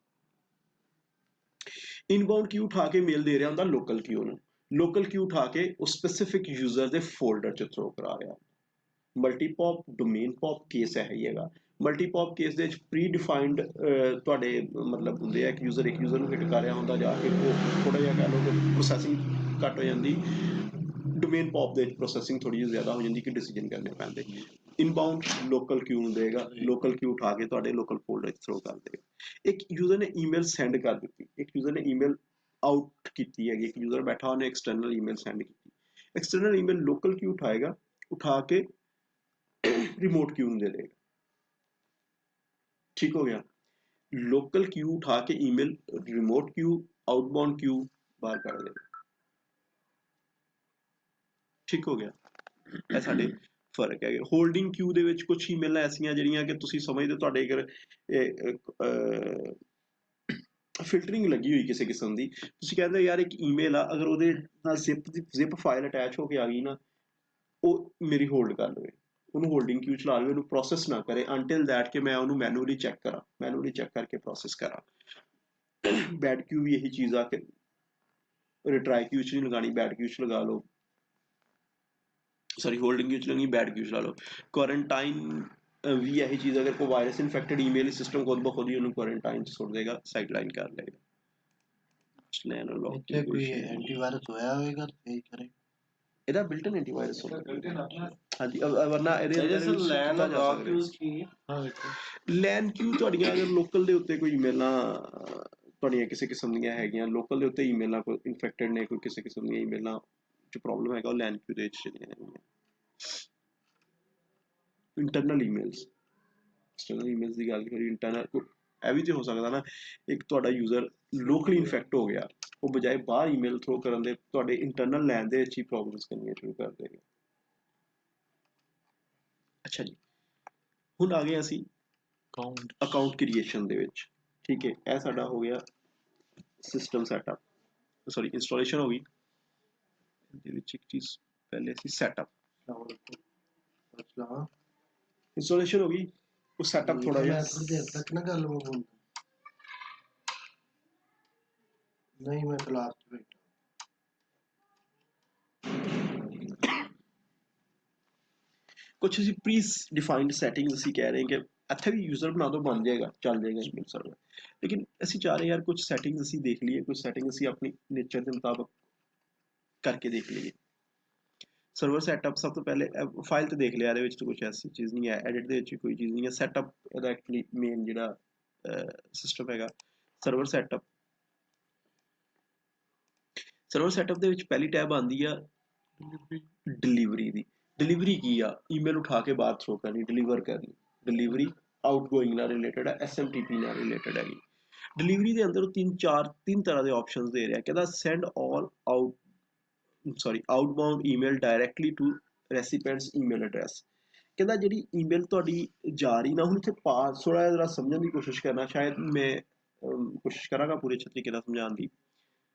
S1: ਇਨਬਾਊਂਡ ਕਿਊ ਉਠਾ ਕੇ ਮੇਲ ਦੇ ਰਿਹਾ ਹੁੰਦਾ ਲੋਕਲ ਕਿਊ ਨੂੰ, ਲੋਕਲ ਕਿਊ ਉਠਾ ਕੇ ਉਹ ਸਪੈਸੀਫਿਕ ਯੂਜ਼ਰ ਦੇ ਫੋਲਡਰ ਚ ਥਰੋ ਕਰਾ ਰਿਹਾ। ਮਲਟੀਪੌਪ ਡੋਮੇਨ ਪੌਪ ਕੇਸ ਹੈ ਹੀ ਹੈਗਾ। ਮਲਟੀਪੌਪ ਕੇਸ ਦੇ ਵਿੱਚ ਪ੍ਰੀ ਡਿਫਾਈਨਡ ਤੁਹਾਡੇ ਮਤਲਬ ਹੁੰਦੇ ਆ ਕਿ ਯੂਜ਼ਰ ਇੱਕ ਯੂਜ਼ਰ ਨੂੰ ਹਿੱਟ ਕਰ ਰਿਹਾ ਹੁੰਦਾ, ਜਾਂ ਫਿਰ ਉਹ ਥੋੜਾ ਜਿਹਾ ਕਹਿ ਲਓ ਕਿ ਪ੍ਰੋਸੈਸਿੰਗ ਘੱਟ ਹੋ ਜਾਂਦੀ। ਡੋਮੇਨ ਪੌਪ ਦੇ ਵਿੱਚ ਪ੍ਰੋਸੈਸਿੰਗ ਥੋੜੀ ਜਿਹੀ ਜ਼ਿਆਦਾ ਹੋ ਜਾਂਦੀ ਕਿ ਡਿਸੀਜਨ ਕਰਨੇ ਪੈਂਦੇ। ਇਨਬਾਊਂਡ ਲੋਕਲ ਕਿਊ ਨੂੰ ਦੇਗਾ, ਲੋਕਲ ਕਿਊ ਉਠਾ ਕੇ ਤੁਹਾਡੇ ਲੋਕਲ ਫੋਲਡਰ 'ਚ ਥਰੋ ਕਰ ਦੇਗਾ। ਇੱਕ ਯੂਜ਼ਰ ਨੇ ਈਮੇਲ ਸੈਂਡ ਕਰ ਦਿੱਤੀ, ਇੱਕ ਯੂਜ਼ਰ ਨੇ ਈਮੇਲ ਆਊਟ ਕੀਤੀ ਹੈਗੀ, ਇੱਕ ਯੂਜ਼ਰ ਬੈਠਾ ਉਹਨੇ ਐਕਸਟਰਨਲ ਈਮੇਲ ਸੈਂਡ ਕੀਤੀ। ਐਕਸਟਰਨਲ ਈਮੇਲ ਲੋਕਲ ਕਿਊ ਉਠਾਏਗਾ, ਉਠਾ ਕੇ ਰਿਮੋਟ ਕਿਊ ਨੂੰ ਦੇ ਦੇਗਾ। ਠੀਕ ਹੋ ਗਿਆ। लोकल क्यू उठा के email remote Q outbound Q बाहर ਕੱਢ ਦੇਗਾ। ਠੀਕ ਹੋ ਗਿਆ। ਇਹ ਸਾਡੇ ਫਰਕ ਹੈਗੇ। ਹੋਲਡਿੰਗ ਕਿਊ ਦੇ ਵਿੱਚ ਕੁਝ ਈਮੇਲਾਂ ਐਸੀਆਂ ਜਿਹੜੀਆਂ ਕਿ ਤੁਸੀਂ ਸਮਝਦੇ ਤੁਹਾਡੇ ਅਗਰ ਫਿਲਟਰਿੰਗ ਲੱਗੀ ਹੋਈ ਕਿਸੇ ਕਿਸਮ ਦੀ, ਤੁਸੀਂ ਕਹਿੰਦੇ ਯਾਰ ਇੱਕ ਈਮੇਲ ਆ, ਅਗਰ ਉਹਦੇ ਨਾਲ ਜ਼ਿਪ ਫਾਈਲ ਅਟੈਚ ਹੋ ਕੇ ਆ ਗਈ ਨਾ, ਉਹ ਮੇਰੀ ਹੋਲਡ ਕਰ ਲਵੇ, ਉਹਨੂੰ ਹੋਲਡਿੰਗ ਕਿਊ ਚਲਾ ਲਵੇ, ਉਹਨੂੰ ਪ੍ਰੋਸੈਸ ਨਾ ਕਰੇ ਅੰਟਿਲ ਦੈਟ ਕਿ ਮੈਂ ਉਹਨੂੰ ਮੈਨੂਅਲੀ ਚੈੱਕ ਕਰਾਂ, ਮੈਨੂਅਲੀ ਚੈੱਕ ਕਰਕੇ ਪ੍ਰੋਸੈਸ ਕਰਾਂ। ਬੈਡ ਕਿਊ ਵੀ ਇਹੀ ਚੀਜ਼ ਆ ਕਿ ਰਿਟਰਾਈ ਕਿਊ ਚ ਨਹੀਂ ਲਗਾਣੀ, ਬੈਡ ਕਿਊ ਚ ਲਗਾ ਲਓ, ਸੌਰੀ ਹੋਲਡਿੰਗ ਕਿਊ ਚ ਲਗਣੀ, ਬੈਡ ਕਿਊ ਚ ਲਾ ਲਓ। ਕੁਆਰੰਟਾਈਨ ਵੀ ਇਹੀ ਚੀਜ਼, ਅਗਰ ਕੋਈ ਵਾਇਰਸ ਇਨਫੈਕਟਡ ਈਮੇਲ ਸਿਸਟਮ ਖੁਦ ਬ ਖੁਦ ਹੀ ਉਹਨੂੰ ਕੁਆਰੰਟਾਈਨ ਚ ਸੁੱਟ ਦੇਗਾ, ਸਾਈਡਲਾਈਨ ਕਰ ਲਏਗਾ।
S3: ਇੱਥੇ ਕੋਈ ਐਂਟੀਵਾਇਰਸ ਹੋਇਆ ਹੋਵੇਗਾ ਤੇ ਕਰੇ
S1: ਇਹਦਾ ਬਿਲਟਨ ਐਂਟੀਵਾਇਰਸ
S5: ਇਹਦਾ built-in ਆਪਣਾ
S1: ਹਾਂਜੀ, ਵਰਨਾ ਇਹਦੇ
S3: ਸਰ ਲੈਨ
S1: ਕੀਤਾ
S3: ਔਰ
S1: ਜਾ
S3: ਲੌਗ
S1: ਸਕਦਾ।
S3: ਕਿਊਜ਼ ਕੀ ਹੈ?
S6: ਹਾਂ ਦੇਖੋ
S1: ਲੈਨ ਕਿਊ ਤੁਹਾਡੀਆਂ ਅਗਰ ਲੋਕਲ ਦੇ ਉੱਤੇ ਕੋਈ ਈਮੇਲਾਂ ਤੁਹਾਡੀਆਂ ਕਿਸੇ ਕਿਸਮ ਦੀਆਂ ਹੈਗੀਆਂ, ਲੋਕਲ ਦੇ ਉੱਤੇ ਈਮੇਲਾਂ ਕੋਈ ਇਨਫੈਕਟਡ ਨੇ, ਕੋਈ ਕਿਸੇ ਕਿਸਮ ਦੀਆਂ ਈਮੇਲਾਂ ਚ ਪ੍ਰੋਬਲਮ ਹੈਗਾ, ਉਹ ਲੈਨ ਕਿਊ ਦੇ ਵਿੱਚ ਚਲੀਆਂ ਜਾਂਦੀਆਂ। ਇੰਟਰਨਲ ਈਮੇਲਸ, ਐਕਸਟਰਨਲ ਈਮੇਲਸ ਦੀ ਗੱਲ ਕਰੀ, ਇੰਟਰਨਲ ਇਹ ਵੀ ਤੇ ਹੋ ਸਕਦਾ ਨਾ, ਇੱਕ ਤੁਹਾਡਾ ਯੂਜ਼ਰ ਲੋਕਲੀ ਇਨਫੈਕਟ ਹੋ ਗਿਆ, ਉਹ ਬਜਾਏ ਬਾਹਰ ਈਮੇਲ ਥਰੋ ਕਰਨ ਦੇ ਤੁਹਾਡੇ ਇੰਟਰਨਲ ਲੈਨ ਦੇ ਵਿੱਚ ਹੀ ਪ੍ਰੋਬਲਮਸ ਕਰਨੀਆਂ ਸ਼ੁਰੂ ਕਰ ਦੇਗਾ। ਅੱਛਾ ਜੀ, ਹੁਣ ਆ ਗਏ ਅਸੀਂ
S6: ਅਕਾਊਂਟ
S1: ਅਕਾਊਂਟ ਕ੍ਰੀਏਸ਼ਨ ਦੇ ਵਿੱਚ। ਠੀਕ ਹੈ, ਇਹ ਸਾਡਾ ਹੋ ਗਿਆ ਸਿਸਟਮ ਸੈਟਅਪ, ਸੌਰੀ ਇੰਸਟਾਲੇਸ਼ਨ ਹੋ ਗਈ। ਇਹਦੇ ਵਿੱਚ ਇੱਕ ਚੀਜ਼ ਪਹਿਲੇ ਸੀ ਸੈਟਅਪ, ਇੰਸਟਾਲੇਸ਼ਨ ਹੋ ਗਈ, ਉਹ ਸੈਟਅਪ ਥੋੜਾ ਜਿਹਾ
S3: ਮੈਂ ਥੋੜੀ ਦੇਰ ਤੱਕ ਨਾ ਗੱਲ ਬੋਲਦਾ, ਨਹੀਂ ਮੈਂ ਕਲਾਸ ਚ ਬੈਠਾ।
S1: ਕੁਛ ਅਸੀਂ ਪ੍ਰੀ ਡਿਫਾਈਨਡ ਸੈਟਿੰਗਸ ਅਸੀਂ ਕਹਿ ਰਹੇ ਹਾਂ ਕਿ ਇੱਥੇ ਵੀ ਯੂਜ਼ਰ ਬਣਾ ਦੋ, ਬਣ ਜਾਏਗਾ, ਚੱਲ ਜਾਏਗਾ ਈਮੇਲ ਸਰਵਰ। ਲੇਕਿਨ ਅਸੀਂ ਚਾਹ ਰਹੇ ਯਾਰ ਕੁਝ ਸੈਟਿੰਗਸ ਅਸੀਂ ਦੇਖ ਲਈਏ, ਕੁਝ ਸੈਟਿੰਗ ਅਸੀਂ ਆਪਣੀ ਨੇਚਰ ਦੇ ਮੁਤਾਬਕ ਕਰਕੇ ਦੇਖ ਲਈਏ। ਸਰਵਰ ਸੈਟਅਪ ਸਭ ਤੋਂ ਪਹਿਲੇ ਫਾਈਲ ਤੇ ਦੇਖ ਲਿਆ, ਇਹਦੇ ਵਿੱਚ ਤਾਂ ਕੁਝ ਐਸੀ ਚੀਜ਼ ਨਹੀਂ ਹੈ, ਐਡਿਟ ਦੇ ਵਿੱਚ ਕੋਈ ਚੀਜ਼ ਨਹੀਂ ਹੈ। ਸੈਟਅਪ ਇਹਦਾ ਐਕਚੁਅਲੀ ਮੇਨ ਜਿਹੜਾ ਸਿਸਟਮ ਹੈਗਾ ਸਰਵਰ ਸੈਟਅਪ। ਸਰਵਰ ਸੈਟਅਪ ਦੇ ਵਿੱਚ ਪਹਿਲੀ ਟੈਬ ਆਉਂਦੀ ਆ ਡਿਲੀਵਰੀ ਦੀ। ਡਿਲੀਵਰੀ ਕੀ ਆ? ਈਮੇਲ ਉਠਾ ਕੇ ਬਾਹਰ ਥਰੋ ਕਰਨੀ, ਡਿਲੀਵਰ ਕਰਨੀ। ਡਿਲੀਵਰੀ ਆਊਟਗੋਇੰਗ ਨਾਲ ਰਿਲੇਟਡ ਹੈ, SMTP ਨਾਲ ਰਿਲੇਟਡ ਹੈਗੀ। ਡਿਲੀਵਰੀ ਦੇ ਅੰਦਰ ਉਹ ਤਿੰਨ ਤਰ੍ਹਾਂ ਦੇ ਆਪਸ਼ਨਸ ਦੇ ਰਿਹਾ। ਕਹਿੰਦਾ send all outbound email directly to recipients email address. ਕਹਿੰਦਾ ਜਿਹੜੀ ਈਮੇਲ ਤੁਹਾਡੀ ਜਾ ਰਹੀ ਨਾ, ਹੁਣ ਇੱਥੇ ਪਾਸ ਥੋੜਾ ਜਿਹਾ ਸਮਝਣ ਦੀ ਕੋਸ਼ਿਸ਼ ਕਰਨਾ, ਸ਼ਾਇਦ ਮੈਂ ਕੋਸ਼ਿਸ਼ ਕਰਾਂਗਾ ਪੂਰੇ ਅੱਛੇ ਤਰੀਕੇ ਨਾਲ ਸਮਝਾਉਣ ਦੀ।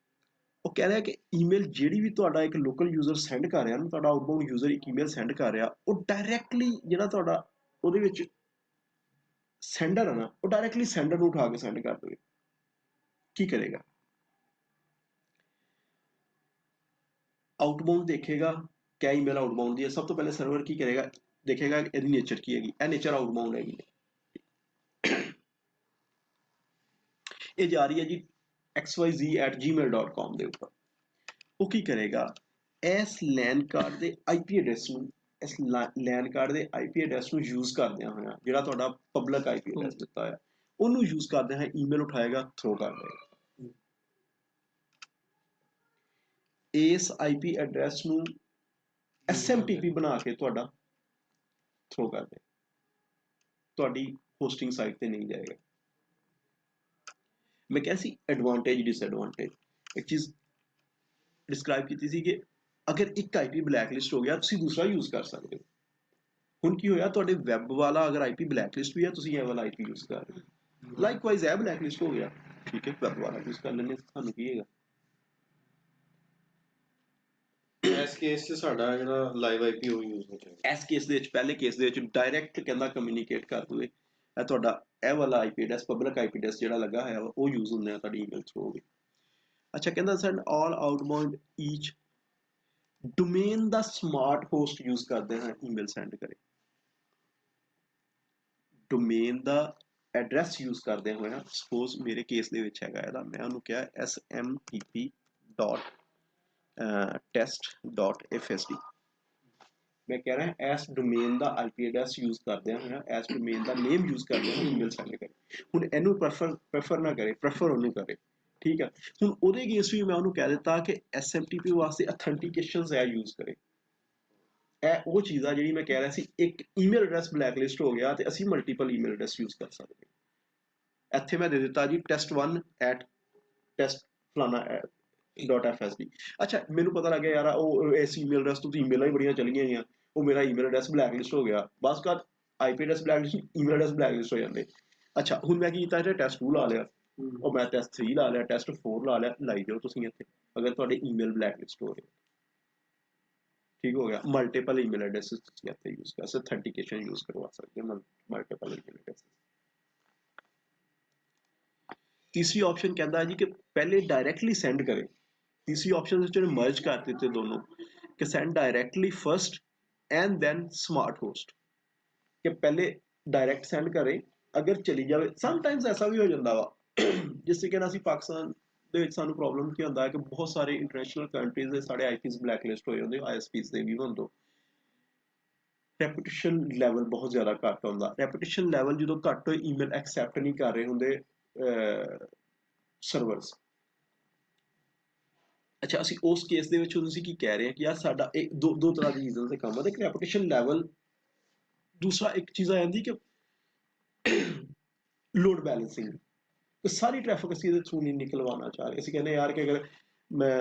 S1: ਉਹ ਕਹਿ ਰਿਹਾ ਕਿ ਈਮੇਲ ਜਿਹੜੀ ਵੀ ਤੁਹਾਡਾ ਇੱਕ ਲੋਕਲ ਯੂਜ਼ਰ ਸੈਂਡ ਕਰ ਰਿਹਾ ਨਾ, ਤੁਹਾਡਾ ਆਊਟਬਾਊਂਡ ਯੂਜ਼ਰ ਇੱਕ ਈਮੇਲ ਸੈਂਡ ਕਰ ਰਿਹਾ, ਉਹ ਡਾਇਰੈਕਟਲੀ ਜਿਹੜਾ ਤੁਹਾਡਾ ਉਹਦੇ ਵਿੱਚ ਸੈਂਡਰ ਹੈ ਨਾ, ਉਹ ਡਾਇਰੈਕਟਲੀ ਸੈਂਡਰ ਨੂੰ ਉਠਾ ਕੇ ਸੈਂਡ ਕਰ ਦੇਵੇ। ਕੀ ਕਰੇਗਾ? ਆਊਟਬਾਊਂਡ ਦੇਖੇਗਾ ਕਿਆ ਈਮੇਲ ਆਊਟਬਾਊਂਡ ਦੀ ਹੈ। ਸਭ ਤੋਂ ਪਹਿਲੇ ਸਰਵਰ ਕੀ ਕਰੇਗਾ, ਦੇਖੇਗਾ ਇਹਦੀ ਨੇਚਰ ਕੀ ਹੈਗੀ। ਇਹ ਨੇਚਰ ਆਊਟਬਾਊਂਡ ਹੈਗੀ, ਇਹ ਜਾ ਰਹੀ ਹੈ ਜੀ xyz@gmail.com ਦੇ ਉੱਪਰ। ਉਹ ਕੀ ਕਰੇਗਾ, ਇਸ ਲੈਨ ਕਾਰਡ ਦੇ IP ਐਡਰੈਸ ਨੂੰ, ਇਸ ਲੈਨ ਕਾਰਡ ਦੇ IP ਐਡਰੈਸ ਨੂੰ ਯੂਜ਼ ਕਰਦਿਆਂ ਹੋਇਆ, ਜਿਹੜਾ ਤੁਹਾਡਾ ਪਬਲਿਕ IP ਐਡਰੈਸ ਦਿੱਤਾ ਹੋਇਆ, ਉਹਨੂੰ ਯੂਜ਼ ਕਰਦਿਆਂ ਹੋਇਆ ਈਮੇਲ ਉਠਾਏਗਾ, ਥਰੋ ਕਰ ਦੇਗਾ। ਇਸ IP ਐਡਰੈਸ ਨੂੰ SMTP ਬਣਾ ਕੇ ਤੁਹਾਡਾ ਥਰੋ ਕਰ ਦੇ, ਤੁਹਾਡੀ ਹੋਸਟਿੰਗ ਸਾਈਟ ਤੇ ਨਹੀਂ ਜਾਏਗਾ। ਮੈਂ ਕਿਹਾ ਸੀ ਐਡਵਾਂਟੇਜ ਡਿਸਐਡਵਾਂਟੇਜ, ਇੱਕ ਚੀਜ਼ ਡਿਸਕ੍ਰਾਈਬ ਕੀਤੀ ਸੀ ਕਿ ਅਗਰ ਇੱਕ IP ਬਲੈਕਲਿਸਟ ਹੋ ਗਿਆ, ਤੁਸੀਂ ਦੂਸਰਾ ਯੂਜ਼ ਕਰ ਸਕਦੇ ਹੋ। ਹੁਣ ਕੀ ਹੋਇਆ, ਤੁਹਾਡੇ ਵੈਬ ਵਾਲਾ ਅਗਰ IP ਬਲੈਕਲਿਸਟ ਵੀ ਹੈ, ਤੁਸੀਂ ਇਹ ਵਾਲਾ IP ਯੂਜ਼ ਕਰ ਰਹੇ ਹੋ। ਲਾਈਕਵਾਈਜ਼ ਇਹ ਬਲੈਕਲਿਸਟ ਹੋ ਗਿਆ, ਠੀਕ ਹੈ, ਵੈਬ ਵਾਲਾ ਯੂਜ਼ ਕਰ ਲੈਂਦੇ, ਸਾਨੂੰ ਕੀ ਹੈਗਾ।
S3: ਇਸ ਕੇਸ 'ਚ ਸਾਡਾ ਜਿਹੜਾ ਲਾਈਵ IP ਉਹ ਯੂਜ਼ ਹੋ ਜਾਏਗਾ।
S1: ਇਸ ਕੇਸ ਦੇ ਵਿੱਚ, ਪਹਿਲੇ ਕੇਸ ਦੇ ਵਿੱਚ ਡਾਇਰੈਕਟ ਕਹਿੰਦਾ ਕਮਿਊਨੀਕੇਟ ਕਰ ਦਵੇ, ਇਹ ਤੁਹਾਡਾ ਇਹ ਵਾਲਾ IP address, public IP address ਜਿਹੜਾ ਲੱਗਾ ਹੋਇਆ ਉਹ ਯੂਜ਼ ਹੁੰਦਾ ਹੈ ਤੁਹਾਡੀ ਈਮੇਲ ਥਰੂ ਹੋਵੇ। ਅੱਛਾ, ਕਹਿੰਦਾ ਸੈਂਡ ਆਲ ਆਊਟਬਾਊਂਡ ਈਚ ਡੋਮੇਨ ਦਾ ਸਮਾਰਟ ਹੋਸਟ ਯੂਜ਼ ਕਰਦੇ ਹਾਂ ਈਮੇਲ ਸੈਂਡ ਕਰੇ। ਡੋਮੇਨ ਦਾ ਐਡਰੈਸ ਯੂਜ਼ ਕਰਦੇ ਹੋਇਆ, ਸਪੋਜ਼ ਮੇਰੇ ਕੇਸ ਦੇ ਵਿੱਚ ਹੈਗਾ ਇਹਦਾ, ਮੈਂ ਉਹਨੂੰ ਕਿਹਾ smtp.test.fsd। ਮੈਂ ਕਹਿ ਰਿਹਾ ਇਸ ਡੋਮੇਨ ਦਾ IP ਐਡਰੈਸ ਯੂਜ਼ ਕਰਦਿਆਂ ਹੋਇਆ, ਇਸ ਡੋਮੇਨ ਦਾ ਨੇਮ ਯੂਜ਼ ਕਰਦਿਆਂ ਹੋਇਆ ਈਮੇਲ ਸੈਂਡ ਕਰੇ। ਹੁਣ ਇਹਨੂੰ ਪ੍ਰੈਫਰ ਨਾ ਕਰੇ, ਪ੍ਰੈਫਰ ਉਹਨੂੰ ਕਰੇ, ਠੀਕ ਹੈ। ਹੁਣ ਉਹਦੇ ਅਗੇਂਸਟ ਵੀ ਮੈਂ ਉਹਨੂੰ ਕਹਿ ਦਿੱਤਾ ਕਿ SMTP ਵਾਸਤੇ ਅਥੈਂਟੀਕੇਸ਼ਨਸ ਇਹ ਯੂਜ਼ ਕਰੇ। ਇਹ ਉਹ ਚੀਜ਼ ਆ ਜਿਹੜੀ ਮੈਂ ਕਹਿ ਰਿਹਾ ਸੀ, ਇੱਕ ਈਮੇਲ ਐਡਰੈਸ ਬਲੈਕਲਿਸਟ ਹੋ ਗਿਆ ਤੇ ਅਸੀਂ ਮਲਟੀਪਲ ਈਮੇਲ ਐਡਰੈਸ ਯੂਜ਼ ਕਰ ਸਕਦੇ ਹਾਂ। ਇੱਥੇ ਮੈਂ ਦੇ ਦਿੱਤਾ ਜੀ test1 at test ਫਲਾਣਾ .fsd। ਅੱਛਾ ਮੈਨੂੰ ਪਤਾ ਲੱਗ ਗਿਆ ਯਾਰ ਉਹ ਇਸ ਈਮੇਲ ਐਡਰੈਸ ਤੋਂ ਈਮੇਲਾਂ ਹੀ ਬੜੀਆਂ ਚਲੀਆਂ ਗਈਆਂ, ਉਹ ਮੇਰਾ ਈਮੇਲ ਐਡਰੈਸ ਬਲੈਕਲਿਸਟ ਹੋ ਗਿਆ। ਬਸ ਕਰ IP address blacklist, email address blacklist ਹੋ ਜਾਂਦੇ। ਅੱਛਾ ਹੁਣ ਮੈਂ ਕੀ ਕੀਤਾ, ਇੱਥੇ test2 ਲਾ ਲਿਆ, ਉਹ ਮੈਂ test3 ਲਾ ਲਿਆ, test4 ਲਾ ਲਿਆ, ਲਾਈ ਜਾਓ ਤੁਸੀਂ ਇੱਥੇ ਅਗਰ ਤੁਹਾਡੇ ਈਮੇਲ ਬਲੈਕਲਿਸਟ ਹੋ ਰਹੇ। ਠੀਕ ਹੋ ਗਿਆ। ਮਲਟੀਪਲ ਈਮੇਲ ਐਡਰੈਸਿਸ ਤੁਸੀਂ ਇੱਥੇ ਯੂਜ਼ ਕਰ ਸਕਦੇ, ਅਥੈਂਟੀਕੇਸ਼ਨ ਯੂਜ਼ ਕਰਵਾ ਸਕਦੇ ਹੋ ਮਲਟੀਪਲ ਈਮੇਲ ਐਡਰੈਸਿਸ। ਤੀਸਰੀ ਆਪਸ਼ਨ ਕਹਿੰਦਾ ਹੈ ਜੀ ਕਿ ਪਹਿਲੇ ਡਾਇਰੈਕਟਲੀ ਸੈਂਡ ਕਰੇ। ਤੀਸਰੀ ਆਪਸ਼ਨ ਵਿੱਚ ਉਹਨੇ ਮਰਜ ਕਰ ਦਿੱਤੇ ਦੋਨੋਂ, ਕਿ send directly first and then smart host, ਕਿ ਪਹਿਲੇ ਡਾਇਰੈਕਟ ਸੈਂਡ ਕਰੇ, ਅਗਰ ਚਲੀ ਜਾਵੇ। ਸਮਟਾਈਮਸ ਐਸਾ ਵੀ ਹੋ ਜਾਂਦਾ ਵਾ, ਜਿਸ ਤਰੀਕੇ ਨਾਲ ਅਸੀਂ ਪਾਕਿਸਤਾਨ ਦੇ ਵਿੱਚ ਸਾਨੂੰ ਪ੍ਰੋਬਲਮ ਕੀ ਹੁੰਦਾ ਹੈ ਕਿ ਬਹੁਤ ਸਾਰੇ ਇੰਟਰਨੈਸ਼ਨਲ ਕੰਟਰੀਜ਼ ਦੇ ਸਾਡੇ IPs ਬਲੈਕਲਿਸਟ ਹੋਏ ਹੁੰਦੇ, ISPs ਦੇ ਵੀ ਹੁੰਦੇ। ਰੈਪੂਟੇਸ਼ਨ ਲੈਵਲ ਬਹੁਤ ਜ਼ਿਆਦਾ ਘੱਟ ਹੁੰਦਾ। ਰੈਪੂਟੇਸ਼ਨ ਲੈਵਲ ਜਦੋਂ ਘੱਟ ਹੋਏ, ਈਮੇਲ ਐਕਸੈਪਟ ਨਹੀਂ ਕਰ ਰਹੇ ਹੁੰਦੇ ਸਰਵਰਸ। ਅੱਛਾ ਅਸੀਂ ਉਸ ਕੇਸ ਦੇ ਵਿੱਚ ਹੁਣ ਅਸੀਂ ਕੀ ਕਹਿ ਰਹੇ ਹਾਂ ਕਿ ਯਾਰ ਸਾਡਾ ਇਹ ਦੋ ਤਰ੍ਹਾਂ ਦੀ ਰੀਜ਼ਨ ਤੇ ਕੰਮ ਹੈ। ਇੱਕ ਰੈਪੂਟੇਸ਼ਨ ਲੈਵਲ, ਦੂਸਰਾ ਇੱਕ ਚੀਜ਼ ਆ ਜਾਂਦੀ ਕਿ ਲੋਡ ਬੈਲੈਂਸਿੰਗ, ਕਿ ਸਾਰੀ ਟ੍ਰੈਫਿਕ ਅਸੀਂ ਇਹਦੇ ਥਰੂ ਨਹੀਂ ਨਿਕਲਵਾਉਣਾ ਚਾਹ ਰਹੇ। ਅਸੀਂ ਕਹਿੰਦੇ ਯਾਰ ਕਿ ਅਗਰ ਮੈਂ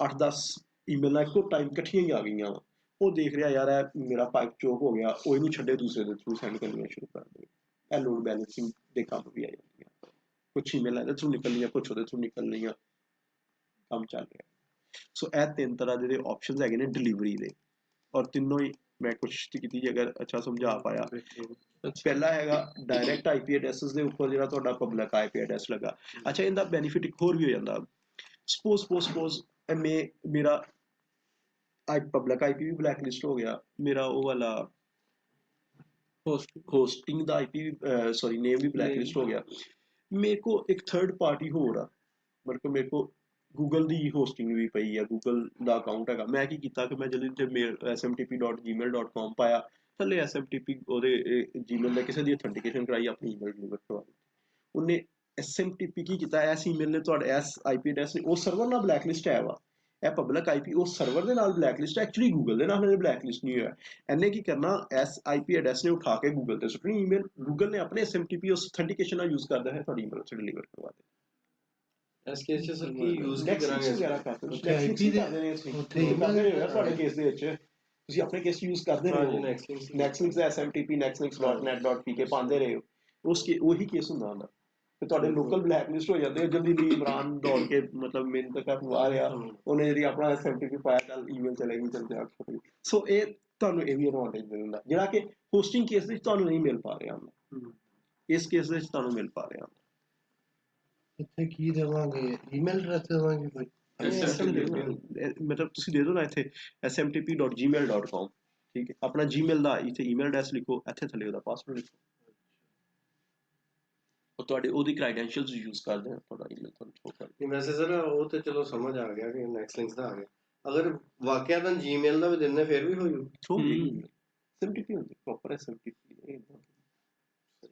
S1: 8-10 ਈਮੇਲਾਂ ਇੱਕੋ ਟਾਈਮ ਇਕੱਠੀਆਂ ਹੀ ਆ ਗਈਆਂ ਵਾ, ਉਹ ਦੇਖ ਰਿਹਾ ਯਾਰ ਇਹ ਮੇਰਾ ਪਾਈਪ ਚੋਕ ਹੋ ਗਿਆ, ਉਹ ਇਹਨੂੰ ਛੱਡੇ ਦੂਸਰੇ ਦੇ ਥਰੂ ਸੈਂਡ ਕਰਨੀਆਂ ਸ਼ੁਰੂ ਕਰ ਦੇ। ਇਹ ਲੋਡ ਬੈਲੈਂਸਿੰਗ ਦੇ ਕੰਮ ਵੀ ਆ ਜਾਂਦੀਆਂ। ਕੁਛ ਈਮੇਲਾਂ ਇਹਦੇ ਥਰੂ ਨਿਕਲਣੀਆਂ, ਕੁਛ ਉਹਦੇ ਥਰੂ ਨਿਕਲਣੀਆਂ, ਕੰਮ ਚੱਲ ਰਿਹਾ। ਸੋ ਇਹ ਤਿੰਨ ਤਰ੍ਹਾਂ ਦੇ ਆਪਸ਼ਨਸ ਹੈਗੇ ਨੇ ਡਿਲੀਵਰੀ ਦੇ, ਔਰ ਤਿੰਨੋਂ ਹੀ ਮੈਂ ਕੋਸ਼ਿਸ਼ ਕੀਤੀ ਜੇ ਅਗਰ ਅੱਛਾ ਸਮਝਾ ਪਾਇਆ। ਪਹਿਲਾ ਹੈਗਾ ਡਾਇਰੈਕਟ IP ਐਡਰੈਸਿਸ ਦੇ ਉੱਪਰ ਜਿਹੜਾ ਤੁਹਾਡਾ ਪਬਲਿਕ IP ਐਡਰੈਸ ਲੱਗਾ। ਅੱਛਾ ਇਹਦਾ ਬੈਨੀਫਿਟ ਇੱਕ ਹੋਰ ਵੀ ਹੋ ਜਾਂਦਾ। ਸਪੋਜ਼ ਮੇਰਾ ਪਬਲਿਕ IP ਵੀ ਬਲੈਕਲਿਸਟ ਹੋ ਗਿਆ, ਮੇਰਾ ਉਹ ਵਾਲਾ ਹੋਸਟਿੰਗ ਦਾ IP ਸੌਰੀ ਨੇਮ ਵੀ ਬਲੈਕਲਿਸਟ ਹੋ ਗਿਆ। ਮੇਰੇ ਕੋ ਇੱਕ ਥਰਡ ਪਾਰਟੀ ਹੋਰ ਆ, ਮਤਲਬ ਮੇਰੇ ਕੋ ਗੂਗਲ ਦੀ ਹੋਸਟਿੰਗ ਵੀ ਪਈ ਆ, ਗੂਗਲ ਦਾ ਅਕਾਊਂਟ ਹੈਗਾ। ਮੈਂ ਕੀ ਕੀਤਾ ਕਿ ਮੈਂ ਜਦੋਂ ਤੇ ਮੇਲ smtp.gmail.com ਪਾਇਆ, ਥੱਲੇ smtp ਉਹਦੇ ਜੀਮੇਲ ਦੇ ਕਿਸੇ ਦੀ ਅਥੈਂਟੀਕੇਸ਼ਨ ਕਰਾਈ, ਆਪਣੀ ਈਮੇਲ ਡਿਲੀਵਰ ਕਰਵਾ ਦਿੱਤੀ ਉਹਨੇ। smtp ਕੀ ਕੀਤਾ, ਇਸ ਈਮੇਲ ਨੇ ਤੁਹਾਡੇ ਇਸ IP ਐਡਰੈਸ ਨੇ ਉਹ ਸਰਵਰ ਨਾਲ ਬਲੈਕਲਿਸਟ ਹੈ ਵਾ। ਇਹ ਪਬਲਿਕ IP ਉਸ ਸਰਵਰ ਦੇ ਨਾਲ ਬਲੈਕਲਿਸਟ, ਐਕਚੁਅਲੀ ਗੂਗਲ ਦੇ ਨਾਲ ਹਜੇ ਬਲੈਕਲਿਸਟ ਨਹੀਂ ਹੋਇਆ। ਇਹਨੇ ਕੀ ਕਰਨਾ, ਇਸ IP ਐਡਰੈਸ ਨੇ ਉਠਾ ਕੇ ਗੂਗਲ ਤੇ ਸੁੱਟਣੀ ਈਮੇਲ, ਗੂਗਲ ਨੇ ਆਪਣੇ smtp ਉਸ ਅਥੈਂਟੀਕੇਸ਼ਨ ਨਾਲ ਯੂਜ਼ ਕਰਦਾ ਹੈ ਤੁਹਾਡੀ ਈਮੇਲ ਉੱਥੇ ਡਿਲੀਵਰ ਕਰਵਾ ਦੇ।
S3: ਇਸ ਕੇਸ 'ਚ ਸਰ ਕੀ ਯੂਜ਼ ਕੀ ਕਰਾਂਗੇ?
S1: ਤੁਹਾਡੇ ਕੇਸ ਦੇ ਵਿੱਚ ਤੁਸੀਂ ਆਪਣੇ ਕੇਸ ਯੂਜ਼ ਕਰਦੇ ਰਹੇ ਹੋ, ਨੈਕਸਲਿੰਕਸ ਦਾ smtp nextlinks.net.pk ਪਾਉਂਦੇ ਰਹੇ ਹੋ, ਉਹੀ ਕੇਸ ਹੁੰਦਾ ਹੁੰਦਾ। ਤੇ ਤੁਹਾਡੇ ਲੋਕਲ ਬਲੈਕਲਿਸਟ ਹੋ ਜਾਂਦੇ। ਜਲਦੀ ਲਈ ਇਮਰਾਨ ਦੌੜ ਕੇ ਮਤਲਬ ਮਿਹਨਤ ਕਰਵਾ ਰਿਹਾ, ਉਹਨੇ ਜਿਹੜੀ ਆਪਣਾ smtp ਪਾਇਆ, ਚੱਲ ਈਮੇਲ ਚਲੇਗੀ, ਚੱਲ ਜਾ। ਸੋ ਇਹ ਤੁਹਾਨੂੰ ਇਹ ਵੀ ਐਡਵਾਂਟੇਜ ਦੇ ਦਿੰਦਾ, ਜਿਹੜਾ ਕਿ ਹੋਸਟਿੰਗ ਕੇਸ ਵਿੱਚ ਤੁਹਾਨੂੰ ਨਹੀਂ ਮਿਲ ਪਾ ਰਿਹਾ ਹੁੰਦਾ, ਇਸ ਕੇਸ ਵਿੱਚ ਤੁਹਾਨੂੰ ਮਿਲ ਪਾ ਰਿਹਾ ਹੁੰਦਾ।
S7: ਇੱਥੇ ਕੀ ਦੇਵਾਂਗੇ, ਈਮੇਲ ਐਡਰੈਸ ਦੇਵਾਂਗੇ ਕੋਈ?
S1: ਮਤਲਬ ਤੁਸੀਂ ਦੇ ਦਿਓ ਨਾ ਇੱਥੇ smtp.gmail.com, ਠੀਕ ਹੈ। ਆਪਣਾ ਜੀਮੇਲ ਦਾ ਇੱਥੇ ਈਮੇਲ ਐਡਰੈਸ ਲਿਖੋ, ਇੱਥੇ ਥੱਲੇ ਉਹਦਾ ਪਾਸਵਰਡ ਲਿਖੋ, ਉਹ ਤੁਹਾਡੇ ਉਹਦੀ ਕ੍ਰਾਈਡੈਂਸ਼ੀਅਲਸ ਯੂਜ਼ ਕਰਦੇ ਆ, ਤੁਹਾਡਾ ਈਮੇਲ ਤੁਹਾਨੂੰ ਸ਼ੋ ਕਰਦੇ।
S3: ਵੈਸੇ ਸਰ ਉਹ ਤੇ ਚਲੋ ਸਮਝ ਆ ਗਿਆ ਕਿ ਨੈਕਸਲਿੰਕਸ ਦਾ ਆ ਗਿਆ, ਅਗਰ ਵਾਕਿਆ ਤਾਂ ਜੀਮੇਲ ਦਾ ਵੀ ਦਿੰਦੇ ਫਿਰ ਵੀ ਹੋ ਜੂ
S1: ਥਰੂ smtp ਹੁੰਦੀ ਪ੍ਰੋਪਰ smtp।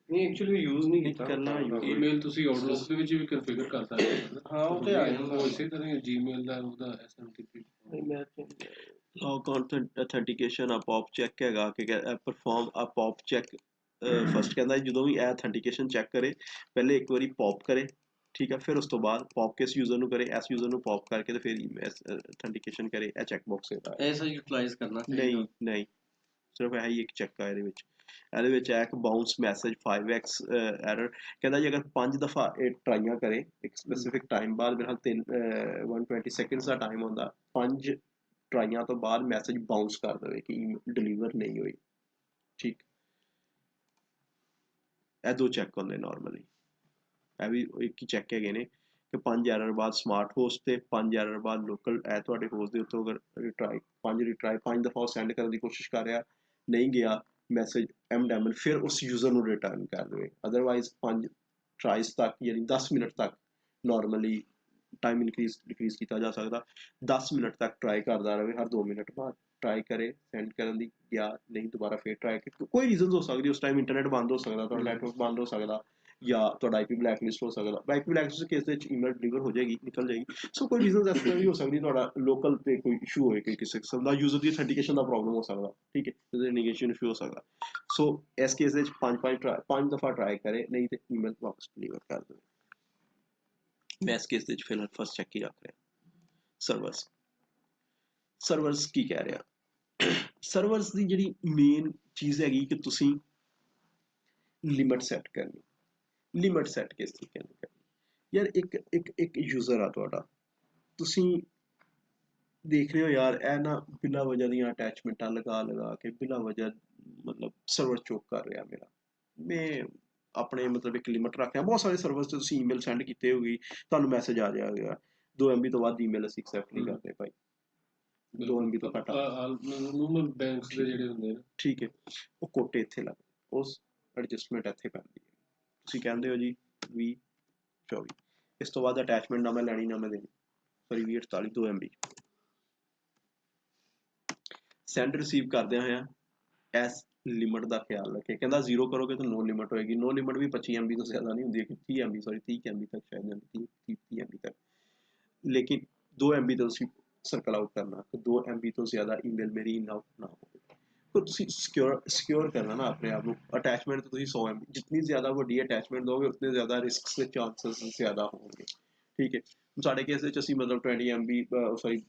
S3: ਨਹੀਂ ਐਕਚੁਅਲੀ ਯੂਜ਼ ਨਹੀਂ ਕੀਤਾ
S1: ਕਰਨਾ।
S2: ਈਮੇਲ ਤੁਸੀਂ ਆਊਟਲੁੱਕ ਦੇ ਵਿੱਚ ਵੀ ਕਨਫਿਗਰ ਕਰ ਸਕਦੇ ਹੋ।
S3: ਹਾਂ ਉਹ ਤੇ ਆ ਜਾਂਦਾ,
S2: ਉਹ ਇਸੇ ਤਰ੍ਹਾਂ ਜੀਮੇਲ ਦਾ ਉਹਦਾ smtp
S1: authentication ਆ ਪੌਪ ਚੈੱਕ ਹੈਗਾ ਕਿ ਪਰਫਾਰਮ ਆ ਪੌਪ ਚੈੱਕ। ਫਸਟ ਕਹਿੰਦਾ ਜਦੋਂ ਵੀ ਇਹ ਅਥੈਂਟੀਕੇਸ਼ਨ ਚੈੱਕ ਕਰੇ, ਪਹਿਲੇ ਇੱਕ ਵਾਰੀ ਪੌਪ ਕਰੇ, ਠੀਕ ਹੈ, ਫਿਰ ਉਸ ਤੋਂ ਬਾਅਦ ਪੌਪ ਕਿਸ ਯੂਜ਼ਰ ਨੂੰ ਕਰੇ, ਇਸ ਯੂਜ਼ਰ ਨੂੰ ਪੌਪ ਕਰਕੇ ਤੇ ਫਿਰ ਅਥੈਂਟੀਕੇਸ਼ਨ ਕਰੇ। ਇਹ ਚੈੱਕ ਬਾਕਸ ਇਹਦਾ
S3: ਐਸਾ ਯੂਟਿਲਾਈਜ਼ ਕਰਨਾ
S1: ਨਹੀਂ ਸਿਰਫ ਇਹ ਹੀ ਇੱਕ ਚੈੱਕ ਆ ਇਹਦੇ ਵਿੱਚ। ਇਹਦੇ ਵਿੱਚ ਹੈ ਕਿ ਬਾਉਂਸ ਮੈਸੇਜ 5x ਐਰਰ ਕਹਿੰਦਾ ਜੀ ਅਗਰ 5 ਦਫਾ ਇਹ ਟਰਾਈਆਂ ਕਰੇ ਇੱਕ ਸਪੈਸੀਫਿਕ ਟਾਈਮ ਬਾਅਦ, ਮੇਰੇ ਖਿਆਲ 120 ਸੈਕਿੰਡਸ ਦਾ ਟਾਈਮ ਹੁੰਦਾ, 5 ਟਰਾਈਆਂ ਤੋਂ ਬਾਅਦ ਮੈਸੇਜ ਬਾਉਂਸ ਕਰ ਦੇਵੇ ਕਿ ਡਿਲੀਵਰ ਨਹੀਂ ਹੋਈ, ਠੀਕ। ਇਹ ਦੋ ਚੈੱਕ ਹੁੰਦੇ ਨਾਰਮਲੀ, ਇਹ ਵੀ ਇੱਕ ਹੀ ਚੈੱਕ ਹੈਗੇ ਨੇ ਕਿ 5 ਐਰਰ ਬਾਅਦ ਸਮਾਰਟ ਹੋਸਟ ਤੇ 5 ਐਰਰ ਬਾਅਦ ਲੋਕਲ। ਇਹ ਤੁਹਾਡੇ ਹੋਸਟ ਦੇ ਉੱਤੋਂ ਅਗਰ ਰਿਟਰਾਈ 5 ਦਫਾ ਸੈਂਡ ਕਰਨ ਦੀ ਕੋਸ਼ਿਸ਼ ਕਰ ਰਿਹਾ, ਨਹੀਂ ਗਿਆ ਮੈਸੇਜ ਐਮਡੈਮਨ, ਫਿਰ ਉਸ ਯੂਜ਼ਰ ਨੂੰ ਰਿਟਰਨ ਕਰ ਦੇਵੇ। ਅਦਰਵਾਈਜ਼ 5 ਟਰਾਈਜ਼ ਤੱਕ ਯਾਨੀ 10 ਮਿੰਟ ਤੱਕ ਨਾਰਮਲੀ ਟਾਈਮ ਡਿਕਰੀਜ਼ ਕੀਤਾ ਜਾ ਸਕਦਾ। 10 ਮਿੰਟ ਤੱਕ ਟਰਾਈ ਕਰਦਾ ਰਹੇ, ਹਰ 2 ਮਿੰਟ ਬਾਅਦ ਟਰਾਈ ਕਰੇ ਸੈਂਡ ਕਰਨ ਦੀ, ਜਾਂ ਨਹੀਂ ਦੁਬਾਰਾ ਫਿਰ ਟਰਾਈ ਕਰੇ। ਕੋਈ ਰੀਜ਼ਨਸ ਹੋ ਸਕਦੀ, ਉਸ ਟਾਈਮ ਇੰਟਰਨੈਟ ਬੰਦ ਹੋ ਸਕਦਾ, ਤੁਹਾਡਾ ਨੈਟਵਰਕ ਬੰਦ ਹੋ ਸਕਦਾ, ਜਾਂ ਤੁਹਾਡਾ IP ਬਲੈਕਲਿਸਟ ਹੋ ਸਕਦਾ। IP ਬਲੈਕਲਿਸਟ ਕੇਸ ਦੇ ਵਿੱਚ ਈਮੇਲ ਡਿਲੀਵਰ ਹੋ ਜਾਏਗੀ, ਨਿਕਲ ਜਾਏਗੀ। ਸੋ ਕੋਈ ਰੀਜ਼ਨ ਇਸ ਤਰ੍ਹਾਂ ਵੀ ਹੋ ਸਕਦੀ, ਤੁਹਾਡਾ ਲੋਕਲ ਤੇ ਕੋਈ ਇਸ਼ੂ ਹੋਏ, ਕੋਈ ਕਿਸੇ ਕਿਸਮ ਦਾ ਯੂਜ਼ਰ ਦੀ ਅਥੈਂਟੀਕੇਸ਼ਨ ਦਾ ਪ੍ਰੋਬਲਮ ਹੋ ਸਕਦਾ, ਠੀਕ ਹੈ, ਉਹਦੇ ਨੈਗੇਸ਼ਨ ਇਸ਼ੂ ਹੋ ਸਕਦਾ। ਸੋ ਇਸ ਕੇਸ ਦੇ ਵਿੱਚ ਪੰਜ ਦਫਾ ਟਰਾਈ ਕਰੇ, ਨਹੀਂ ਤੇ ਈਮੇਲ ਵਾਪਸ ਡਿਲੀਵਰ ਕਰ ਦੇਵੇ। ਮੈਂ ਇਸ ਕੇਸ ਦੇ ਵਿੱਚ ਫਿਲਹਾਲ ਫਸਟ ਚੈੱਕ ਹੀ ਰੱਖ ਰਿਹਾ। ਸਰਵਰਸ ਕੀ ਕਹਿ ਰਿਹਾ? ਸਰਵਰਸ ਦੀ ਜਿਹੜੀ ਮੇਨ ਚੀਜ਼ ਹੈਗੀ ਕਿ ਤੁਸੀਂ ਲਿਮਟ ਸੈੱਟ ਕਰਨੀ। ਲਿਮਟ ਸੈੱਟ ਕਿਸ ਤਰੀਕੇ ਨਾਲ ਕਰਨੀ? ਯਾਰ ਇੱਕ ਯੂਜ਼ਰ ਆ ਤੁਹਾਡਾ, ਤੁਸੀਂ ਦੇਖ ਰਹੇ ਹੋ ਯਾਰ ਇਹ ਨਾ ਬਿਲਾ ਵਜ੍ਹਾ ਦੀਆਂ ਅਟੈਚਮੈਂਟਾਂ ਲਗਾ ਕੇ ਬਿਲਾ ਵਜ੍ਹਾ ਮਤਲਬ ਸਰਵਰ ਚੋਕ ਕਰ ਰਿਹਾ ਮੇਰਾ। ਮੈਂ ਆਪਣੇ ਮਤਲਬ ਇੱਕ ਲਿਮਟ ਰੱਖ ਰਿਹਾ। ਬਹੁਤ ਸਾਰੇ ਸਰਵਰਸ ਤੇ ਤੁਸੀਂ ਈਮੇਲ ਸੈਂਡ ਕੀਤੇ ਹੋਗੀ, ਤੁਹਾਨੂੰ ਮੈਸੇਜ ਆ ਜਾਏਗਾ 2 MB ਤੋਂ ਵੱਧ ਈਮੇਲ ਅਸੀਂ ਐਕਸੈਪਟ ਨਹੀਂ ਕਰਦੇ ਭਾਈ, 2 MB ਤੋਂ ਘੱਟ।
S2: ਨੋਰਮਲ ਬੈਂਕਸ ਦੇ ਜਿਹੜੇ ਹੁੰਦੇ ਨੇ,
S1: ਠੀਕ ਹੈ, ਉਹ ਕੋਟੇ ਇੱਥੇ ਲੱਗ, ਉਸ ਐਡਜਸਟਮੈਂਟ ਇੱਥੇ ਪੈਂਦੀ ਹੈ। ਤੁਸੀਂ ਕਹਿੰਦੇ ਹੋ ਜੀ 20 24, ਇਸ ਤੋਂ ਬਾਅਦ ਅਟੈਚਮੈਂਟ ਨਾ ਮੈਂ ਲੈਣੀ ਨਾ ਮੈਂ ਦੇਣੀ, ਸੌਰੀ 20 48 2 MB ਸੈਂਡ ਰਿਸੀਵ ਕਰਦਿਆਂ ਹੋਇਆ ਇਸ ਲਿਮਟ ਦਾ ਖਿਆਲ ਰੱਖੇ। ਕਹਿੰਦਾ 0 ਕਰੋਗੇ ਤਾਂ ਨੋ ਲਿਮਟ ਹੋਏਗੀ। ਨੋ ਲਿਮਟ ਵੀ 25 MB ਤੋਂ ਜ਼ਿਆਦਾ ਨਹੀਂ ਹੁੰਦੀ ਹੈ, 30 MB ਸੌਰੀ 30 MB ਤੱਕ ਸ਼ਾਇਦ ਜਾਂਦੀ, 30 MB ਤੱਕ। ਲੇਕਿਨ 2 MB ਤੋਂ ਤੁਸੀਂ ਸਰਕਲ ਆਊਟ ਕਰਨਾ ਕਿ 2 MB ਤੋਂ ਜ਼ਿਆਦਾ ਈਮੇਲ ਮੇਰੀ ਇਨ ਆਊਟ ਨਾ ਹੋਵੇ। ਤਾਂ ਤੁਸੀਂ ਸਿਕਿਉਰ ਕਰਨਾ ਨਾ ਆਪਣੇ ਆਪ ਨੂੰ। ਅਟੈਚਮੈਂਟ ਤੋਂ ਤੁਸੀਂ 100 MB, ਜਿੰਨੀ ਜ਼ਿਆਦਾ ਵੱਡੀ ਅਟੈਚਮੈਂਟ ਦੋਗੇ ਉਤਨੇ ਜ਼ਿਆਦਾ ਰਿਸਕਸ ਦੇ ਚਾਂਸਸ ਜ਼ਿਆਦਾ ਹੋਣਗੇ, ਠੀਕ ਹੈ। ਸਾਡੇ ਕੇਸ ਵਿੱਚ ਅਸੀਂ ਮਤਲਬ 20 MB ਸੌਰੀ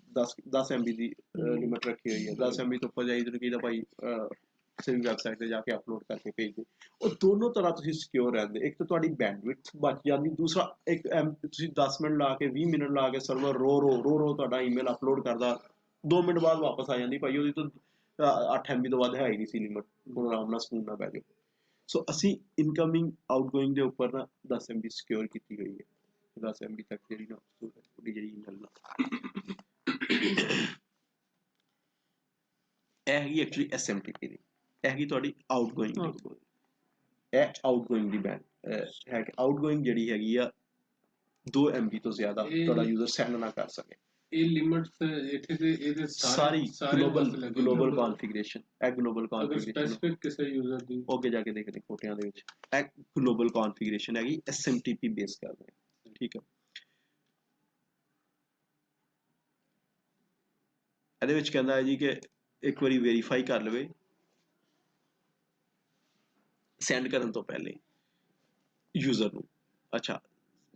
S1: 10 MB ਦੀ ਲਿਮਟ ਰੱਖੀ ਹੋਈ ਹੈ। 10 MB ਤੋਂ ਉੱਪਰ ਜਾਈ ਜਿਹਨੂੰ ਕਹੀਦਾ ਭਾਈ ਕਿਸੇ ਵੀ ਵੈਬਸਾਈਟ ਤੇ ਜਾ ਕੇ ਅਪਲੋਡ ਕਰਕੇ ਭੇਜ ਦੇ। ਉਹ ਦੋਨੋਂ ਤਰ੍ਹਾਂ ਤੁਸੀਂ ਸਿਕਿਉਰ ਰਹਿੰਦੇ। ਇੱਕ ਤਾਂ ਤੁਹਾਡੀ ਬੈਂਡਵਿਡਥ ਬਚ ਜਾਂਦੀ, ਦੂਸਰਾ ਤੁਸੀਂ 10 ਮਿੰਟ ਲਾ ਕੇ 20 ਮਿੰਟ ਲਾ ਕੇ ਸਰਵਰ ਰੋ ਤੁਹਾਡਾ ਈਮੇਲ ਅਪਲੋਡ ਕਰਦਾ, 2 ਮਿੰਟ ਬਾਅਦ ਵਾਪਸ ਆ ਜਾਂਦੀ ਭਾਈ ਉਹਦੀ ਤਾਂ 8 MB ਤੋਂ ਵੱਧ ਹੈ ਹੀ ਨਹੀਂ ਸੀ ਲਿਮਟ, ਹੁਣ ਆਰਾਮ ਨਾਲ ਸਕੂਨ ਨਾਲ ਬਹਿ ਜਾਓ। ਸੋ ਅਸੀਂ ਇਨਕਮਿੰਗ ਆਊਟਗੋਇੰਗ ਦੇ ਉੱਪਰ ਨਾ 10 MB ਸਿਕਿਉਰ ਕੀਤੀ ਹੋਈ ਹੈ। 10 MB ਤੱਕ ਜਿਹੜੀ ਨਾ ਉਹਦੀ ਜਿਹੜੀ ਈਮੇਲ ਨਾ ਇਹ ਹੈਗੀ ਐਕਚੁਅਲੀ SMTP ਦੀ, ਇਹ ਹੈਗੀ ਤੁਹਾਡੀ ਆਊਟਗੋਇੰਗ ਦੀ। ਇਹ ਆਊਟਗੋਇੰਗ ਦੀ ਬੈਂਡ ਹੈ ਕਿ ਆਊਟਗੋਇੰਗ ਜਿਹੜੀ ਹੈਗੀ ਆ 2 MB ਤੋਂ ਜ਼ਿਆਦਾ ਤੁਹਾਡਾ ਯੂਜ਼ਰ ਸੈਂਡ ਨਾ ਕਰ ਸਕੇ।
S2: ਇਹ ਲਿਮਟਸ ਇੱਥੇ ਤੇ ਇਹਦੇ
S1: ਸਾਰੀ ਗਲੋਬਲ ਕਨਫੀਗਰੇਸ਼ਨ, ਇਹ ਗਲੋਬਲ
S2: ਅਗਰ
S1: ਕਨਫੀਗਰੇਸ਼ਨ
S2: ਸਪੈਸੀਫਿਕ ਕਿਸੇ ਯੂਜ਼ਰ ਦੀ
S1: ਅੱਗੇ ਜਾ ਕੇ ਦੇਖਦੇ ਕੋਟਿਆਂ ਦੇ ਵਿੱਚ ਇਹ ਗਲੋਬਲ ਕਨਫੀਗਰੇਸ਼ਨ ਹੈਗੀ, SMTP ਬੇਸ ਕਰਦੇ ਹਾਂ, ਠੀਕ ਹੈ। ਇਹਦੇ ਵਿੱਚ ਕਹਿੰਦਾ ਹੈ ਜੀ ਕਿ ਇੱਕ ਵਾਰੀ ਵੈਰੀਫਾਈ ਕਰ ਲਵੇ ਸੈਂਡ ਕਰਨ ਤੋਂ ਪਹਿਲੇ ਯੂਜ਼ਰ ਨੂੰ। ਅੱਛਾ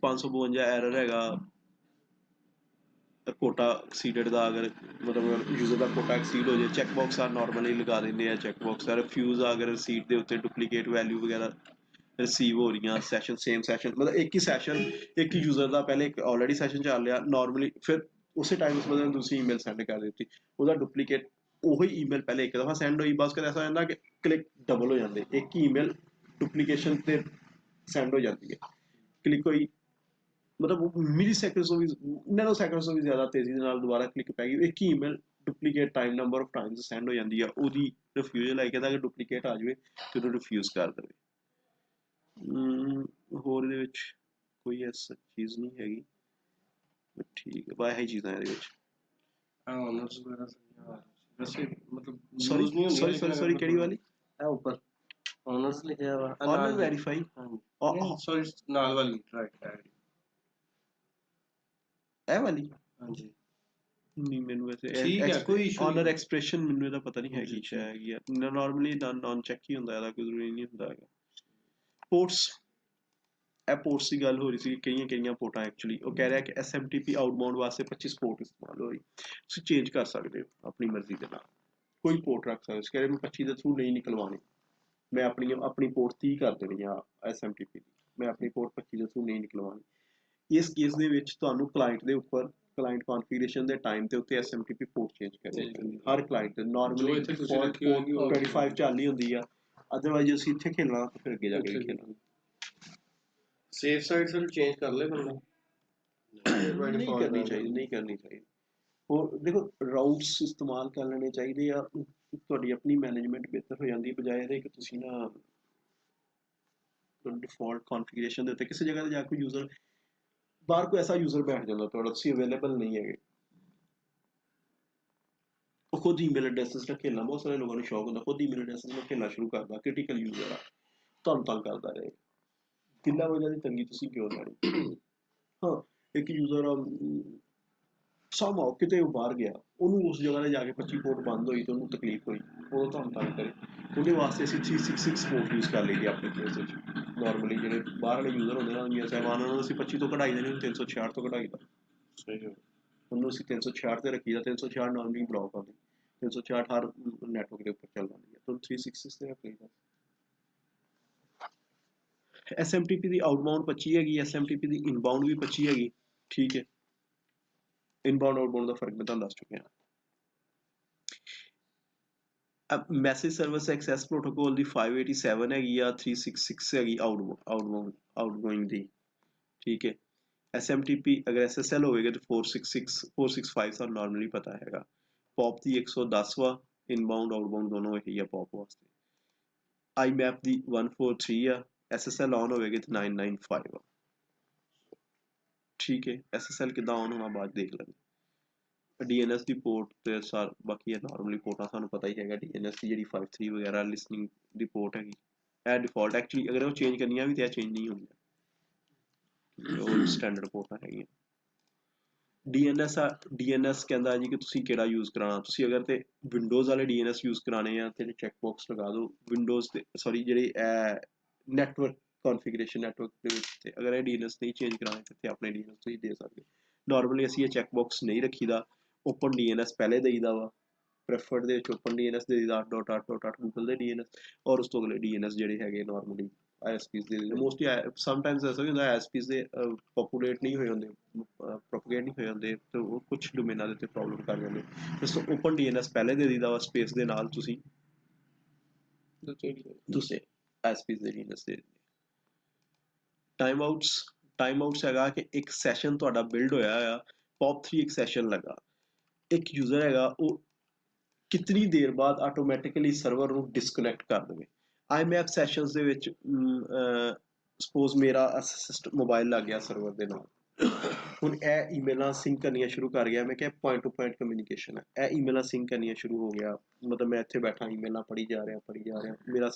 S1: 552 ਐਰਰ ਹੈਗਾ, ਕੋਟਾ ਐਕਸੀਡਡ ਦਾ, ਅਗਰ ਮਤਲਬ ਯੂਜ਼ਰ ਦਾ ਕੋਟਾ ਐਕਸੀਡ ਹੋ ਜਾਏ, ਚੈੱਕ ਬਾਕਸ ਆ ਨਾਰਮਲੀ ਲਗਾ ਦਿੰਦੇ ਆ। ਚੈੱਕ ਬਾਕਸ ਆ ਰਿਫਿਊਜ਼ ਆ, ਅਗਰ ਸੀਟ ਦੇ ਉੱਤੇ ਡੁਪਲੀਕੇਟ ਵੈਲਿਊ ਵਗੈਰਾ ਰਿਸੀਵ ਹੋ ਰਹੀਆਂ, ਸੈਸ਼ਨ ਸੇਮ ਸੈਸ਼ਨ ਮਤਲਬ ਇੱਕ ਹੀ ਸੈਸ਼ਨ ਇੱਕ ਯੂਜ਼ਰ ਦਾ ਪਹਿਲੇ ਇੱਕ ਆਲਰੇਡੀ ਸੈਸ਼ਨ ਚੱਲ ਰਿਹਾ ਨਾਰਮਲੀ, ਫਿਰ ਉਸੇ ਟਾਈਮ ਉਸ ਬੰਦੇ ਤੁਸੀਂ ਈਮੇਲ ਸੈਂਡ ਕਰ ਦਿੱਤੀ, ਉਹਦਾ ਡੁਪਲੀਕੇਟ ਉਹੀ ਈਮੇਲ ਪਹਿਲੇ ਇੱਕ ਦਫਾ ਸੈਂਡ ਹੋਈ, ਬਸ ਕਦੇ ਐਸਾ ਹੋ ਜਾਂਦਾ ਕਿ ਕਲਿੱਕ ਡਬਲ ਹੋ ਜਾਂਦੇ, ਇੱਕ ਹੀ ਈਮੇਲ ਡੁਪਲੀਕੇਸ਼ਨ ਤੇ ਸੈਂਡ ਹੋ ਜਾਂਦੀ ਹੈ। ਕਲਿੱਕ ਹੋਈ ਮਤਲਬ ਮਿਲੀ ਸੈਕਿੰਡਸ ਤੋਂ ਵੀ ਨੈਨੋ ਸੈਕਿੰਡਸ ਤੋਂ ਵੀ ਜ਼ਿਆਦਾ ਤੇਜ਼ੀ ਦੇ ਨਾਲ ਦੁਬਾਰਾ ਕਲਿੱਕ ਪੈ ਗਈ, ਇੱਕ ਹੀ email duplicate time number of times send ਹੋ ਜਾਂਦੀ ਆ। ਉਹਦੀ ਰਿਫਿਊਜ਼ਲ ਆਈ ਕਹਿੰਦਾ ਕਿ ਡੁਪਲੀਕੇਟ ਆ ਜਾਵੇ ਤੇ ਉਹਨੂੰ ਰਿਫਿਊਜ਼ ਕਰ ਦੇਵੇ। ਹੋਰ ਇਹਦੇ ਵਿੱਚ ਕੋਈ ਐਸਾ ਚੀਜ਼ ਨਹੀਂ ਹੈਗੀ, ਠੀਕ ਹੈ ਬਾ ਇਹੀ ਚੀਜ਼ਾਂ ਇਹਦੇ ਵਿੱਚ।
S3: ਆਨਰਸ ਵਗੈਰਾ ਵੈਸੇ ਮਤਲਬ
S1: ਸੌਰੀ ਕਿਹੜੀ ਵਾਲੀ?
S3: ਇਹ ਉੱਪਰ ਆਨਰਸ ਲਿਖਿਆ ਵਾ,
S1: ਆਨਰ ਵੈਰੀਫਾਈ
S3: ਸੌਰੀ ਨਾਲ ਵਾਲੀ ਰਾਈਟ
S1: ਇਹ ਵਾਲੀ
S3: ਹਾਂਜੀ
S1: ਨਹੀਂ ਮੈਨੂੰ ਵੈਸੇ
S3: ਠੀਕ ਹੈ, ਕੋਈ issue
S1: ਆਨਰ
S3: ਨਹੀਂ।
S1: ਐਕਸਪ੍ਰੈਸ਼ਨ ਮੈਨੂੰ ਇਹਦਾ ਪਤਾ ਨਹੀਂ ਹੈਗੀ, ਸ਼ਾਇਦ ਹੈਗੀ ਆ ਨਾਰਮਲੀ ਨॉन ਚੈੱਕ ਹੀ ਹੁੰਦਾ, ਇਹਦਾ ਕੋਈ ਜ਼ਰੂਰੀ ਨਹੀਂ ਹੁੰਦਾ ਹੈਗਾ। ਪੋਰਟਸ, ਇਹ ਪੋਰਟਸ ਦੀ ਗੱਲ ਹੋ ਰਹੀ ਸੀ, ਕਿਹੜੀਆਂ ਪੋਰਟਾਂ ਐਕਚੁਅਲੀ ਉਹ ਕਹਿ ਰਿਹਾ ਕਿ SMTP ਆਊਟਬਾਉਂਡ ਵਾਸਤੇ 25 ਪੋਰਟ ਇਸਤੇਮਾਲ ਹੋ ਰਹੀ, ਤੁਸੀਂ ਚੇਂਜ ਕਰ ਸਕਦੇ ਹੋ ਆਪਣੀ ਮਰਜ਼ੀ ਦੇ ਨਾਲ, ਕੋਈ ਪੋਰਟ ਰੱਖ ਸਕਦੇ ਹੋ। ਕਹਿ ਰਹੇ ਮੈਂ 25 ਦੇ ਥਰੂ ਨਹੀਂ ਨਿਕਲਵਾਉਣੀ, ਮੈਂ ਆਪਣੀ ਪੋਰਟ 30 ਕਰ ਦੇਣੀ ਆ SMTP ਦੀ, ਮੈਂ ਆਪਣੀ ਪੋਰਟ 25 ਦੇ ਥਰੂ ਨਹੀਂ ਨਿਕਲਵਾਉਣੀ। ਇਸ ਕੇਸ ਦੇ ਵਿੱਚ ਤੁਹਾਨੂੰ ਕਲਾਇੰਟ ਦੇ ਉੱਪਰ ਕਲਾਇੰਟ ਕਨਫੀਗਰੇਸ਼ਨ ਦੇ ਟਾਈਮ ਤੇ ਉੱਤੇ SMTP ਪੋਰਟ ਚੇਂਜ ਕਰਨੀ ਪੈਂਦੀ ਹਰ ਕਲਾਇੰਟ ਤੇ। ਨਾਰਮਲੀ ਡਿਫਾਲਟ ਪੋਰਟ 25 ਚੱਲ ਹੀ ਹੁੰਦੀ ਆ, ਅਦਰਵਾਈਜ਼ ਅਸੀਂ ਇੱਥੇ ਖੇਲਣਾ ਤਾਂ ਫਿਰ ਅੱਗੇ ਜਾ ਕੇ ਵੀ ਖੇਲਣਾ।
S3: ਸੇਫ ਸਾਈਡ ਸਿਰ ਚੇਂਜ ਕਰ ਲੈ ਬੰਦਾ,
S1: ਨਹੀਂ ਕਰਨੀ ਚਾਹੀਦੀ। ਹੋਰ ਦੇਖੋ ਰਾਊਟਸ ਇਸਤੇਮਾਲ ਕਰ ਲੈਣੇ ਚਾਹੀਦੇ ਆ, ਤੁਹਾਡੀ ਆਪਣੀ ਮੈਨੇਜਮੈਂਟ ਬਿਹਤਰ ਹੋ ਜਾਂਦੀ ਬਜਾਏ ਇਹਦੇ ਕਿ ਤੁਸੀਂ ਨਾ ਡਿਫਾਲਟ ਕਨਫੀਗਰੇਸ਼ਨ ਦੇ ਉੱਤੇ ਕਿਸੇ ਜਗ੍ਹਾ ਤੇ ਜਾ ਕੇ ਯੂਜ਼ਰ ਬਾਹਰ ਕੋਈ ਐਸਾ ਯੂਜ਼ਰ ਬੈਠ ਜਾਂਦਾ ਤੁਹਾਡਾ, ਤੁਸੀਂ ਅਵੇਲੇਬਲ ਨਹੀਂ ਹੈਗੇ, ਉਹ ਖੁਦ ਈਮੇਲ ਐਡਰੈਸਿਸ ਨਾਲ ਖੇਲਣਾ ਬਹੁਤ ਸਾਰੇ ਲੋਕਾਂ ਨੂੰ ਸ਼ੌਕ ਹੁੰਦਾ, ਖੁਦ ਈਮੇਲ ਐਡਰੈਸਿਸ ਨਾਲ ਖੇਲਣਾ ਸ਼ੁਰੂ ਕਰਦਾ, ਕ੍ਰਿਟੀਕਲ ਯੂਜ਼ਰ ਆ ਤੁਹਾਨੂੰ ਤੰਗ ਕਰਦਾ ਰਹੇਗਾ। ਕਿੰਨਾ ਵਜੇ ਦੀ ਤੰਗੀ ਤੁਸੀਂ ਕਿਉਂ ਲੈਣੀ? ਹਾਂ, ਇੱਕ ਯੂਜ਼ਰ somehow ਕਿਤੇ ਉਹ ਬਾਹਰ ਗਿਆ, ਉਹਨੂੰ ਉਸ ਜਗ੍ਹਾ 'ਤੇ ਜਾ ਕੇ 25 ਪੋਰਟ ਬੰਦ ਹੋਈ ਤੇ ਉਹਨੂੰ ਤਕਲੀਫ ਹੋਈ, ਉਦੋਂ ਤੁਹਾਨੂੰ ਤੰਗ ਕਰੇ। ਉਹਦੇ ਵਾਸਤੇ ਅਸੀਂ 366 ਪੋਰਟ ਯੂਜ਼ ਕਰ ਲਈਦੀ ਆਪਣੇ ਕੇਸ ਵਿੱਚ। ਨਾਰਮਲੀ ਜਿਹੜੇ ਬਾਹਰਲੇ ਯੂਜ਼ਰ ਹੁੰਦੇ ਨੇ ਸਾਹਿਬਾਨ, ਉਹਨਾਂ ਨੂੰ ਅਸੀਂ 25 ਤੋਂ ਕਢਾਈ ਦੇਣੀ, 366 ਤੋਂ ਕਢਾਈ ਦਾ। ਉਹਨੂੰ ਅਸੀਂ 366 ਤੇ ਰੱਖੀ ਦਾ। 366 ਨਾਰਮਲੀ ਬਲੌਕ ਆਉਂਦੀ, 366 ਹਰ ਨੈਟਵਰਕ ਦੇ ਉੱਪਰ ਚੱਲ ਜਾਂਦੀ ਹੈ, ਤੁਹਾਨੂੰ 366 ਤੇ ਰੱਖ ਲਈਦਾ। SMTP ਦੀ ਆਊਟਬਾਊਂਡ 25 ਹੈਗੀ, SMTP ਦੀ ਇਨਬਾਊਂਡ ਵੀ 25 ਹੈਗੀ, ਠੀਕ ਹੈ। ਇਨਬਾਊਂਡ ਆਊਟਬਾਊਂਡ ਦਾ ਫਰਕ ਮੈਂ ਤੁਹਾਨੂੰ ਦੱਸ ਚੁੱਕਿਆ। ਮੈਸੇਜ ਸਰਵਿਸ ਐਕਸੈਸ ਪ੍ਰੋਟੋਕੋਲ ਦੀ 587 ਹੈਗੀ ਆ, 366 ਹੈਗੀ ਆਊਟਗੋਇੰਗ ਦੀ, ਠੀਕ ਹੈ। SMTP ਅਗਰ SSL ਹੋਵੇਗਾ ਤਾਂ 465 ਸਾਨੂੰ ਨਾਰਮਲੀ ਪਤਾ ਹੈਗਾ। ਪੌਪ ਦੀ 110 ਵਾ, ਇਨਬਾਊਂਡ ਆਊਟਬਾਊਂਡ ਦੋਨੋਂ ਇਹੀ ਆ ਪੌਪ ਵਾਸਤੇ। IMAP ਦੀ 143 ਆ, SSL ਆਨ ਹੋਵੇਗਾ ਤਾਂ 995 ਆ, ਠੀਕ ਹੈ। SSL ਕਿੱਦਾਂ ਆਨ ਹੋਣਾ ਬਾਅਦ ਦੇਖ ਲੈਂਦੇ। DNS ਦੀ ਪੋਰਟ ਤੇ ਬਾਕੀ ਇਹ ਨਾਰਮਲੀ ਪੋਰਟਾਂ ਸਾਨੂੰ ਪਤਾ ਹੀ ਹੈਗਾ। DNS ਦੀ ਜਿਹੜੀ 53 ਵਗੈਰਾ ਲਿਸਨਿੰਗ ਦੀ ਪੋਰਟ ਹੈਗੀ, ਇਹ ਡਿਫਾਲਟ ਐਕਚੁਅਲੀ ਅਗਰ ਉਹ ਚੇਂਜ ਕਰਨੀਆਂ ਵੀ ਤਾਂ ਇਹ ਚੇਂਜ ਨਹੀਂ ਹੁੰਦੀਆਂ, ਉਹ ਸਟੈਂਡਰਡ ਪੋਰਟਾਂ ਹੈਗੀਆਂ। DNS ਕਹਿੰਦਾ ਜੀ ਕਿ ਤੁਸੀਂ ਕਿਹੜਾ ਯੂਜ਼ ਕਰਾਉਣਾ। ਤੁਸੀਂ ਅਗਰ ਤੇ ਵਿੰਡੋਜ਼ ਵਾਲੇ DNS ਯੂਜ਼ ਕਰਾਣੇ ਆ ਤੇ ਚੈੱਕ ਬਾਕਸ ਲਗਾ ਦਿਓ। ਵਿੰਡੋਜ਼ ਤੇ ਸੌਰੀ ਜਿਹੜੇ ਨੈਟਵਰਕ ਕੌਨਫੀਗਰੇਸ਼ਨ ਨੈਟਵਰਕ ਦੇ ਵਿੱਚ ਤੇ ਅਗਰ ਇਹ DNS ਨਹੀਂ ਚੇਂਜ ਕਰਾਣੇ ਤੇ ਆਪਣੇ DNS ਤੁਸੀਂ ਦੇ ਸਕਦੇ। ਨਾਰਮਲੀ ਅਸੀਂ ਇਹ ਚੈੱਕ ਬਾਕਸ ਨਹੀਂ ਰੱਖੀਦਾ। ਓਪਨ DNS ਪਹਿਲੇ ਦੇਈਦਾ ਵਾ, ਪ੍ਰੈਫਰਡ ਦੇ ਵਿੱਚ ਓਪਨ DNS ਦੇ ਦੇਈਦਾ, .8.8 ਗੂਗਲ ਦੇ DNS, ਔਰ ਉਸ ਤੋਂ ਅਗਲੇ DNS ਜਿਹੜੇ ਹੈਗੇ ਨਾਰਮਲੀ ISPs ਦੇ ਮੋਸਟਲੀ ਸਮਟਾਈਮਸ ਐਸਾ ਵੀ ਹੁੰਦਾ ISPs ਦੇ ਪੋਪੂਲੇਟ ਨਹੀਂ ਹੋਏ ਹੁੰਦੇ, ਪ੍ਰੋਪਗੇਟ ਨਹੀਂ ਹੋਏ ਹੁੰਦੇ, ਤੇ ਉਹ ਕੁਛ ਡੋਮੇਨਾਂ ਦੇ ਉੱਤੇ ਪ੍ਰੋਬਲਮ ਕਰ ਜਾਂਦੇ। ਇਸ ਤੋਂ ਓਪਨ DNS ਪਹਿਲੇ ਦੇ ਦੀਦਾ ਵਾ ਸਪੇਸ ਦੇ ਨਾਲ, ਤੁਸੀਂ ISPs ਦੇ DNS ਦੇ ਦਿੰਦੇ। ਟਾਈਮ ਆਊਟਸ ਹੈਗਾ ਕਿ ਇੱਕ ਸੈਸ਼ਨ ਤੁਹਾਡਾ ਬਿਲਡ ਹੋਇਆ ਆ, POP3 ਇੱਕ ਸੈਸ਼ਨ ਲੱਗਾ, ਇੱਕ ਯੂਜ਼ਰ ਹੈਗਾ ਉਹ ਕਿਤਨੀ ਦੇਰ ਬਾਅਦ ਆਟੋਮੈਟਿਕਲੀ ਸਰਵਰ ਨੂੰ ਡਿਸਕਨੈਕਟ ਕਰ ਦੇਵੇ। IMAP ਸੈਸ਼ਨਸ ਦੇ ਵਿੱਚ ਸਪੋਜ਼ ਮੇਰਾ ਸਿਸਟਮ ਮੋਬਾਈਲ ਲੱਗ ਗਿਆ ਸਰਵਰ ਦੇ ਨਾਲ, ਹੁਣ ਇਹ ਈਮੇਲਾਂ ਸਿੰਕ ਕਰਨੀਆਂ ਸ਼ੁਰੂ ਕਰ ਗਿਆ। ਮੈਂ ਕਿਹਾ ਪੁਆਇੰਟ ਟੂ ਪੁਆਇੰਟ ਕਮਿਊਨੀਕੇਸ਼ਨ ਹੈ, ਇਹ ਈਮੇਲਾਂ ਸਿੰਕ ਕਰਨੀਆਂ ਸ਼ੁਰੂ ਹੋ ਗਿਆ। ਮਤਲਬ ਮੈਂ ਇੱਥੇ ਬੈਠਾ ਈਮੇਲਾਂ ਪੜ੍ਹੀ ਜਾ ਰਿਹਾ, ਮੇਰਾ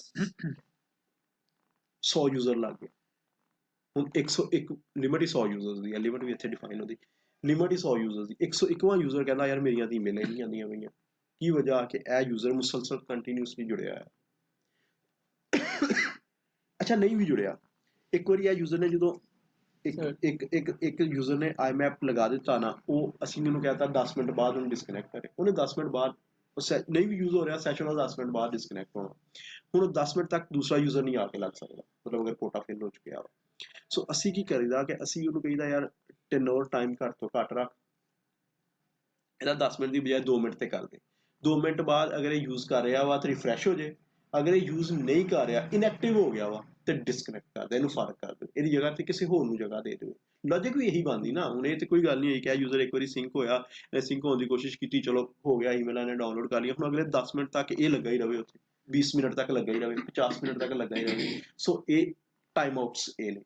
S1: 100 ਯੂਜ਼ਰ ਲੱਗ ਗਏ। ਹੁਣ 101 ਲਿਮਿਟ ਹੀ 100 ਯੂਜ਼ਰਸ ਦੀ ਹੈ, ਲਿਮਿਟ ਵੀ ਇੱਥੇ ਡਿਫਾਈਨ ਹੁੰਦੀ, ਲਿਮਿਟ ਹੀ 100 ਯੂਜ਼ਰਸ ਦੀ। 101ਵਾਂ ਯੂਜ਼ਰ ਕਹਿੰਦਾ ਯਾਰ ਮੇਰੀਆਂ ਤਾਂ ਈਮੇਲਾਂ ਹੀ ਨਹੀਂ ਆਉਂਦੀਆਂ ਪਈਆਂ। ਕੀ ਵਜ੍ਹਾ ਕਿ ਇਹ ਯੂਜ਼ਰ ਮੁਸਲਸਲ ਕੰਟੀਨਿਊਸਲੀ ਜੁੜਿਆ ਹੈ। ਅੱਛਾ ਨਹੀਂ ਵੀ ਜੁੜਿਆ, ਇੱਕ ਵਾਰੀ ਇਹ ਯੂਜ਼ਰ ਨੇ ਜਦੋਂ ਇੱਕ ਯੂਜ਼ਰ ਨੇ IMAP ਲਗਾ ਦਿੱਤਾ ਨਾ, ਉਹ ਅਸੀਂ ਉਹਨੂੰ ਕਹਿਤਾ 10 ਮਿੰਟ ਬਾਅਦ ਉਹਨੂੰ ਡਿਸਕਨੈਕਟ ਕਰੇ। ਉਹਨੇ 10 ਮਿੰਟ ਬਾਅਦ ਨਹੀਂ ਵੀ ਯੂਜ਼ ਹੋ ਰਿਹਾ ਸੈਸ਼ਨ, ਉਹ 10 ਮਿੰਟ ਬਾਅਦ ਡਿਸਕਨੈਕਟ ਹੋਣਾ। ਹੁਣ 10 ਮਿੰਟ ਤੱਕ ਦੂਸਰਾ ਯੂਜ਼ਰ ਨਹੀਂ ਆ ਕੇ ਲੱਗ ਸਕਦਾ, ਮਤਲਬ ਅਗਰ ਕੋਟਾ ਫਿਲ ਹੋ ਚੁੱਕਿਆ ਵਾ। ਸੋ ਅਸੀਂ ਕੀ ਕਰੀਦਾ ਕਿ ਅਸੀਂ ਉਹਨੂੰ ਕਹੀਦਾ ਯਾਰ ਟੈਨੋਰ ਟਾਈਮ ਘੱਟ ਤੋਂ ਘੱਟ ਰੱਖ, ਇਹਦਾ 10 ਮਿੰਟ ਦੀ ਬਜਾਏ 2 ਮਿੰਟ ਤੇ ਕਰ ਦੇ। 2 ਮਿੰਟ ਬਾਅਦ ਅਗਰ ਇਹ ਯੂਜ਼ ਕਰ ਰਿਹਾ ਵਾ ਤਾਂ ਰਿਫਰੈਸ਼ ਹੋ ਜੇ, ਅਗਰ ਇਹ ਯੂਜ਼ ਨਹੀਂ ਕਰ ਰਿਹਾ ਇਨਐਕਟਿਵ ਹੋ ਗਿਆ ਵਾ ਤੇ ਡਿਸਕਨੈਕਟ ਕਰ ਦੇ, ਇਹਨੂੰ ਫਰਕ ਕਰ ਦੇ, ਇਹਦੀ ਜਗ੍ਹਾ ਤੇ ਕਿਸੇ ਹੋਰ ਨੂੰ ਜਗ੍ਹਾ ਦੇ ਦੇਵੇ। ਲੌਜਿਕ ਵੀ ਇਹੀ ਬਣਦੀ ਨਾ। ਹੁਣ ਇਹ ਤੇ ਕੋਈ ਗੱਲ ਨਹੀਂ ਹੋਈ ਕਿ ਯੂਜ਼ਰ ਇੱਕ ਵਾਰੀ ਸਿੰਕ ਹੋਇਆ, ਸਿੰਕ ਹੋਣ ਦੀ ਕੋਸ਼ਿਸ਼ ਕੀਤੀ, ਚਲੋ ਹੋ ਗਿਆ, ਈਮੇਲਾਂ ਨੇ ਡਾਊਨਲੋਡ ਕਰ ਲਈਆਂ, ਹੁਣ ਅਗਲੇ 10 ਮਿੰਟ ਤੱਕ ਇਹ ਲੱਗਾ ਹੀ ਰਵੇ ਉੱਥੇ, 20 ਮਿੰਟ ਤੱਕ ਲੱਗਾ ਹੀ ਰਵੇ, 50 ਮਿੰਟ ਤੱਕ ਲੱਗਾ ਹੀ ਰਵੇ। ਸੋ ਇਹ ਟਾਈਮ ਆਊਟਸ ਇਹ ਨੇ,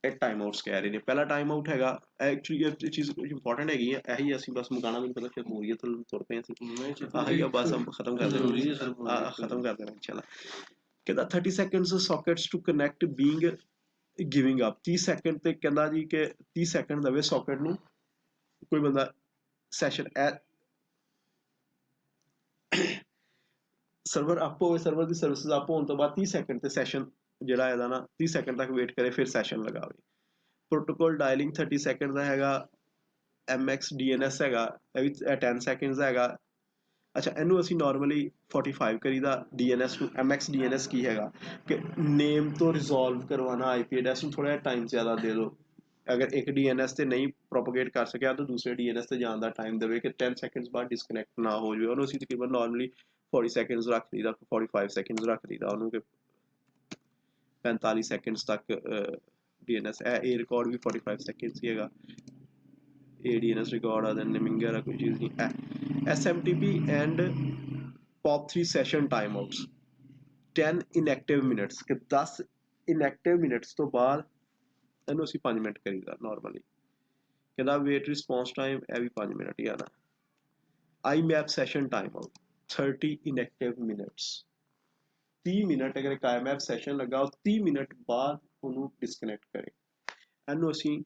S1: ਇਹ ਟਾਈਮ ਆਊਟਸ ਕਹਿ ਰਹੇ ਨੇ। ਪਹਿਲਾ ਟਾਈਮ ਆਊਟ ਹੈਗਾ ਐਕਚੁਅਲੀ ਇਹ ਚੀਜ਼ ਇੰਪੋਰਟੈਂਟ ਹੈਗੀ ਹੈ, ਇਹੀ ਅਸੀਂ ਬਸ ਮੁਕਾਣਾ ਮੈਨੂੰ ਪਤਾ ਸ਼ਾਇਦ ਬੋਰੀਅਤ ਤੁਰ ਪਏ ਅਸੀਂ, ਆਹੀ ਆ ਬਸ ਖਤਮ ਕਰ ਦੇਣਾ, ਖਤਮ ਕਰ ਦੇਣਾ ਇੰਸ਼ਾਅੱਲਾ। ਕਹਿੰਦਾ 30 seconds sockets to connect being giving up, 30 second ਤੇ ਕਹਿੰਦਾ ਜੀ ਕਿ 30 ਸੈਕਿੰਡ ਦਵੇ ਸੌਕਟ ਨੂੰ ਕੋਈ ਬੰਦਾ ਸੈਸ਼ਨ ਸਰਵਰ ਅਪ ਹੋਵੇ, ਸਰਵਰ ਦੀ ਸਰਵਿਸਿਜ਼ ਅਪ ਹੋਣ ਤੋਂ ਬਾਅਦ 30 ਸੈਕਿੰਡ ਤੇ ਸੈਸ਼ਨ ਜਿਹੜਾ ਇਹਦਾ ਨਾ 30 ਸੈਕਿੰਡ ਤੱਕ ਵੇਟ ਕਰੇ, ਫਿਰ ਸੈਸ਼ਨ ਲਗਾਵੇ। ਪ੍ਰੋਟੋਕੋਲ ਡਾਇਲਿੰਗ 30 ਸੈਕਿੰਡ ਦਾ ਹੈਗਾ। MX DNS ਹੈਗਾ, ਇਹ ਵੀ 10 ਸੈਕਿੰਡਸ ਹੈਗਾ। ਅੱਛਾ ਇਹਨੂੰ ਅਸੀਂ ਨਾਰਮਲੀ 45 ਕਰੀਦਾ DNS ਨੂੰ। MX DNS ਕੀ ਹੈਗਾ ਕਿ ਨੇਮ ਤੋਂ ਰਿਜ਼ੋਲਵ ਕਰਵਾਉਣਾ IP ਐਡਰੈਸ ਨੂੰ, ਥੋੜਾ ਜਿਹਾ ਟਾਈਮ ਜ਼ਿਆਦਾ ਦੇ ਦਿਓ। ਅਗਰ ਇੱਕ DNS ਤੇ ਨਹੀਂ ਪ੍ਰੋਪਗੇਟ ਕਰ ਸਕਿਆ ਤਾਂ ਦੂਸਰੇ DNS ਤੇ ਜਾਣ ਦਾ ਟਾਈਮ ਦੇਵੇ ਕਿ 10 ਸੈਕਿੰਡਸ ਬਾਅਦ ਡਿਸਕਨੈਕਟ ਨਾ ਹੋ ਜਾਵੇ। ਉਹਨੂੰ ਅਸੀਂ ਤਕਰੀਬਨ ਨਾਰਮਲੀ 40 ਸੈਕਿੰਡਸ ਰੱਖ ਦਈਦਾ, 45 ਸੈਕਿੰਡਸ ਰੱਖ ਦਈਦਾ ਉਹਨੂੰ ਕਿ 45 ਸੈਕਿੰਡਸ ਤੱਕ DNS। ਇਹ ਰਿਕਾਰਡ ਵੀ 45 ਸੈਕਿੰਡਸ ਹੀ ਹੈਗਾ। DNS ਰਿਕਾਰਡ ਆ ਦੈਨ ਨੇਮਿੰਗਰ ਆ, ਕੋਈ ਚੀਜ਼ ਨਹੀਂ। SMTP and POP3 session time outs 10 inactive minutes, ਕਿ 10 ਇਨਐਕਟਿਵ ਮਿੰਟਸ ਤੋਂ ਬਾਅਦ ਇਹਨੂੰ ਅਸੀਂ 5 ਮਿੰਟ ਕਰੀਦਾ ਨਾਰਮਲੀ। ਕਹਿੰਦਾ ਵੇਟ ਰਿਸਪੌਂਸ ਟਾਈਮ, ਇਹ ਵੀ 5 ਮਿੰਟ ਹੀ ਆਣਾ। IMAP session time out 30 inactive minutes, 30 minute ਅਗਰ ਇੱਕ IMAP ਸੈਸ਼ਨ ਲੱਗਾ, ਉਹ 30 ਮਿੰਟ ਬਾਅਦ ਉਹਨੂੰ ਡਿਸਕਨੈਕਟ ਕਰੇ। ਇਹਨੂੰ ਅਸੀਂ